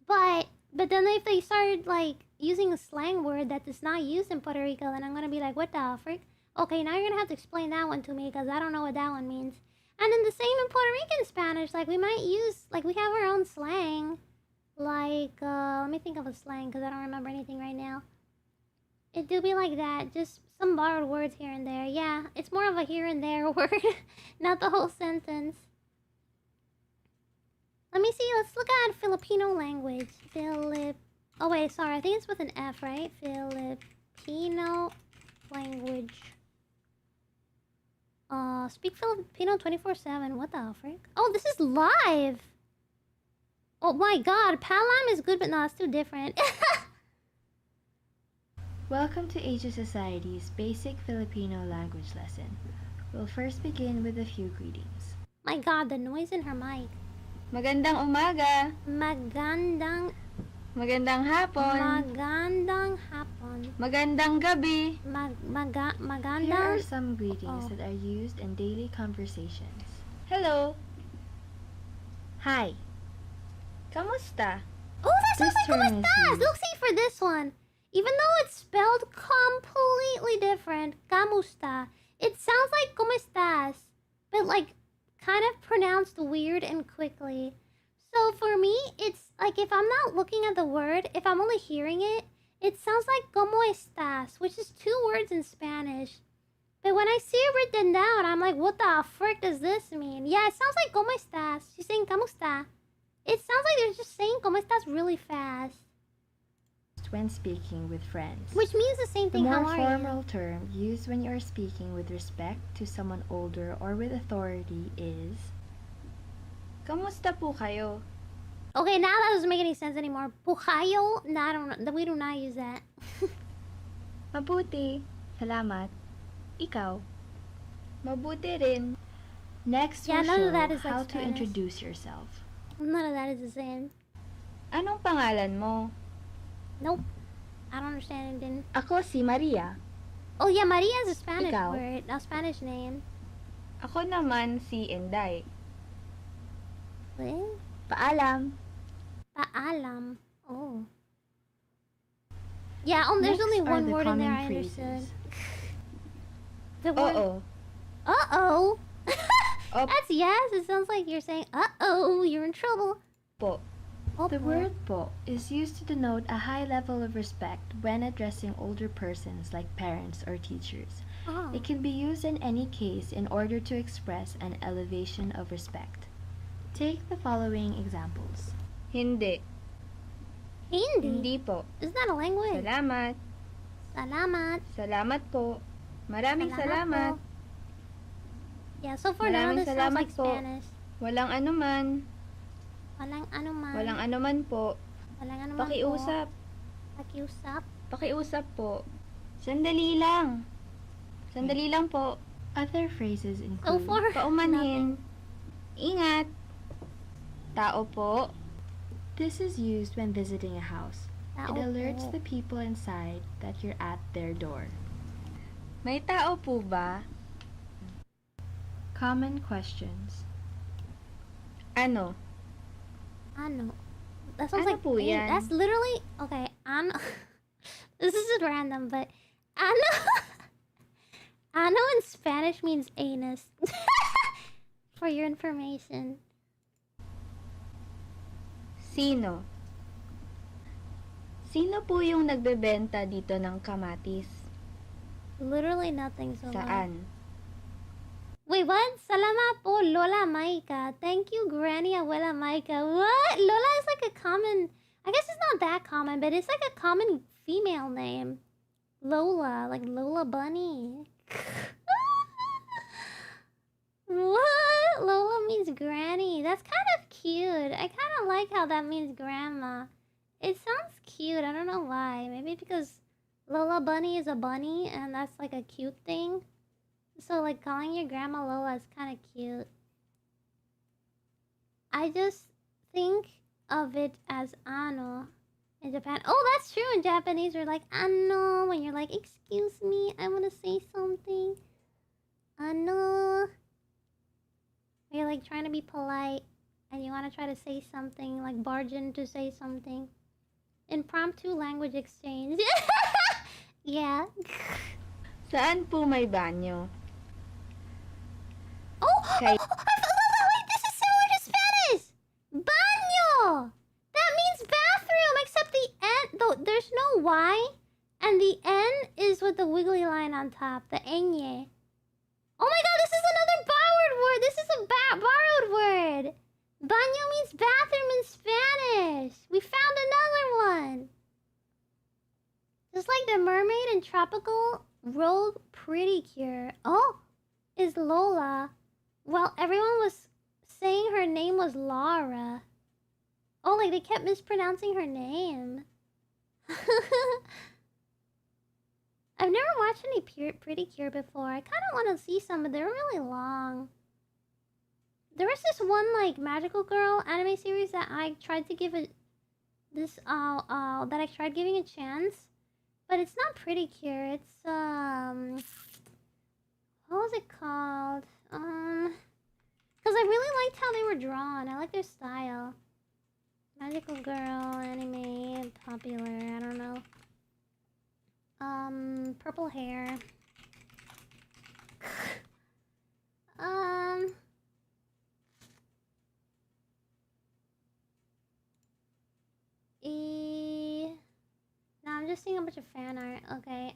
But then if they start, like, using a slang word that is not used in Puerto Rico, then I'm gonna be like, what the frick? Okay, now you're gonna have to explain that one to me, because I don't know what that one means. And then the same in Puerto Rican Spanish, like, we might use, like, we have our own slang. Like, let me think of a slang, because I don't remember anything right now. It do be like that, just some borrowed words here and there. Yeah, it's more of a here and there word, not the whole sentence. Let me see, let's look at Filipino language. Oh wait, sorry, I think it's with an F, right? Filipino language. Speak Filipino 24/7, what the frick? Oh, this is live! Oh my god, Palam is good, but no, it's too different. Welcome to Asia Society's basic Filipino language lesson. We'll first begin with a few greetings. My god, the noise in her mic. Magandang umaga. Magandang hapon. Magandang hapon. Magandang gabi. Magandang. Here are some greetings that are used in daily conversations. Hello. Hi. Kamusta? Oh, that sounds like kamustas. Look, see for this one. Even though it's spelled completely different, kamusta, it sounds like como estas, but like kind of pronounced weird and quickly. So for me, it's like if I'm not looking at the word, if I'm only hearing it, it sounds like como estas, which is two words in Spanish. But when I see it written down, I'm like, what the frick does this mean? Yeah, it sounds like como estas. She's saying kamusta. It sounds like they're just saying como estas really fast. When speaking with friends. Which means the same thing, the how more are formal term used when you are speaking with respect to someone older or with authority is Kamusta po kayo? Okay, now that doesn't make any sense anymore. Pukayo? No, I don't know. We do not use that. Mabuti. Salamat. Ikaw? Mabuti rin. Next, yeah, we'll none show of that is how like to Spanish. introduce yourself. None of that is the same. Anong pangalan mo? Nope. I don't understand anything. Ako si Maria. Oh yeah, Maria is a Spanish Ikaw? word. A Spanish name. Ako naman si Inday. What? Paalam. Paalam. Oh. Yeah, there's Next only are one the word in there common I phrases. understood. The word... Oo. Uh-oh. That's yes. It sounds like you're saying, uh-oh, you're in trouble. Po. The Opo. word po is used to denote a high level of respect when addressing older persons like parents or teachers. Oh. It can be used in any case in order to express an elevation of respect. Take the following examples. Hindi. Hindi po. Is that a language? Salamat. Salamat. Salamat po. Maraming salamat. Po. Yeah, so far now this sounds like po. Spanish. Walang anuman. Walang anuman. Walang anuman po. Walang anuman Pakiusap. po. Pakiusap. Pakiusap po. Sandali lang. Sandali lang po. Other phrases So include far, paumanhin. Ingat. Tao po. This is used when visiting a house. Tao It alerts po. the people inside that you're at their door. May tao po ba? Common questions. Ano? Ano. That sounds Ano like po yan? That's literally okay. Ano. This is just random, but ano. Ano in Spanish means anus. For your information. Sino? Sino po yung nagbebenta dito ng kamatis? Literally nothing so Saan? Wait, what? Salamat po, Lola Maika. Thank you, Granny Abuela Maika. What? Lola is like a common... I guess it's not that common, but it's like a common female name. Lola, like Lola Bunny. What? Lola means granny. That's kind of cute. I kind of like how that means grandma. It sounds cute. I don't know why. Maybe because Lola Bunny is a bunny and that's like a cute thing. So like calling your grandma Lola is kind of cute. I just think of it as ano in Japan. Oh, that's true. In Japanese, we're like ano when you're like, excuse me, I want to say something. Ano. You're like trying to be polite and you want to try to say something, like barge in to say something. Impromptu language exchange. Yeah. Saan po may banyo? Oh! Kay- Wait, this is similar to Spanish! Baño! That means bathroom, except the N, though there's no Y, and the N is with the wiggly line on top, the ñ. Oh my god, this is another borrowed word! This is a borrowed word! Baño means bathroom in Spanish! We found another one! Just like the mermaid in Tropical Rogue Pretty Cure. Oh! Is Lola. Well, everyone was saying her name was Laura. Oh, like they kept mispronouncing her name. I've never watched any Pretty Cure before. I kind of want to see some, but they're really long. There was this one like magical girl anime series that I tried to give it that I tried giving a chance, but it's not Pretty Cure. It's what was it called? Because I really liked how they were drawn. I like their style. Magical girl anime popular. I don't know. Purple hair. No, I'm just seeing a bunch of fan art. Okay.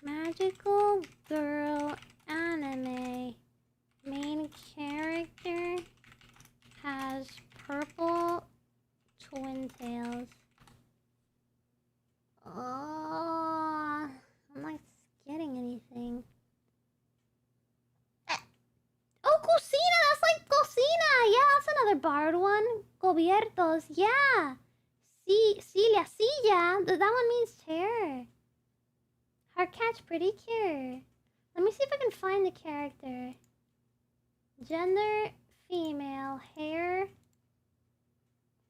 Magical girl anime. Main character has purple twin tails. Oh, I'm not getting anything. Oh, cocina! That's like cocina! Yeah, that's another borrowed one. Cubiertos, yeah. Silla, silla. That one means chair. Her cat's Pretty Cure. Let me see if I can find the character. Gender, female, hair.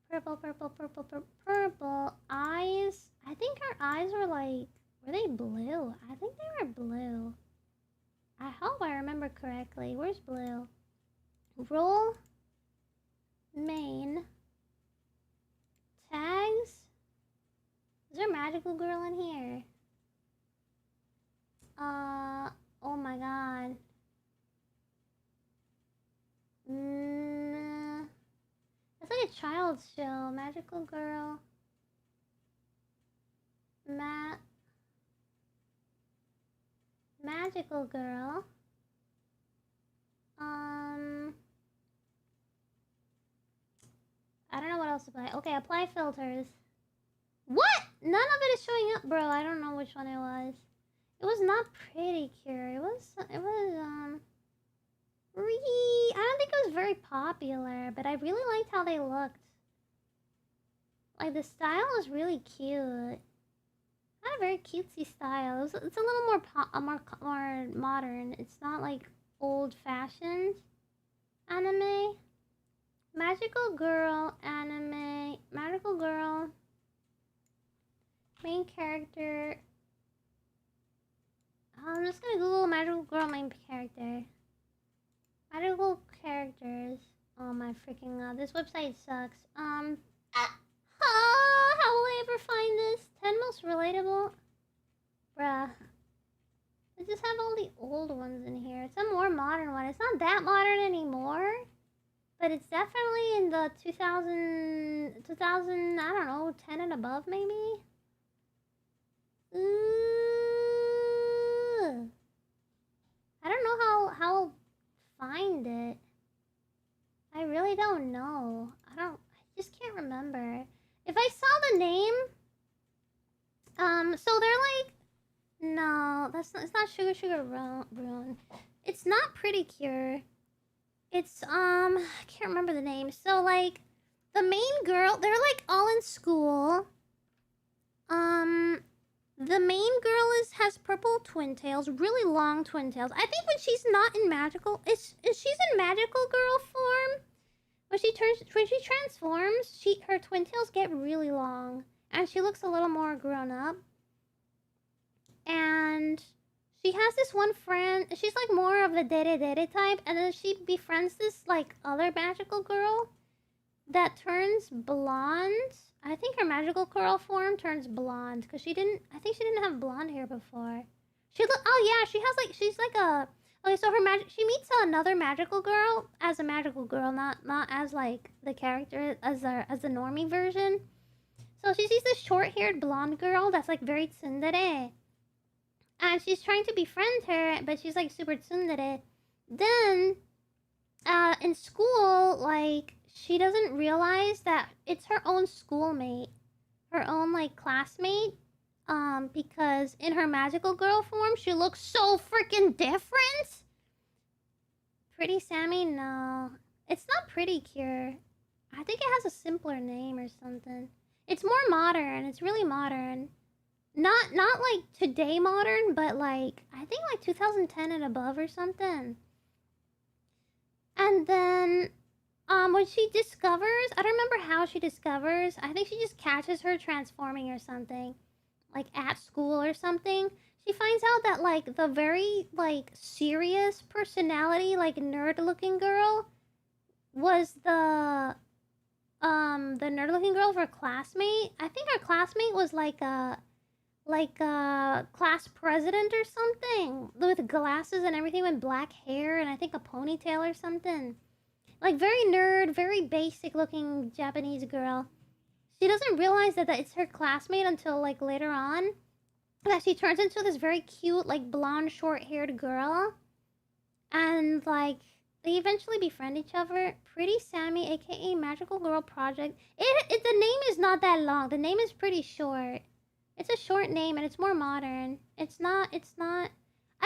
Purple, purple, purple, purple, purple. Eyes. I think her eyes were like... Were they blue? I think they were blue. I hope I remember correctly. Where's blue? Role. Main. Tags. Is there a magical girl in here? Oh my god. It's like a child's show. Magical Girl. Magical Girl. I don't know what else to apply. Okay, apply filters. What? None of it is showing up, bro. I don't know which one it was. It was not Pretty Cure. It was I don't think it was very popular, but I really liked how they looked. Like, the style was really cute. Had a very cutesy style. It's a little more more modern. It's not like old-fashioned anime. Magical Girl anime. Magical Girl. Main character. I'm just gonna Google Magical Girl main character. Magical characters. Oh my freaking god. This website sucks. How will I ever find this? 10 most relatable? Bruh. I just have all the old ones in here. It's a more modern one. It's not that modern anymore. But it's definitely in the 2000, I don't know, 10 and above maybe? Ooh. I don't know how I'll find it. I really don't know. I just can't remember. If I saw the name, so they're like, no, it's not Sugar Rune. It's not Pretty Cure. It's, I can't remember the name. So, like, the main girl, they're, like, all in school. The main girl has purple twin tails, really long twin tails. I think when she's not in magical, she's in magical girl form. When she transforms, her twin tails get really long. And she looks a little more grown up. And she has this one friend, she's like more of the dere type, and then she befriends this like other magical girl that turns blonde. I think her magical girl form turns blonde because I think she didn't have blonde hair before. Oh yeah, she's like a, okay, so she meets another magical girl as a magical girl, not as like the character as the normie version. So she sees this short-haired blonde girl that's like very tsundere. And she's trying to befriend her, but she's like super tsundere. Then, in school, like, she doesn't realize that it's her own schoolmate. Her own, like, classmate. Because in her magical girl form, she looks so freaking different. Pretty Sammy? No. It's not Pretty Cure. I think it has a simpler name or something. It's more modern. It's really modern. Not like today modern, but like, I think like 2010 and above or something. And then, when she discovers, I don't remember how she discovers, I think she just catches her transforming or something. Like at school or something. She finds out that like the very like serious personality, like nerd looking girl was the nerd looking girl of her classmate. I think her classmate was like a class president or something with glasses and everything with black hair and I think a ponytail or something. Like very nerd, very basic looking Japanese girl. She doesn't realize that it's her classmate until like later on. That she turns into this very cute like blonde short-haired girl. And like they eventually befriend each other. Pretty Sammy, aka Magical Girl Project. The name is not that long. The name is pretty short. It's a short name and it's more modern. It's not... I've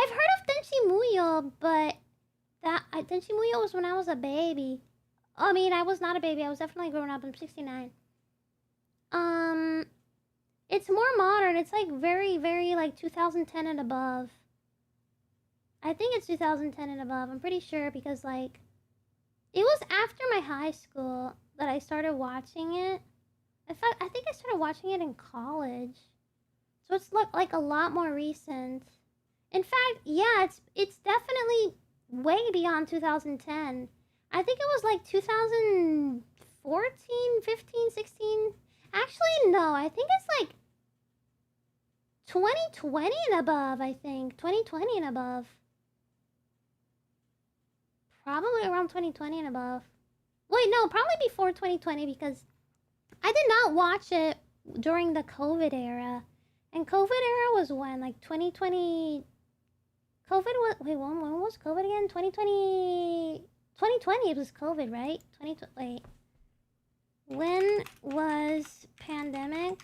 heard of Denshi Muyo, but Denshi Muyo was when I was a baby. I mean, I was not a baby. I was definitely growing up. I'm 69. It's more modern. It's like very, very like 2010 and above. I think it's 2010 and above. I'm pretty sure because like... It was after my high school that I started watching it. In fact, I think I started watching it in college. So it's like a lot more recent. In fact, yeah, it's definitely way beyond 2010. I think it was like 2014, 15, 16. Actually, no, I think it's like 2020 and above, I think. 2020 and above. Probably around 2020 and above. Wait, no, probably before 2020 because I did not watch it during the COVID era. And COVID era was when? Like 2020... COVID was... Wait, when was COVID again? 2020... 2020 it was COVID, right? 2020... Wait. When was pandemic?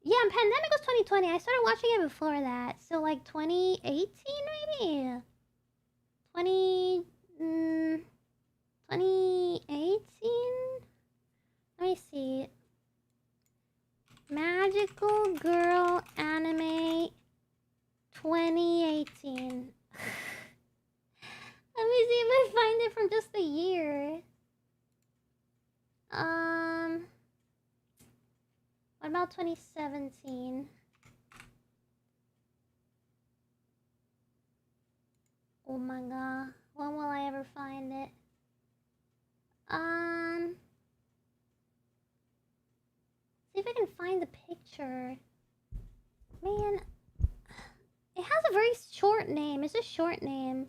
Yeah, pandemic was 2020. I started watching it before that. So like 2018 maybe? 2018? Let me see. Magical Girl Anime 2018. Let me see if I find it from just the year. What about 2017? Oh my god. When will I ever find it? See if I can find the picture. Man, it has a very short name. It's a short name.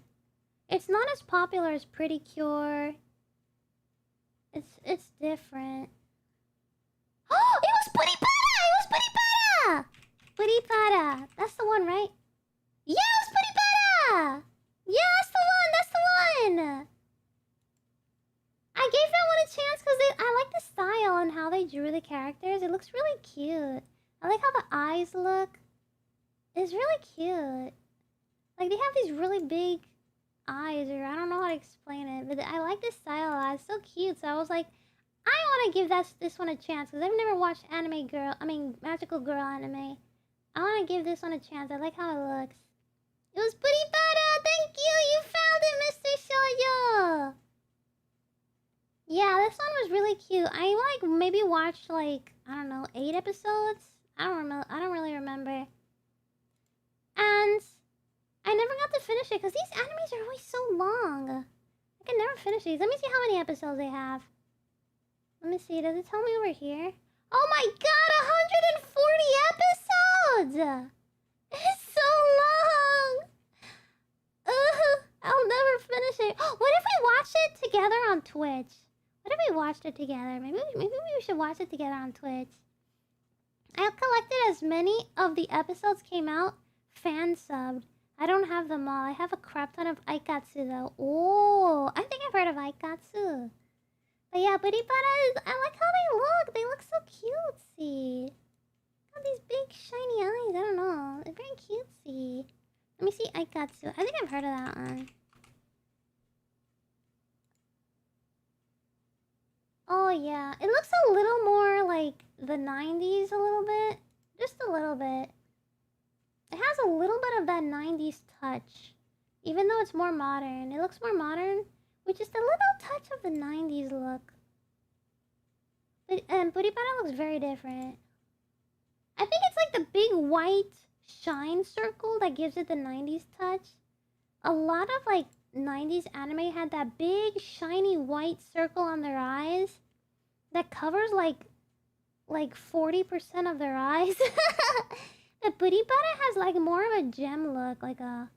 It's not as popular as Pretty Cure. It's different. Oh, it was Puripara! It was Puripara! Puripara. That's the one, right? Yeah, it was Puripara! Yeah, that's the one! That's the one! I gave that one a chance because I like the style and how they drew the characters. It looks really cute. I like how the eyes look. It's really cute. Like, they have these really big eyes, or I don't know how to explain it, but I like this style a lot. It's so cute. So I was like, I want to give this one a chance because I've never watched Magical Girl anime. I want to give this one a chance. I like how it looks. It was Puripara! Thank you! You found it, Mr. Shoyo! Yeah, this one was really cute. I like maybe watched like, I don't know, 8 episodes? I don't really remember. And I never got to finish it because these animes are always so long. I can never finish these. Let me see how many episodes they have. Let me see. Does it tell me over here? Oh my god, 140 episodes! It's so long! I'll never finish it. What if we watch it together on Twitch? What if we watched it together? Maybe we should watch it together on Twitch. I collected as many of the episodes came out fan subbed. I don't have them all. I have a crap ton of Aikatsu though. Oh, I think I've heard of Aikatsu. But yeah, Puripara is... I like how they look. They look so cutesy. Got these big shiny eyes. I don't know. They're very cutesy. Let me see Aikatsu. I think I've heard of that one. Oh yeah. It looks a little more like the 90s a little bit. Just a little bit. It has a little bit of that 90s touch. Even though it's more modern. It looks more modern with just a little touch of the 90s look. But Puripara looks very different. I think it's like the big white shine circle that gives it the 90s touch. A lot of like 90s anime had that big shiny white circle on their eyes that covers like 40% of their eyes. The Puripara has like more of a gem look, like a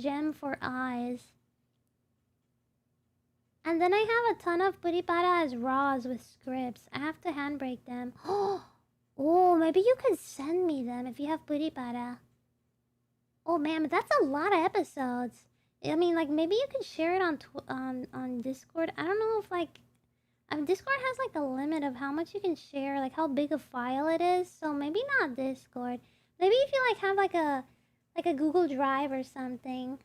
gem for eyes. And then I have a ton of Puripara as raws with scripts. I have to handbrake them. Oh, maybe you could send me them if you have Puripara. Oh man, but that's a lot of episodes. I mean, like maybe you could share it on Discord. I don't know if like Discord has like a limit of how much you can share, like how big a file it is. So maybe not Discord. Maybe if you like have like a Google Drive or something.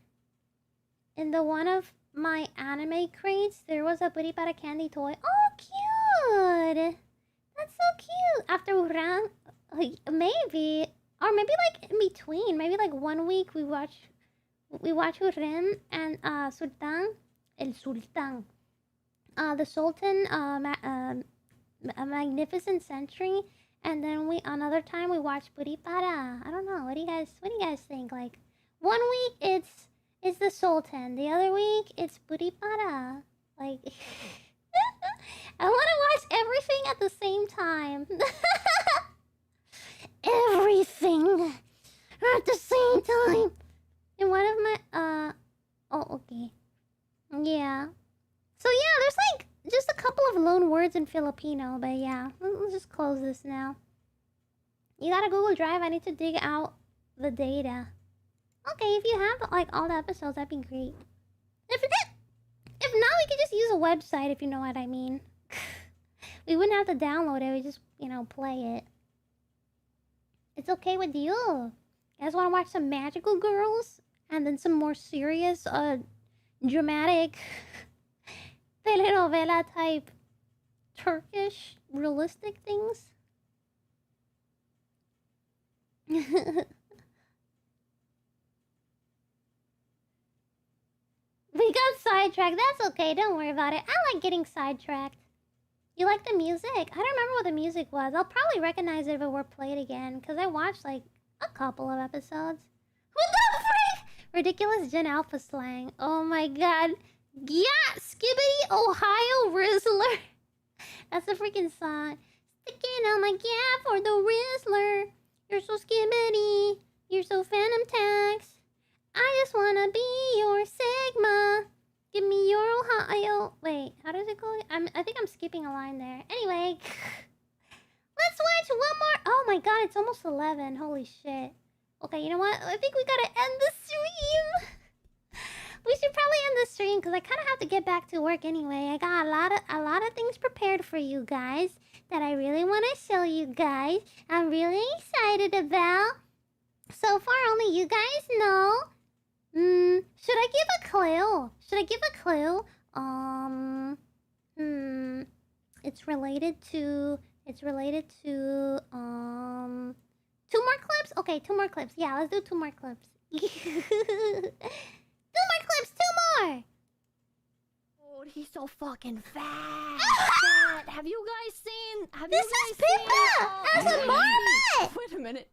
In the one of my anime crates, there was a Puripara candy toy. Oh, cute! That's so cute. After Urang, like, maybe, or maybe like in between. Maybe like 1 week we watch Urem and Sultan, El Sultan, the Sultan, a Magnificent Century, and then another time we watch Puripara. I don't know. What do you guys think? Like 1 week it's the Sultan. The other week it's Puripara. Like I want to watch everything at the same time. everything at the same time. And one of my oh, okay. Yeah. So yeah, there's like just a couple of loan words in Filipino, but yeah, let's just close this now. You got a Google Drive? I need to dig out the data. Okay, if you have like all the episodes, that'd be great. If not, we could just use a website, if you know what I mean. We wouldn't have to download it. We just, you know, play it. It's okay with you. You guys want to watch some magical girls and then some more serious, dramatic telenovela type Turkish realistic things? We got sidetracked. That's okay. Don't worry about it. I like getting sidetracked. You like the music? I don't remember what the music was. I'll probably recognize it if it were played again, because I watched like a couple of episodes. What the frick? Ridiculous Gen Alpha slang. Oh my god. Yeah, Skibbity Ohio Rizzler. That's the freaking song. Sticking on my gap for the Rizzler. You're so skibbity. You're so Phantom Tax. I just wanna be your Sigma. Give me your Ohio. Wait, how does it go? I think I'm skipping a line there. Anyway, let's watch one more. Oh my god, it's almost 11. Holy shit. Okay, you know what? I think we gotta end the stream. We should probably end the stream because I kind of have to get back to work anyway. I got a lot of things prepared for you guys that I really want to show you guys. I'm really excited about. So far, only you guys know. Should I give a clue? Should I give a clue? It's related to, two more clips? Okay, 2 more clips. Yeah, let's do 2 more clips. 2 more clips, 2 more! Oh, he's so fucking fat. Have you guys seen? This is Pippa as a marmot! Wait a minute.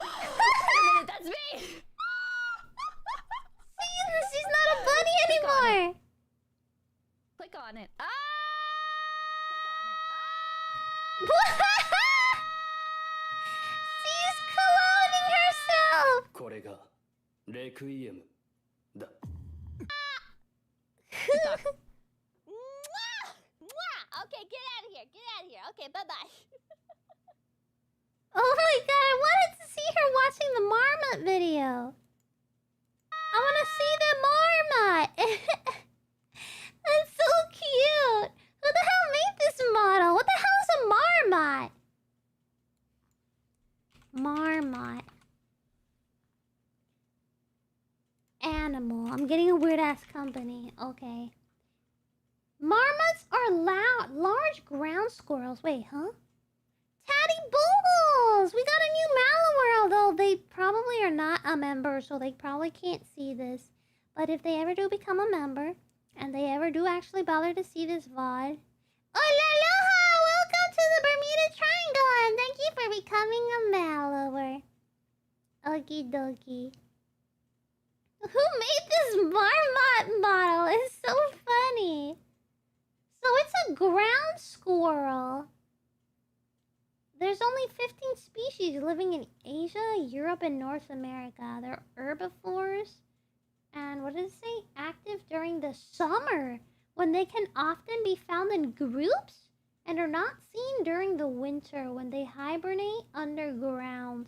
Wait a minute, that's me! See, she's not a bunny anymore! Click on it. She's cloning herself! これがレクイエムだ。Okay, get out of here. Get out of here. Okay, bye-bye. Oh my god, I wanted to see her watching the marmot video. I want to see the marmot. That's so cute. Who the hell made this model? What the hell is a marmot? Marmot. Animal. I'm getting a weird ass company. Okay. Marmots are large ground squirrels. Wait, huh? Tatty Boogles! We got a new Mallower, although they probably are not a member, so they probably can't see this. But if they ever do become a member, and they ever do actually bother to see this VOD... Holaloha! Welcome to the Bermuda Triangle, and thank you for becoming a Mallower. Okie dokie. Who made this marmot model? It's so funny. So it's a ground squirrel. There's only 15 species living in Asia, Europe, and North America. They're herbivores. And what does it say? Active during the summer, when they can often be found in groups and are not seen during the winter when they hibernate underground.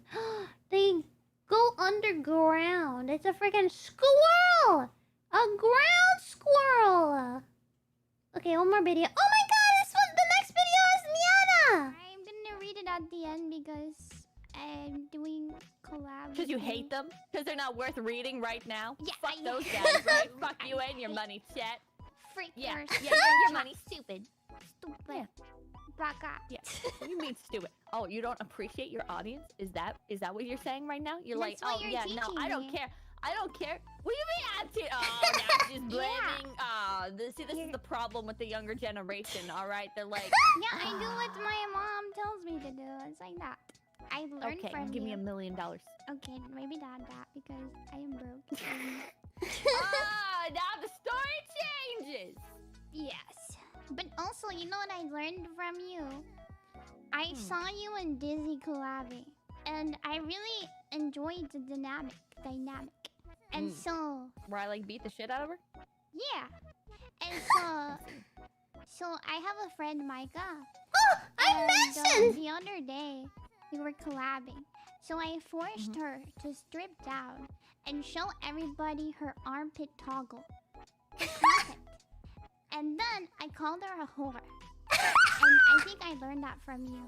They go underground. It's a freaking squirrel! A ground squirrel! Okay, one more video. Oh my god, this one, the next video is Niana! I'm gonna read it at the end because I'm doing collab. Because you hate them? Because they're not worth reading right now? Yeah, Fuck those guys, right? Fuck you and your money, chat. Freakers. Yeah, your money stupid. Stupid. Baka. Yeah. You mean stupid. Oh, you don't appreciate your audience? Is that what you're saying right now? You're That's like, what oh you're yeah, no, I don't teaching me. care. I don't care. What do you mean I'm Oh, now she's blaming. This is the problem with the younger generation, alright? They're like... Yeah, I do what my mom tells me to do. It's like that. I learned okay, from give you. me $1 million. Okay, maybe not that because I am broke. Now the story changes! Yes. But also, you know what I learned from you? I saw you and Dizzy collabing, and I really enjoyed the dynamic. And so... Where I, like, beat the shit out of her? Yeah. And so I have a friend, Micah. Oh, I mentioned! The other day, we were collabing. So I forced her to strip down and show everybody her armpit toggle. And then I called her a whore. And I think I learned that from you.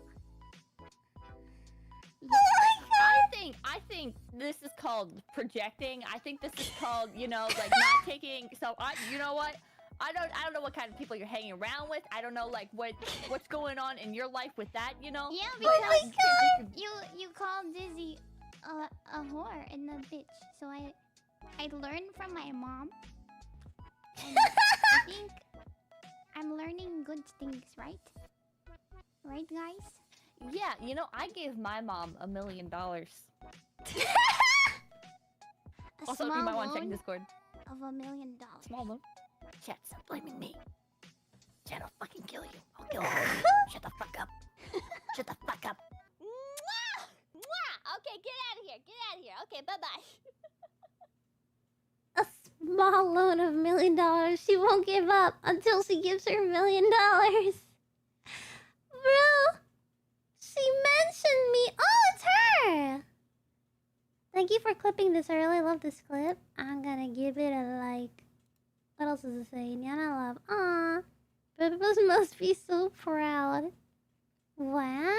I think this is called projecting. I think this is called, you know, like not taking. So you know what? I don't know what kind of people you're hanging around with. I don't know like what's going on in your life with that, you know. Yeah, because you called Dizzy a whore and a bitch. So I learned from my mom. And I think I'm learning good things, right? Right, guys? Yeah, you know, I gave my mom $1 million. Also, if you might want to check Discord. Of $1 million. Small loan. Chat, stop blaming me. Chat, I'll fucking kill you. I'll kill you. Shut the fuck up. Shut the fuck up. Mwah! Mwah! Okay, get out of here. Get out of here. Okay, bye-bye. A small loan of $1 million. She won't give up until she gives her $1 million. Bro, she mentioned me. Oh, it's her. Thank you for clipping this. I really love this clip. I'm gonna give it a like. What else does it say? Yana love. Aww. Bibbles must be so proud. Wow.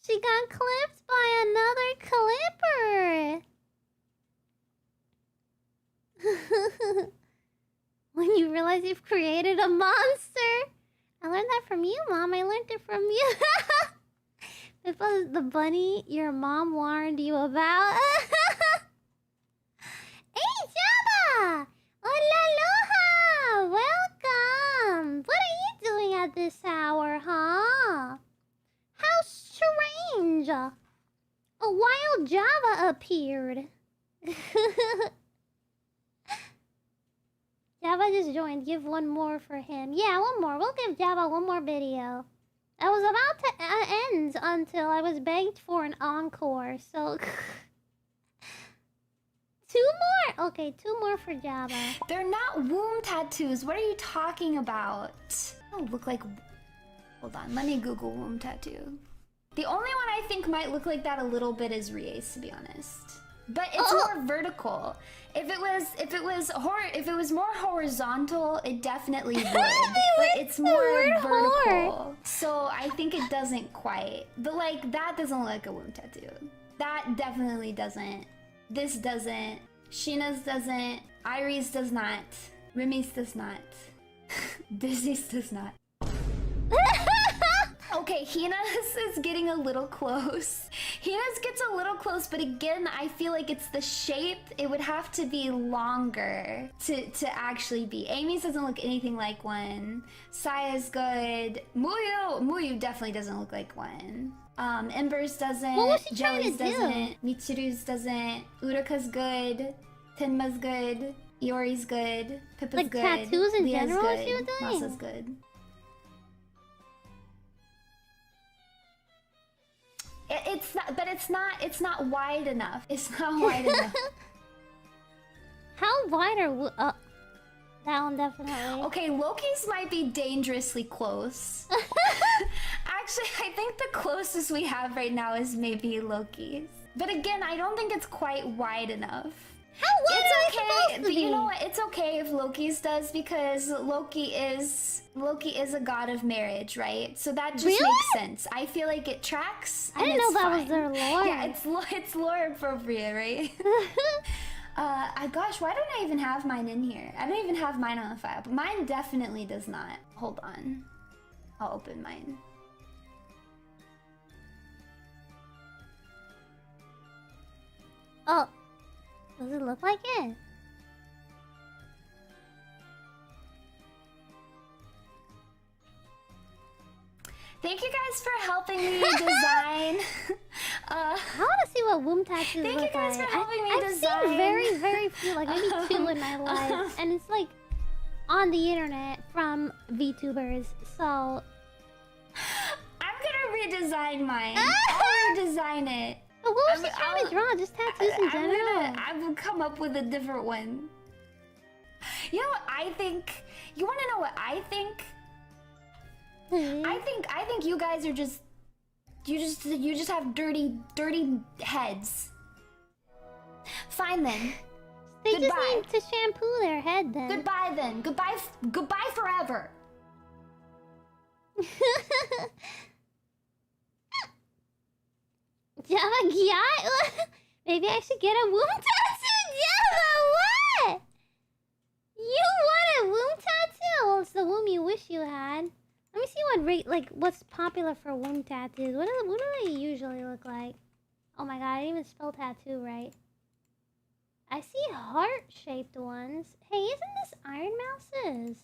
She got clipped by another clipper. When you realize you've created a monster. I learned that from you, Mom. I learned it from you. Bibbles, the bunny your mom warned you about. Hey, Jabba! Holaloha! Welcome! What are you doing at this hour, huh? How strange! A wild Java appeared. Java just joined. Give one more for him. Yeah, one more. We'll give Java one more video. I was about to end until I was begged for an encore, so... 2 more? Okay, 2 more for Java. They're not womb tattoos. What are you talking about? Oh, look like... Hold on, let me Google womb tattoo. The only one I think might look like that a little bit is Rie's, to be honest. But it's more vertical. If it was more horizontal, it definitely would. But it's more vertical. So I think it doesn't quite. But like that doesn't look like a womb tattoo. That definitely doesn't. This doesn't. Sheena's doesn't. Irie's does not. Rimi's does not. Dizzy's does not. Okay, Hina's is getting a little close. Hina's gets a little close, but again, I feel like it's the shape. It would have to be longer to actually be. Amy's doesn't look anything like one. Saya's good. Muyu definitely doesn't look like one. Ember's doesn't. What was she Jelly's trying to doesn't. Mitsuru's doesn't. Uraka's good. Tenma's good. Iori's good. Pippa's Like good. tattoos in Leah's general, good. she was doing? Masa's good. It's not, but it's not wide enough. It's not wide enough. How wide are that one definitely. Okay, Loki's might be dangerously close. Actually, I think the closest we have right now is maybe Loki's. But again, I don't think it's quite wide enough. How wide it's are okay, they supposed to but you be? know what? It's okay if Loki's does because Loki is a god of marriage, right? So that just Really? makes sense. I feel like it tracks. I and didn't know it's that was fine. their lore. Yeah, it's lore appropriate, right? Gosh, why don't I even have mine in here? I don't even have mine on the file, but mine definitely does not. Hold on, I'll open mine. Oh, does it look like it? Thank you guys for helping me design. I want to see what womb tattoos Thank you look guys like. for helping me I've design. seen very few, like maybe 2 in my life, and it's like on the internet from VTubers. So redesign mine. I'll redesign it. But what was she trying to draw? Just tattoos in general. I will come up with a different one. You know what I think? You want to know what I think? I think you guys are just you just have dirty heads. Fine then. They Goodbye. just need to shampoo their head then. Goodbye then. Goodbye forever. Java Gyat? Maybe I should get a womb tattoo, Java. What? You want a womb tattoo? Well, it's the womb you wish you had. Let me see what's popular for womb tattoos. What do they usually look like? Oh my god, I didn't even spell tattoo right. I see heart-shaped ones. Hey, isn't this Iron Mouse's?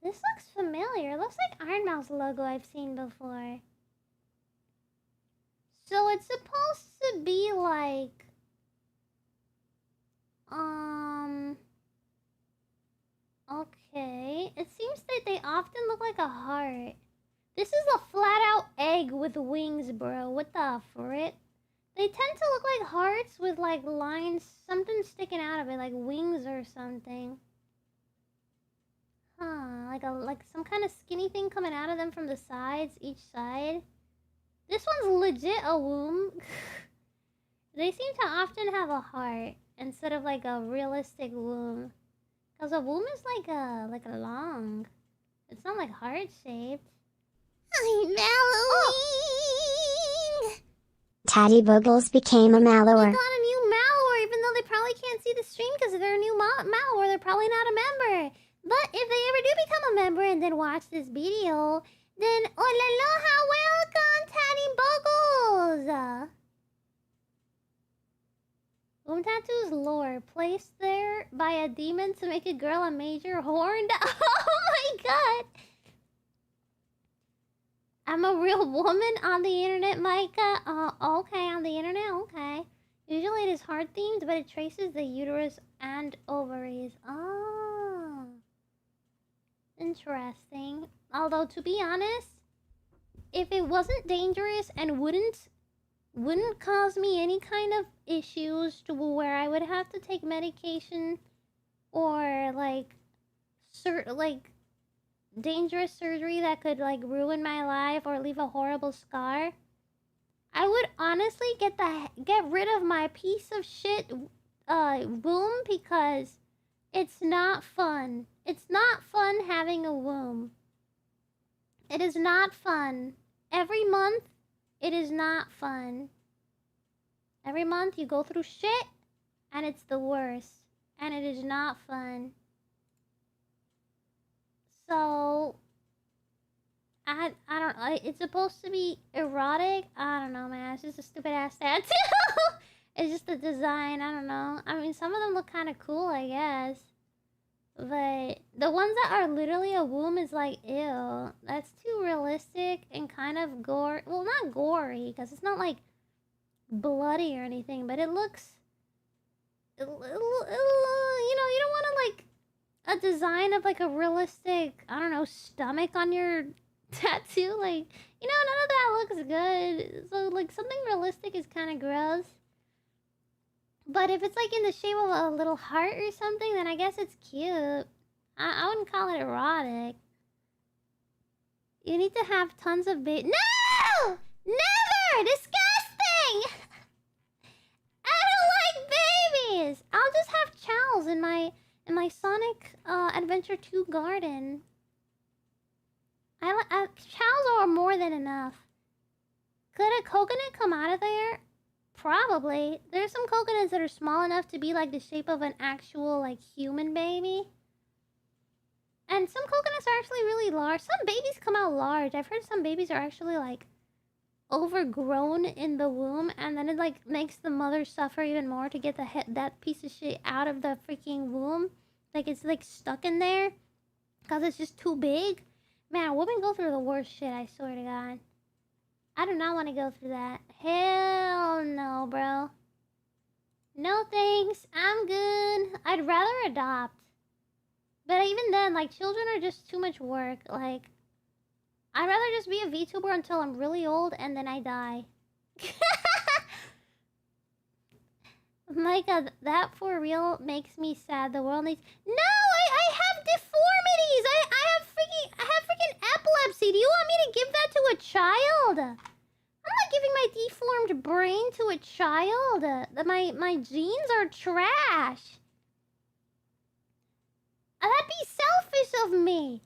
This looks familiar. It looks like Iron Mouse logo I've seen before. So it's supposed to be like... Okay. It seems that they often look like a heart. This is a flat-out egg with wings, bro. What the frick? They tend to look like hearts with like lines, something sticking out of it, like wings or something. Huh, like some kind of skinny thing coming out of them from the sides, each side. This one's legit a womb. They seem to often have a heart instead of like a realistic womb. Cause a womb is like a long. It's not like heart shaped. I'm mellowing. Tatty Boogles became a They Mallower. got a new Mallower, even though they probably can't see the stream because they're a new Mallower. They're probably not a member. But if they ever do become a member and then watch this video, then Holaloha, welcome, Tatty Boogles. Womb tattoos lore. Placed there by a demon to make a girl a major horned. Oh my god. I'm a real woman on the internet, Micah. Okay, on the internet, okay. Usually it is heart themed, but it traces the uterus and ovaries. Oh. Interesting. Although, to be honest, if it wasn't dangerous and wouldn't cause me any kind of issues to where I would have to take medication or like dangerous surgery that could like ruin my life or leave a horrible scar, I would honestly get rid of my piece of shit womb because it's not fun. It's not fun having a womb. It is not fun. Every month, it is not fun. Every month you go through shit and it's the worst. And it is not fun. So, I don't know. It's supposed to be erotic. I don't know, man. It's just a stupid ass tattoo. It's just the design. I don't know. I mean, some of them look kind of cool, I guess. But the ones that are literally a womb is like, ew. That's too realistic and kind of gore. Well, not gory, because it's not like bloody or anything. But it looks... you know, you don't want to like... a design of like a realistic, I don't know, stomach on your tattoo. Like, you know, none of that looks good. So like something realistic is kind of gross. But if it's like in the shape of a little heart or something, then I guess it's cute. I wouldn't call it erotic. You need to have tons of No! Never! Disgusting! I don't like babies! I'll just have chows in my Sonic Adventure 2 garden. Chows are more than enough. Could a coconut come out of there? Probably. There's some coconuts that are small enough to be like the shape of an actual like human baby. And some coconuts are actually really large. Some babies come out large. I've heard some babies are actually like overgrown in the womb, and then it like makes the mother suffer even more to get that piece of shit out of the freaking womb. Like it's like stuck in there because it's just too big. Man, women go through the worst shit, I swear to God. I do not want to go through that. Hell no, bro. No thanks. I'm good. I'd rather adopt. But even then, like, children are just too much work. Like, I'd rather just be a VTuber until I'm really old and then I die. Micah, that for real makes me sad. The world needs... No, I have deformities. I have freaking epilepsy. Do you want me to give that to a child? I'm not giving my deformed brain to a child. My genes are trash. That'd be selfish of me.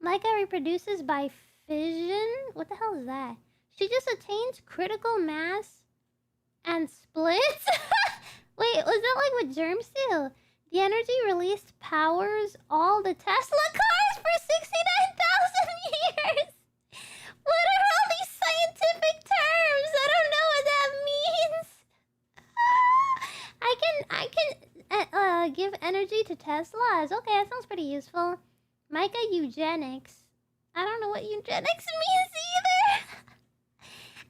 Micah reproduces by fission? What the hell is that? She just attains critical mass and splits? Wait, was that like what germs do? The energy released powers all the Tesla cars for 69,000 years. What are all these scientific terms? I don't know what that means. I can give energy to Teslas. Okay, that sounds pretty useful. Micah, eugenics. I don't know what eugenics means either.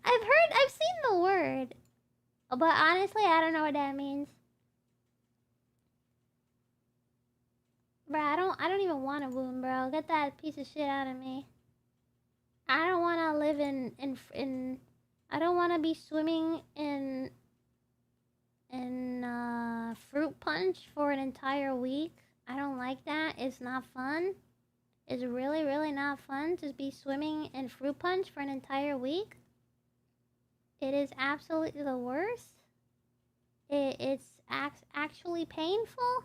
I've seen the word. But honestly, I don't know what that means. Bro, I don't even want a womb, bro. Get that piece of shit out of me. I don't want to live in I don't want to be swimming in fruit punch for an entire week. I don't like that. It's not fun. It's really, really not fun to be swimming in fruit punch for an entire week. It is absolutely the worst. It's actually painful.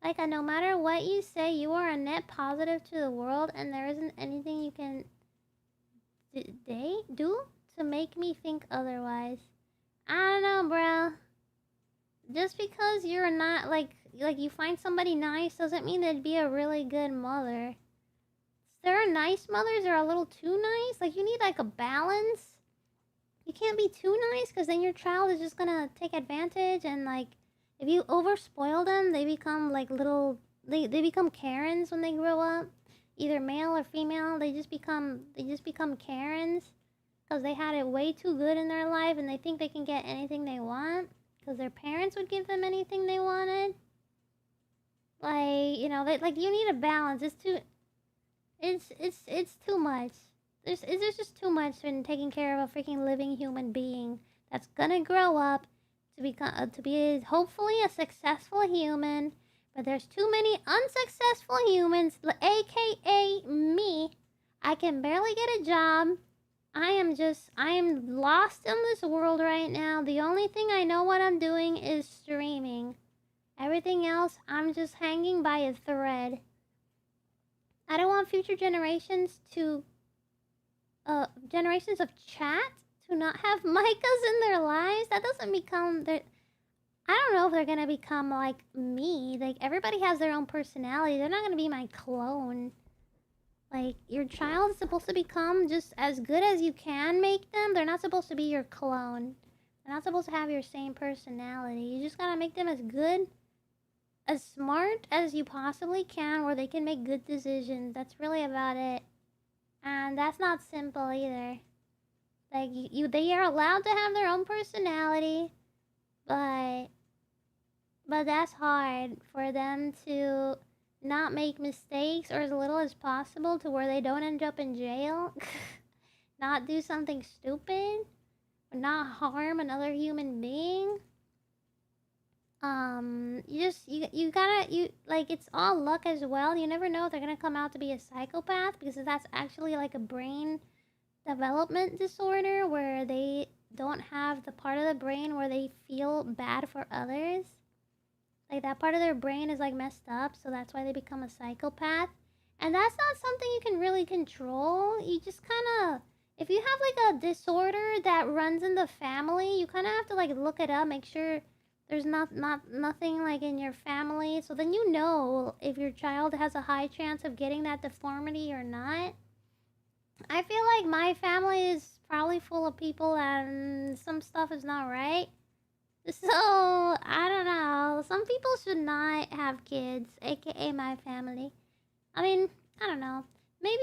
Like, no matter what you say, you are a net positive to the world, and there isn't anything you can do to make me think otherwise. I don't know, bro. Just because you're not, like you find somebody nice doesn't mean they'd be a really good mother. There are nice mothers that are a little too nice. Like, you need, like, a balance. You can't be too nice, because then your child is just gonna take advantage, and, like, if you overspoil them, they become, like, little... They become Karens when they grow up. Either male or female, they just become Karens. Because they had it way too good in their life, and they think they can get anything they want. Because their parents would give them anything they wanted. Like, you know, you need a balance. It's too much. There's just too much in taking care of a freaking living human being that's gonna grow up to be hopefully a successful human, but there's too many unsuccessful humans, aka me. I can barely get a job. I am lost in this world right now. The only thing I know what I'm doing is streaming. Everything else, I'm just hanging by a thread. I don't want future generations of chat to not have Micahs in their lives. That doesn't become I don't know if they're gonna become like me. Like, everybody has their own personality. They're not gonna be my clone. Like, your child is supposed to become just as good as you can make them. They're not supposed to be your clone. They're not supposed to have your same personality. You just gotta make them as good, as smart as you possibly can, where they can make good decisions. That's really about it. And that's not simple either. Like, they are allowed to have their own personality, but that's hard for them to not make mistakes, or as little as possible, to where they don't end up in jail. Not do something stupid, or not harm another human being. It's all luck as well. You never know if they're gonna come out to be a psychopath, because that's actually like a brain development disorder where they don't have the part of the brain where they feel bad for others. Like, that part of their brain is like messed up, so that's why they become a psychopath. And that's not something you can really control. You just kind of, if you have like a disorder that runs in the family, you kind of have to like look it up, make sure there's nothing like in your family, so then you know if your child has a high chance of getting that deformity or not. I feel like my family is probably full of people and some stuff is not right. So, I don't know. Some people should not have kids, aka my family. I mean, I don't know. Maybe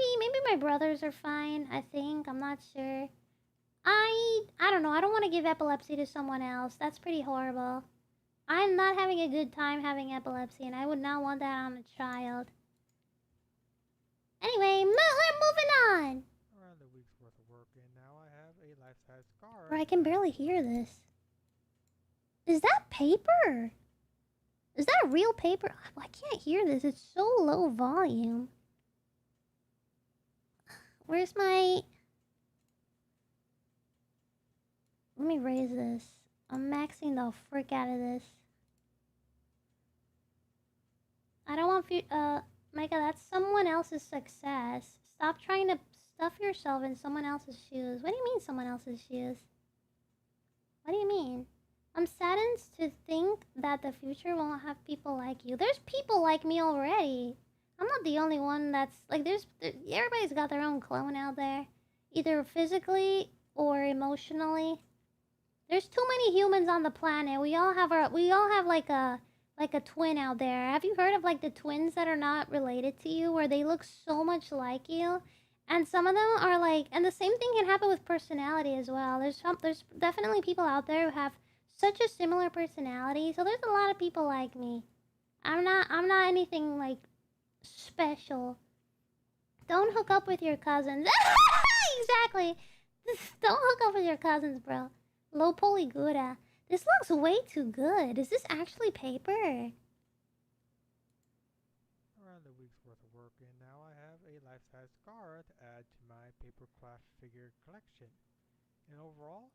my brothers are fine, I think. I'm not sure. I don't know. I don't want to give epilepsy to someone else. That's pretty horrible. I'm not having a good time having epilepsy, and I would not want that on a child. Anyway, we're moving on. Bro, I can barely hear this. Is that paper? Is that real paper? I can't hear this. It's so low volume. Where's my... Let me raise this. I'm maxing the frick out of this. I don't want Micah, that's someone else's success. Stop trying to stuff yourself in someone else's shoes. What do you mean someone else's shoes? What do you mean? I'm saddened to think that the future won't have people like you. There's people like me already. I'm not the only one that's like everybody's got their own clone out there, either physically or emotionally. There's too many humans on the planet. We all have like a twin out there. Have you heard of like the twins that are not related to you, where they look so much like you? And some of them are like, and the same thing can happen with personality as well. There's definitely people out there who have such a similar personality. So there's a lot of people like me. I'm not anything like special. Don't hook up with your cousins. Exactly. Don't hook up with your cousins, bro. Low polygura. This looks way too good. Is this actually paper? Around a week's worth of work, and now I have a life-size scar to add to my paper craft figure collection. And overall,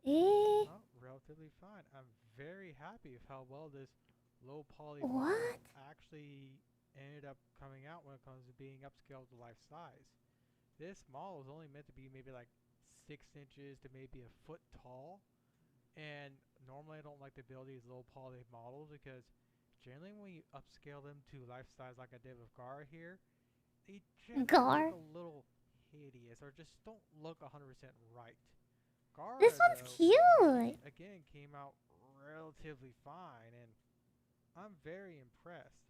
relatively fine. I'm very happy with how well this low poly actually ended up coming out when it comes to being upscaled to life size. This model is only meant to be maybe like 6 inches to maybe a foot tall. And normally I don't like to build these low poly models because generally when you upscale them to life size like I did with Gar here, they just look a little hideous or just don't look 100% right. Gar, this one's cute! Again, came out relatively fine and I'm very impressed.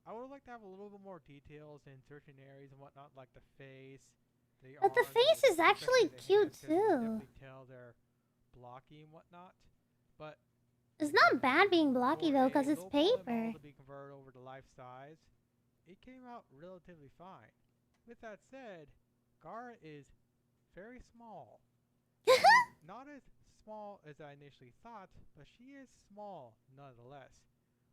I would like to have a little bit more details in certain areas and whatnot, like the face. But the face is actually cute too. Tell they're blocky and whatnot, but it's not bad being blocky though, because it's paper. To be converted over to life size, it came out relatively fine. With that said, Gara is very small. Not as small as I initially thought, but she is small nonetheless.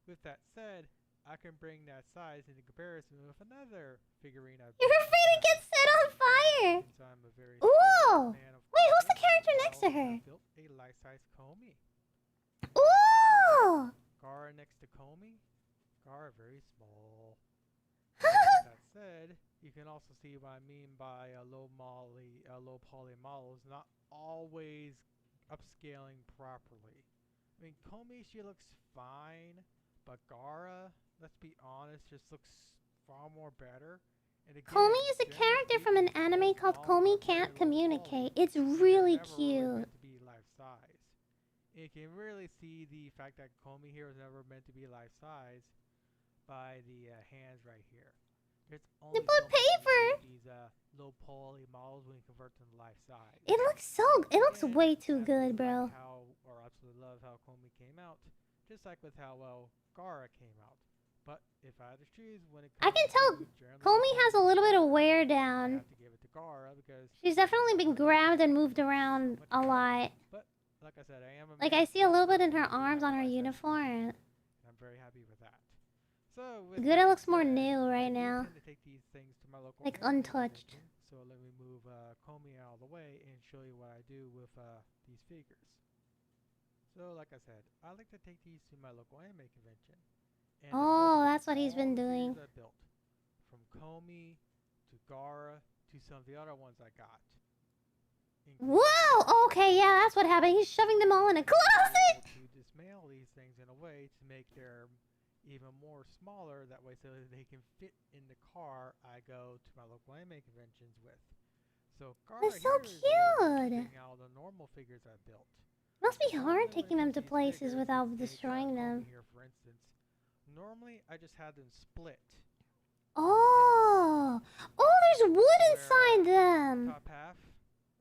With that said, I can bring that size into comparison with another figurine I've built. You're afraid to get set on fire! So I'm a very Ooh! Wait, who's the character next to her? I built a life-size Comey. Ooh! Gara next to Comey. Gara very small. With that said, you can also see what I mean by low poly models not always upscaling properly. I mean, Comey, she looks fine, but Gara, let's be honest, just looks far more better. And again, Comey is a character from an anime called Comey Can't Communicate. It's really cute. To be life size. You can really see the fact that Comey here was never meant to be life size by the hands right here. It's only paper. These low poly models when you convert them to life size. It looks way too good, bro. Or absolutely love how Comey came out, just like with how well Gara came out. But if I had to choose when it comes I can tell Comey has a little bit of wear down. I have to give it to Gara because she's definitely been grabbed and moved around a lot. But like I said, I see a little bit in her arms on her uniform. I'm very happy with that. So Gouda looks more new right now. To take these things to my local like untouched. So let me move Comey out of the way and show you what I do with these figures. So like I said, I like to take these to my local anime convention. And that's what he's been doing. I built, from Comey to Gara to some of the other ones I got. Whoa! Okay, yeah, that's what happened. He's shoving them all in a closet. To dismantle these things in a way to make their even more smaller, that way so that they can fit in the car I go to my local anime conventions with. So They're so cute! Out the normal figures I built. Must be hard taking them to places without destroying them. Here, for instance, normally I just had them split. Oh, there's wood inside them. Top half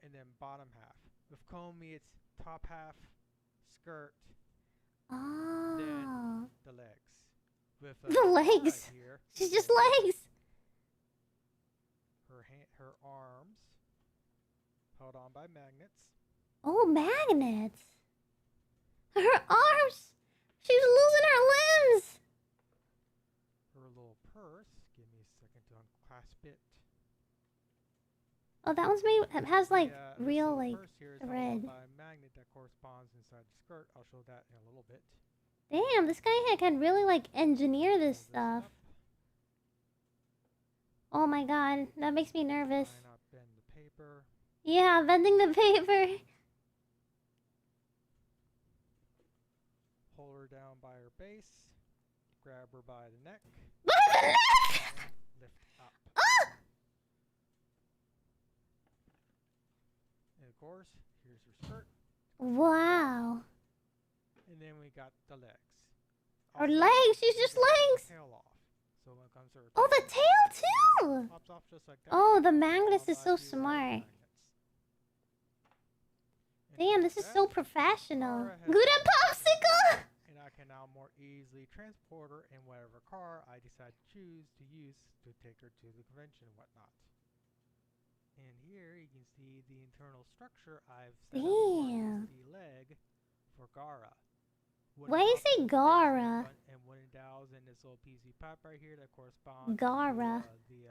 and then bottom half. With Comey, it's top half, skirt, then the legs. With the legs. Here, she's just legs. Her arms held on by magnets. Oh, magnets. Her arms. She's losing her limbs. Her little purse. Give me a second to unclasp it. Oh, that one's made. It has like This real little like purse here is held thread. up by a magnet that corresponds inside the skirt. I'll show that in a little bit. Damn, this guy here can really like engineer this stuff. Oh my god, that makes me nervous. Try not bend the paper. Yeah, bending the paper. Hold her down by her base. Grab her by the neck. By the neck! And lift up. Ah! And of course, here's her skirt. Wow. And then we got the legs. Her legs, she's just legs. Tail off. So when it comes to her Oh, the tail too. pops off just like that. Oh, the magnets is so smart. Damn, this is so professional. Good at popsicle. And I can now more easily transport her in whatever car I decide to choose to use to take her to the convention and whatnot. And here you can see the internal structure I've set up Damn. the leg for Gara. Why you say Gara? And wooden dowels and this little PVC pipe right here that corresponds Gara. to the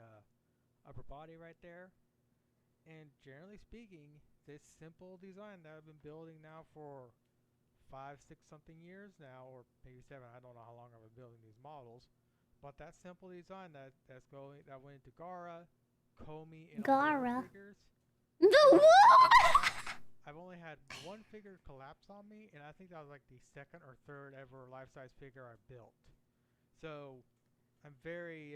upper body right there. And generally speaking, this simple design that I've been building now for 5, 6 something years now, or maybe 7. I don't know how long I've been building these models, but that simple design that went into Gara, Komi, and Gara. other figures. The what? I've only had one figure collapse on me, and I think that was like the 2nd or 3rd ever life-size figure I built. So I'm very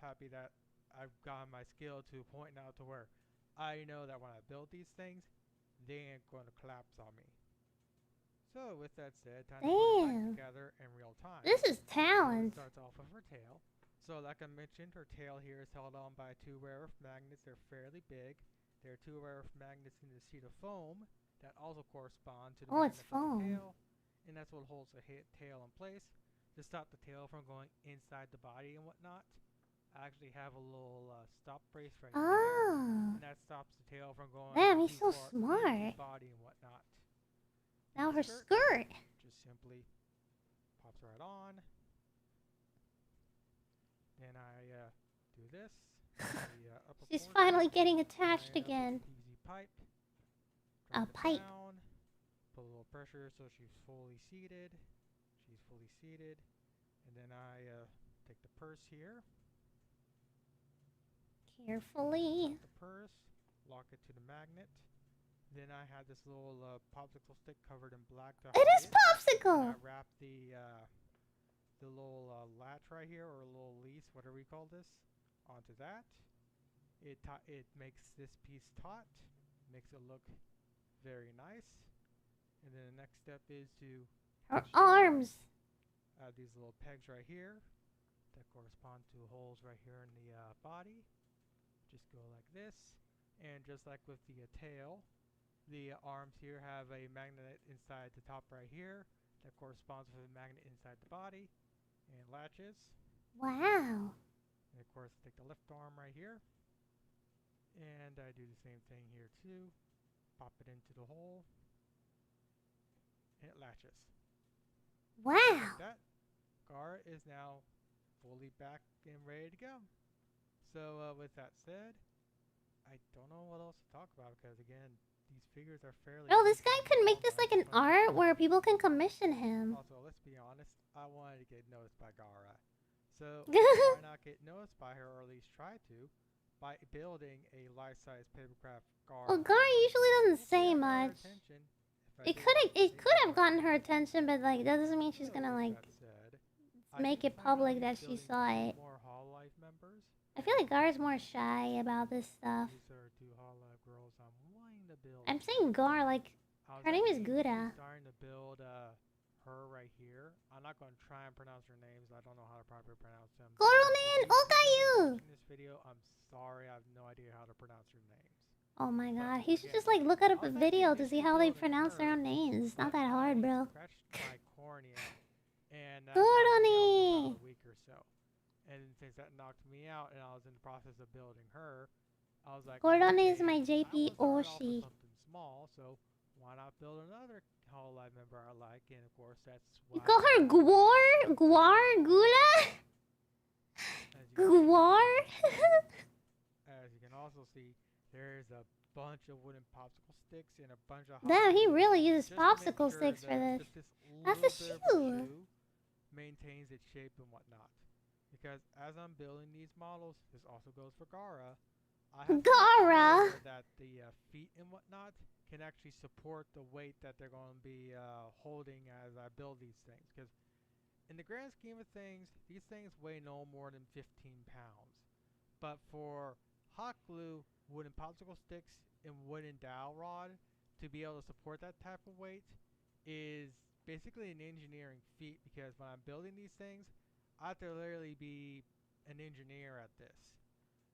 happy that I've gotten my skill to a point now to where I know that when I build these things, they ain't going to collapse on me. So with that said, time to put it back together in real time. This is talent. Starts off with her tail. So like I mentioned, her tail here is held on by 2 rare earth magnets. They're fairly big. There are 2 rare earth magnets in the sheet of foam that also correspond to the It's magnet on the foam. tail. And that's what holds the tail in place to stop the tail from going inside the body and whatnot. I actually have a little stop brace right there, and that stops the tail from going Damn, he's too so far into smart. the body and whatnot. Now her skirt. Just simply pops right on. Then I do this. The, upper She's portion, finally getting attached line up again. the PVC pipe. A Drop it pipe. down, put a little pressure so she's fully seated. She's fully seated. And then I take the purse here. Carefully. The purse, lock it to the magnet. Then I had this little popsicle stick covered in black. To It hide is popsicle. And I wrap the little latch right here, or a little lease, whatever you call this, onto that. It makes this piece taut, makes it look very nice. And then the next step is to Her arms. add these little pegs right here that correspond to holes right here in the body. Just go like this, and just like with the tail, the arms here have a magnet inside the top right here that corresponds with a magnet inside the body, and latches. Wow. And of course, take the left arm right here, and I do the same thing here too. Pop it into the hole, and it latches. Wow. Like that, Gara is now fully back and ready to go. So with that said, I don't know what else to talk about because again, these figures are fairly. Bro, this guy could make this like an art where people can commission him. Also, let's be honest, I wanted to get noticed by Gara. So why not get noticed by her, or at least try to, by building a life-size papercraft Gara. Well, Gara usually doesn't say much. It could have gotten her attention, but like that doesn't mean she's gonna like make it public that she saw it. More Hololive members. I feel like Gar's more shy about this stuff. These are 2 Hololive girls I'm wanting to build. I'm saying Gar, like her name is Gura. Starting to build her right here. I'm not going to try and pronounce her names. I don't know how to properly pronounce them. Goronin Okayu. In this video, I'm sorry. I have no idea how to pronounce her names. Oh my god, he should just like look up a video to see how they pronounce their own names. It's not that hard, bro. Scratched my cornea, and Goronin. a week or so. And since that knocked me out, and I was in the process of building her, I was like, Gordon okay, is my I JP will start off with Oshi. something small, so why not build another Hololive member I like? And of course, that's You why. call her Gula? Guar? As you can also see, there's a bunch of wooden popsicle sticks and a bunch of. Damn, he really uses just to make popsicle sure sticks for that this. this That's a little bit of shoe. maintains its shape and whatnot. Because as I'm building these models, this also goes for Gara. I have to make Gara? sure that the feet and whatnot can actually support the weight that they're going to be holding as I build these things. Because in the grand scheme of things, these things weigh no more than 15 pounds. But for hot glue, wooden popsicle sticks, and wooden dowel rod to be able to support that type of weight is basically an engineering feat, because when I'm building these things, I have to literally be an engineer at this.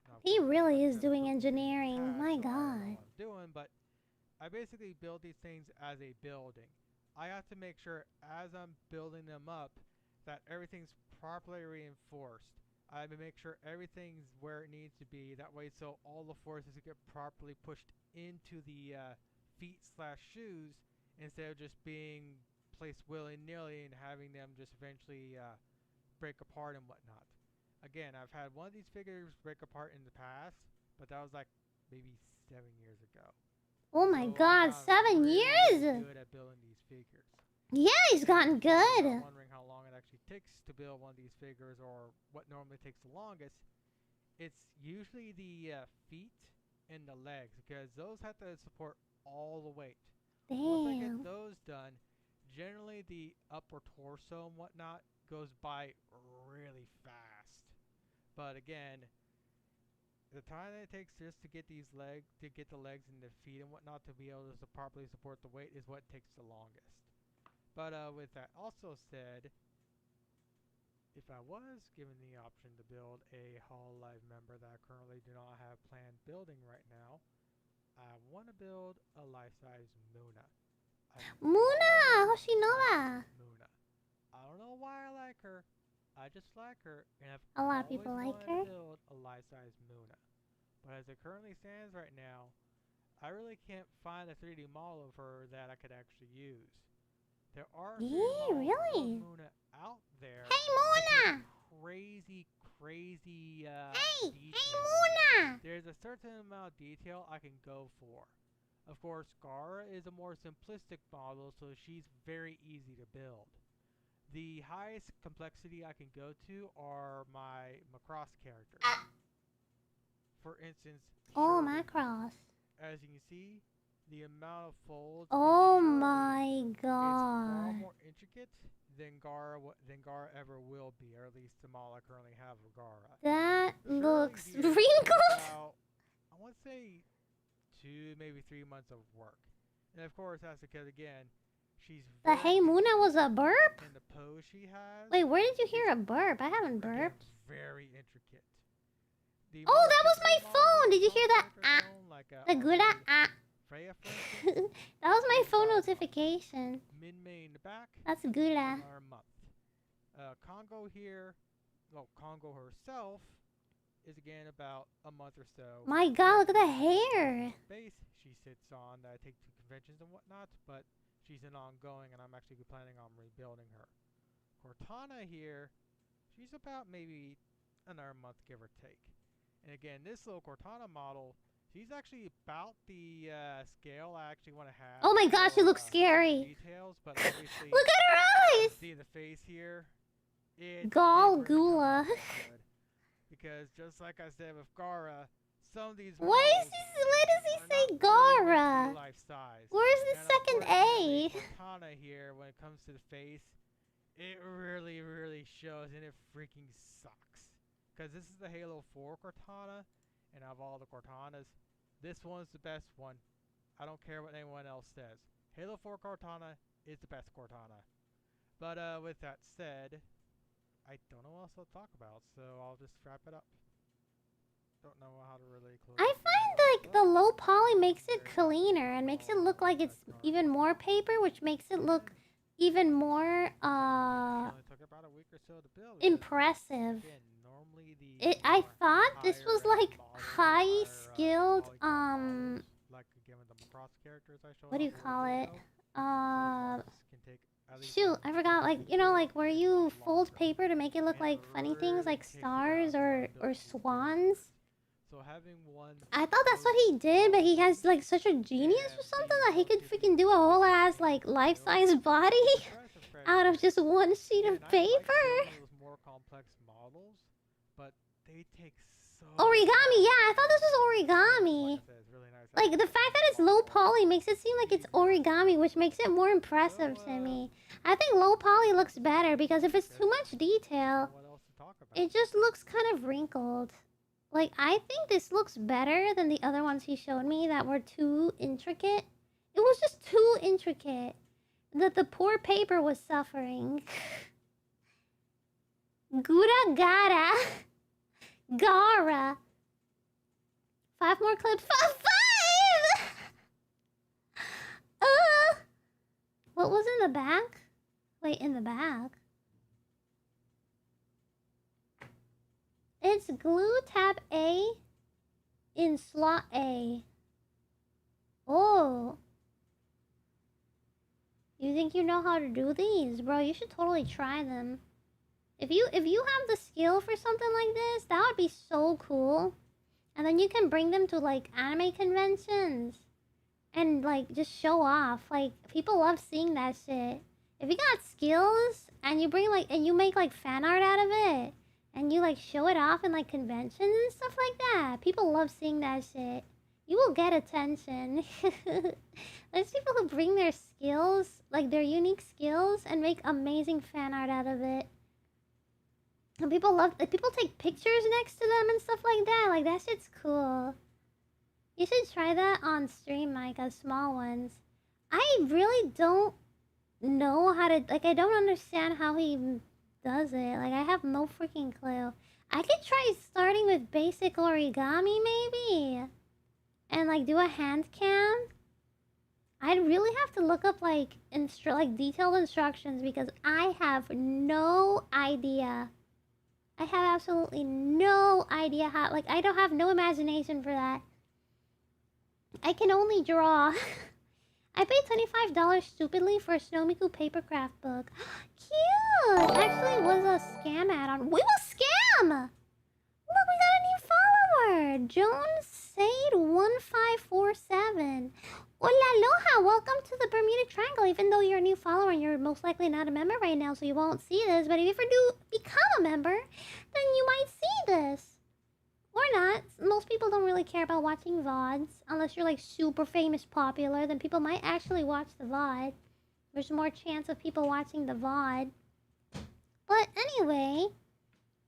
Now, He of course, really I've is never doing built these in the engineering. past, My so I don't know god. what I'm doing, but I basically build these things as a building. I have to make sure as I'm building them up that everything's properly reinforced. I have to make sure everything's where it needs to be. That way, so all the forces get properly pushed into the feet/shoes instead of just being placed willy-nilly and having them just eventually break apart and whatnot. Again, I've had one of these figures break apart in the past, but that was like maybe 7 years ago. Oh my So god, I'm 7 really years? good at building these figures. Yeah, he's gotten If you're good. wondering how long it actually takes to build one of these figures, or what normally takes the longest, it's usually the feet and the legs, because those have to support all the weight. Once I get Damn. those done, generally the upper torso and whatnot goes by really fast. But again, the time that it takes just to get these legs, to get the legs and the feet and whatnot to be able to properly support the weight is what takes the longest. But with that also said, if I was given the option to build a Hololive member that I currently do not have planned building right now, I want to build a life-size Muna. Muna! Hoshinova! Muna. I don't know why I like her. I just like her, and I've A lot of always people like wanted her. to build a life-size Muna. But as it currently stands right now, I really can't find a 3D model of her that I could actually use. There are 3D models really? of Muna out there. Hey, Muna! Crazy Hey details. Muna! There's a certain amount of detail I can go for. Of course, Gara is a more simplistic model, so she's very easy to build. The highest complexity I can go to are my Macross characters. For instance, Oh, Shirley. Macross. As you can see, the amount of folds Oh in Shirley my is far god. more intricate than Gara ever will be, or at least the model I currently have of Gara. That Shirley looks here is wrinkled. about, I want to say 2, maybe 3 months of work. And of course, that's because again, she's The very Hey Muna was a burp? and the pose she has. Wait, where did you hear a burp? I haven't again, burped. very intricate. The Oh, more that was my intricate models phone! of Did you hear that? character Ah. zone, like, The Gula ah. Freya, for instance, That was my is phone about notification. mid-May in the back. That's Gula. Or a month. Congo here, well, Congo herself is again about a month or so. My god, look at the hair. Base she sits on that I take to conventions and whatnot, but she's an ongoing, and I'm actually planning on rebuilding her. Cortana here, she's about maybe another month, give or take. And again, this little Cortana model, she's actually about the scale I actually want to have. Oh my gosh, she for, looks scary. Details, but obviously, Look at her eyes! see the face here? It Gal didn't really come Gula. out that good. Because just like I said with Gara, some of these Why models does he are say not really meant to be Gara? life size. Where's the And second unfortunately, A? Cortana here, when it comes to the face, it really, really shows, and it freaking sucks. Because this is the Halo 4 Cortana, and of all the Cortanas, this one's the best one. I don't care what anyone else says. Halo 4 Cortana is the best Cortana. But with that said, I don't know what else I'll talk about, so I'll just wrap it up. Don't know how to really close I this find video like the low poly makes it cleaner and makes it look like it's even more paper, which makes it look even more It only took about a week or so to build it. impressive. Again, normally the I more thought this was higher like models, high higher, skilled polygon models, like again with the what do you call it? Shoot, I forgot. Like, you know, like where you fold paper to make it look like funny things, like stars or swans. So having one. I thought that's what he did, but he has like such a genius or something that he could freaking do a whole ass like life-size body out of just one sheet of paper. More complex models, but they take so. Origami, yeah, I thought this was origami. Like the fact that it's low poly makes it seem like it's origami, which makes it more impressive to me. I think low poly looks better because if it's too much detail, it just looks kind of wrinkled. Like, I think this looks better than the other ones he showed me that were too intricate. It was just too intricate. That the poor paper was suffering. Gura gara. Gara. 5 more clips. 5! What was in the back? Wait, in the back? It's glue tab A in slot A. Oh. You think you know how to do these? Bro, you should totally try them. If you have the skill for something like this, that would be so cool. And then you can bring them to like anime conventions. And like just show off. Like people love seeing that shit. If you got skills and you bring like and you make like fan art out of it. And you like show it off in like conventions and stuff like that. People love seeing that shit. You will get attention. There's people who bring their skills, like their unique skills, and make amazing fan art out of it. And people love, like, people take pictures next to them and stuff like that. Like that shit's cool. You should try that on stream, like small ones. I really don't know how to, like I don't understand how he does it. Like I have no freaking clue. I could try starting with basic origami maybe. And like do a hand cam. I'd really have to look up like detailed instructions because I have no idea. I have absolutely no idea how, like I don't have no imagination for that. I can only draw. I paid $25 stupidly for a Snomiku papercraft book. Cute! Actually, it was a scam add-on. We will scam! Look, we got a new follower! Jones Sade 1547. Holaloha! Welcome to the Bermuda Triangle. Even though you're a new follower and you're most likely not a member right now, so you won't see this. But if you ever do become a member, then you might see this. Or not. Most people don't really care about watching VODs. Unless you're like super famous popular, then people might actually watch the VOD. There's more chance of people watching the VOD. But anyway,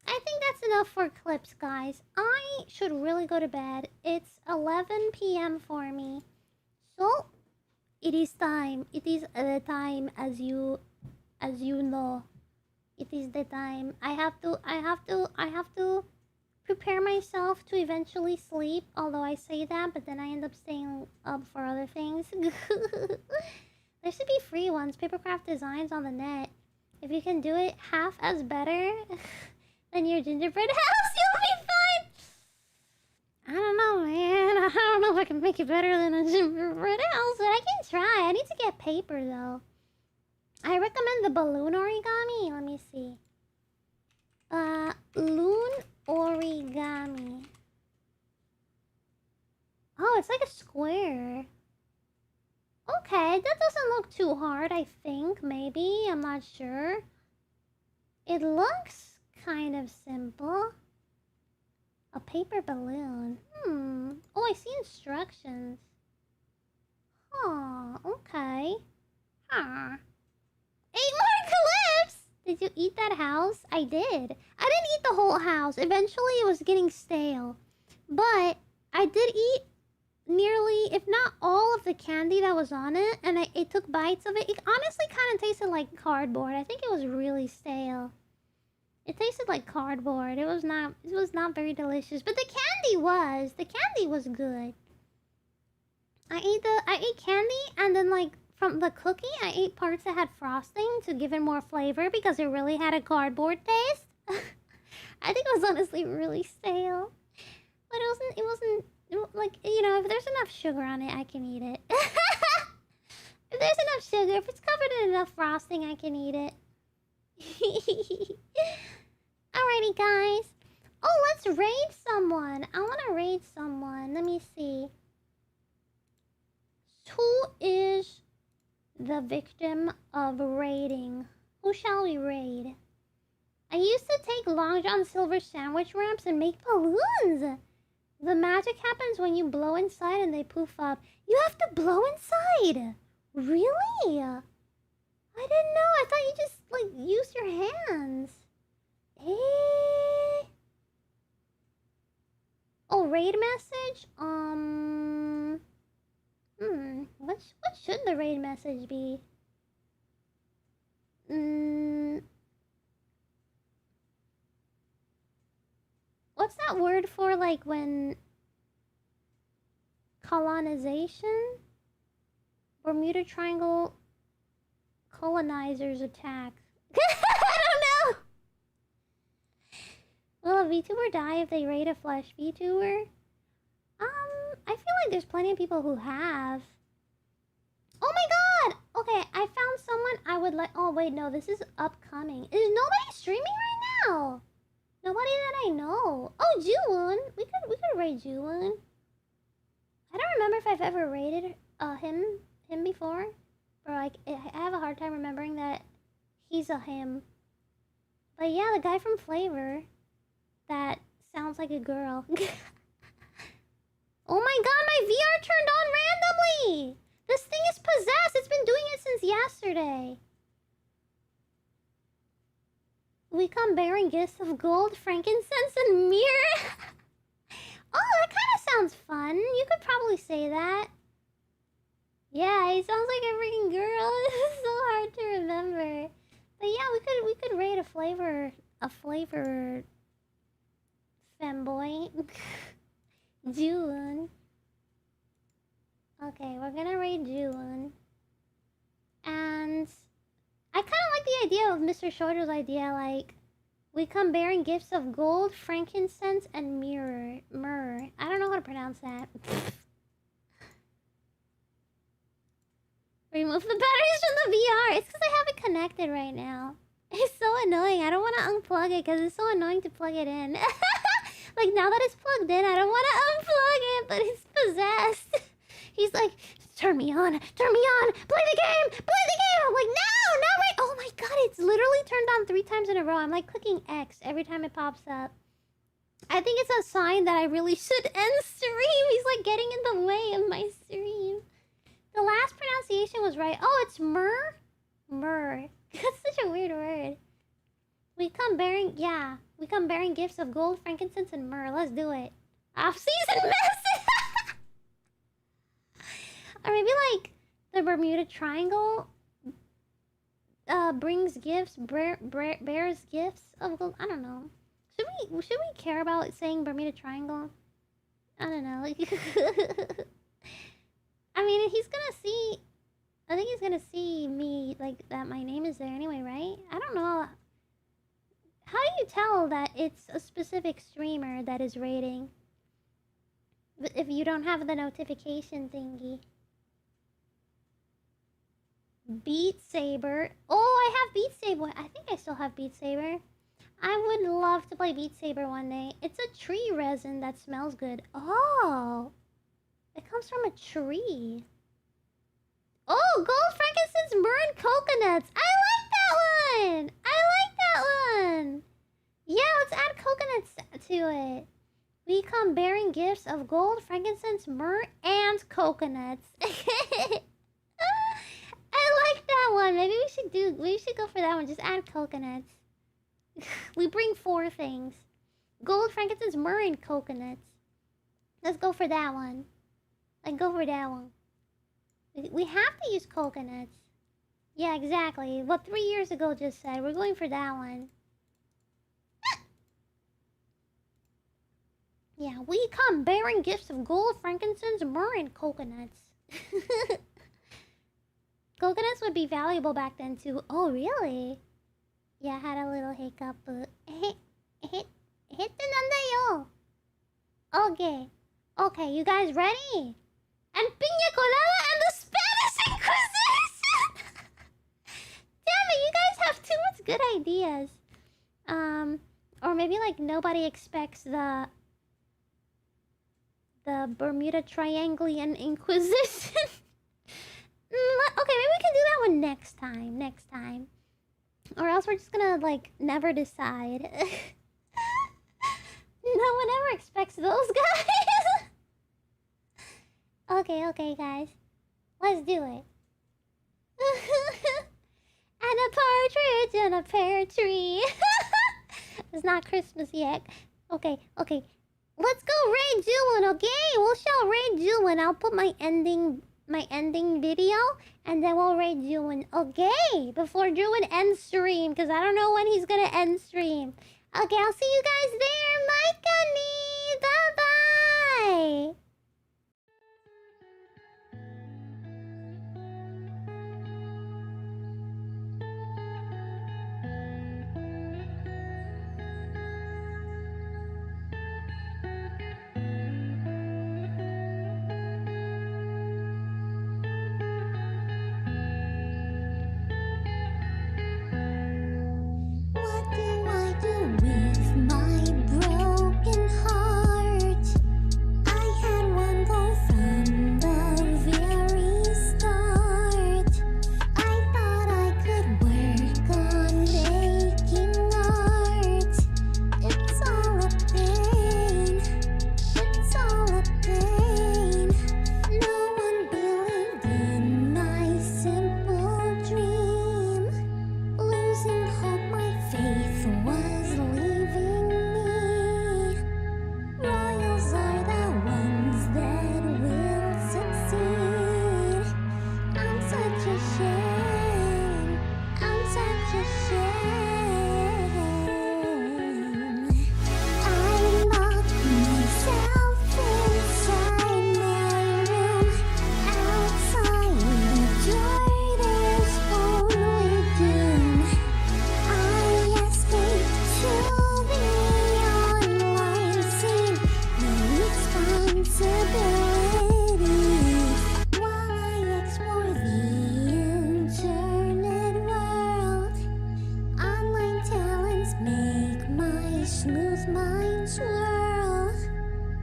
I think that's enough for clips, guys. I should really go to bed. It's 11 p.m. for me. So, it is time. It is the time as you know. It is the time. I have to prepare myself to eventually sleep, although I say that, but then I end up staying up for other things. There should be free ones, papercraft designs on the net. If you can do it half as better than your gingerbread house, you'll be fine! I don't know, man. I don't know if I can make it better than a gingerbread house, but I can try. I need to get paper, though. I recommend the balloon origami. Let me see. Loon origami. Oh, it's like a square. Okay, that doesn't look too hard, I think. Maybe. I'm not sure. It looks kind of simple. A paper balloon. Oh, I see instructions. Huh. Okay. Huh. 8 more clips! Did you eat that house? I did. I didn't eat the whole house. Eventually, it was getting stale. But I did eat nearly, if not all of the candy that was on it. And I took bites of it. It honestly kind of tasted like cardboard. I think it was really stale. It tasted like cardboard. It was not very delicious. But the candy was. The candy was good. I ate candy and then like from the cookie, I ate parts that had frosting to give it more flavor because it really had a cardboard taste. I think it was honestly really stale. But like, you know, if there's enough sugar on it, I can eat it. If there's enough sugar, if it's covered in enough frosting, I can eat it. Alrighty, guys. Oh, let's raid someone. I want to raid someone. Let me see. Who is the victim of raiding? Who shall we raid? I used to take Long John Silver sandwich wraps and make balloons. The magic happens when you blow inside and they poof up. You have to blow inside. Really? I didn't know. I thought you just, like, use your hands. Oh, raid message? What should the raid message be? What's that word for, like, when colonization? Bermuda Triangle colonizers attack. I don't know. Will a VTuber die if they raid a flesh VTuber? I feel like there's plenty of people who have. Oh my god! Okay, I found someone I would like. Oh wait, no, this is upcoming. Is nobody streaming right now? Nobody that I know. Oh, Juwon. We could raid Juwon. I don't remember if I've ever raided him before. Or like, I have a hard time remembering that he's a him. But yeah, the guy from Flavor that sounds like a girl. Oh my god, my VR turned on randomly! This thing is possessed! It's been doing it since yesterday. We come bearing gifts of gold, frankincense, and myrrh. Oh, that kind of sounds fun. You could probably say that. Yeah, he sounds like a freaking girl. It's so hard to remember. But yeah, we could raid a flavor femboy. Juwon. Okay, we're gonna raid Juwon. And I kind of like the idea of Mr. Shorter's idea, like, we come bearing gifts of gold, frankincense, and myrrh. I don't know how to pronounce that. Remove the batteries from the VR. It's because I have it connected right now. It's so annoying. I don't want to unplug it because it's so annoying to plug it in. Like, now that it's plugged in, I don't want to unplug it, but it's possessed. He's like, turn me on, play the game. I'm like, no, not right. Oh my god, it's literally turned on 3 times in a row. I'm like clicking X every time it pops up. I think it's a sign that I really should end stream. He's like getting in the way of my stream. The last pronunciation was right. Oh, it's myrrh? Myrrh. That's such a weird word. We come bearing gifts of gold, frankincense, and myrrh. Let's do it. Off-season message! Or maybe like the Bermuda Triangle brings gifts, bears gifts of gold. I don't know. Should we care about saying Bermuda Triangle? I don't know. I mean, he's gonna see. I think he's gonna see me like that. My name is there anyway, right? I don't know. How do you tell that it's a specific streamer that is raiding if you don't have the notification thingy? Beat Saber. Oh, I have Beat Saber. I think I still have Beat Saber. I would love to play Beat Saber one day. It's a tree resin that smells good. Oh, it comes from a tree. Oh, gold, frankincense, myrrh, and coconuts. I like that one. Yeah, let's add coconuts to it. We come bearing gifts of gold, frankincense, myrrh, and coconuts. I like that one. Maybe we should go for that one. Just add coconuts. We bring 4 things. Gold, frankincense, myrrh, and coconuts. Let's go for that one. We have to use coconuts. Yeah, exactly. What 3 years ago just said. We're going for that one. Yeah, we come bearing gifts of gold, frankincense, myrrh, and coconuts. Coconuts would be valuable back then too. Oh, really? Yeah, I had a little hiccup. Okay. Okay, you guys ready? And Piña Colada and the Spanish Inquisition! Damn it, you guys have too much good ideas. Or maybe like nobody expects the Bermuda Triangle and Inquisition. Okay, maybe we can do that one next time. Or else we're just gonna like never decide. No one ever expects those guys. Okay, guys. Let's do it. And a partridge in a pear tree. It's not Christmas yet. Okay. Let's go raid Juwin, okay? We'll show raid Juwin. I'll put my ending video, and then we'll raid Juwin, okay? Before Juwin ends stream, because I don't know when he's gonna end stream. Okay, I'll see you guys there. Bye, Connie. Bye-bye. What do I do with my broken heart? I had one goal from the very start. I thought I could work on making art. It's all a pain. It's all a pain. No one believed in my simple dream. Losing hope, my faith was leaving me. Royals are the ones that will succeed. I'm such a shame. I'm such a shame. I locked myself inside my room. Outside the door, there's only doom. I escaped to the online scene. No responsibilities while I explore the internet world. Online talents make my smooth mind swirl.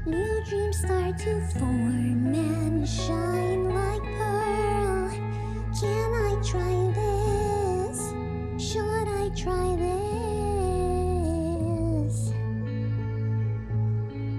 New dreams start to form and shine.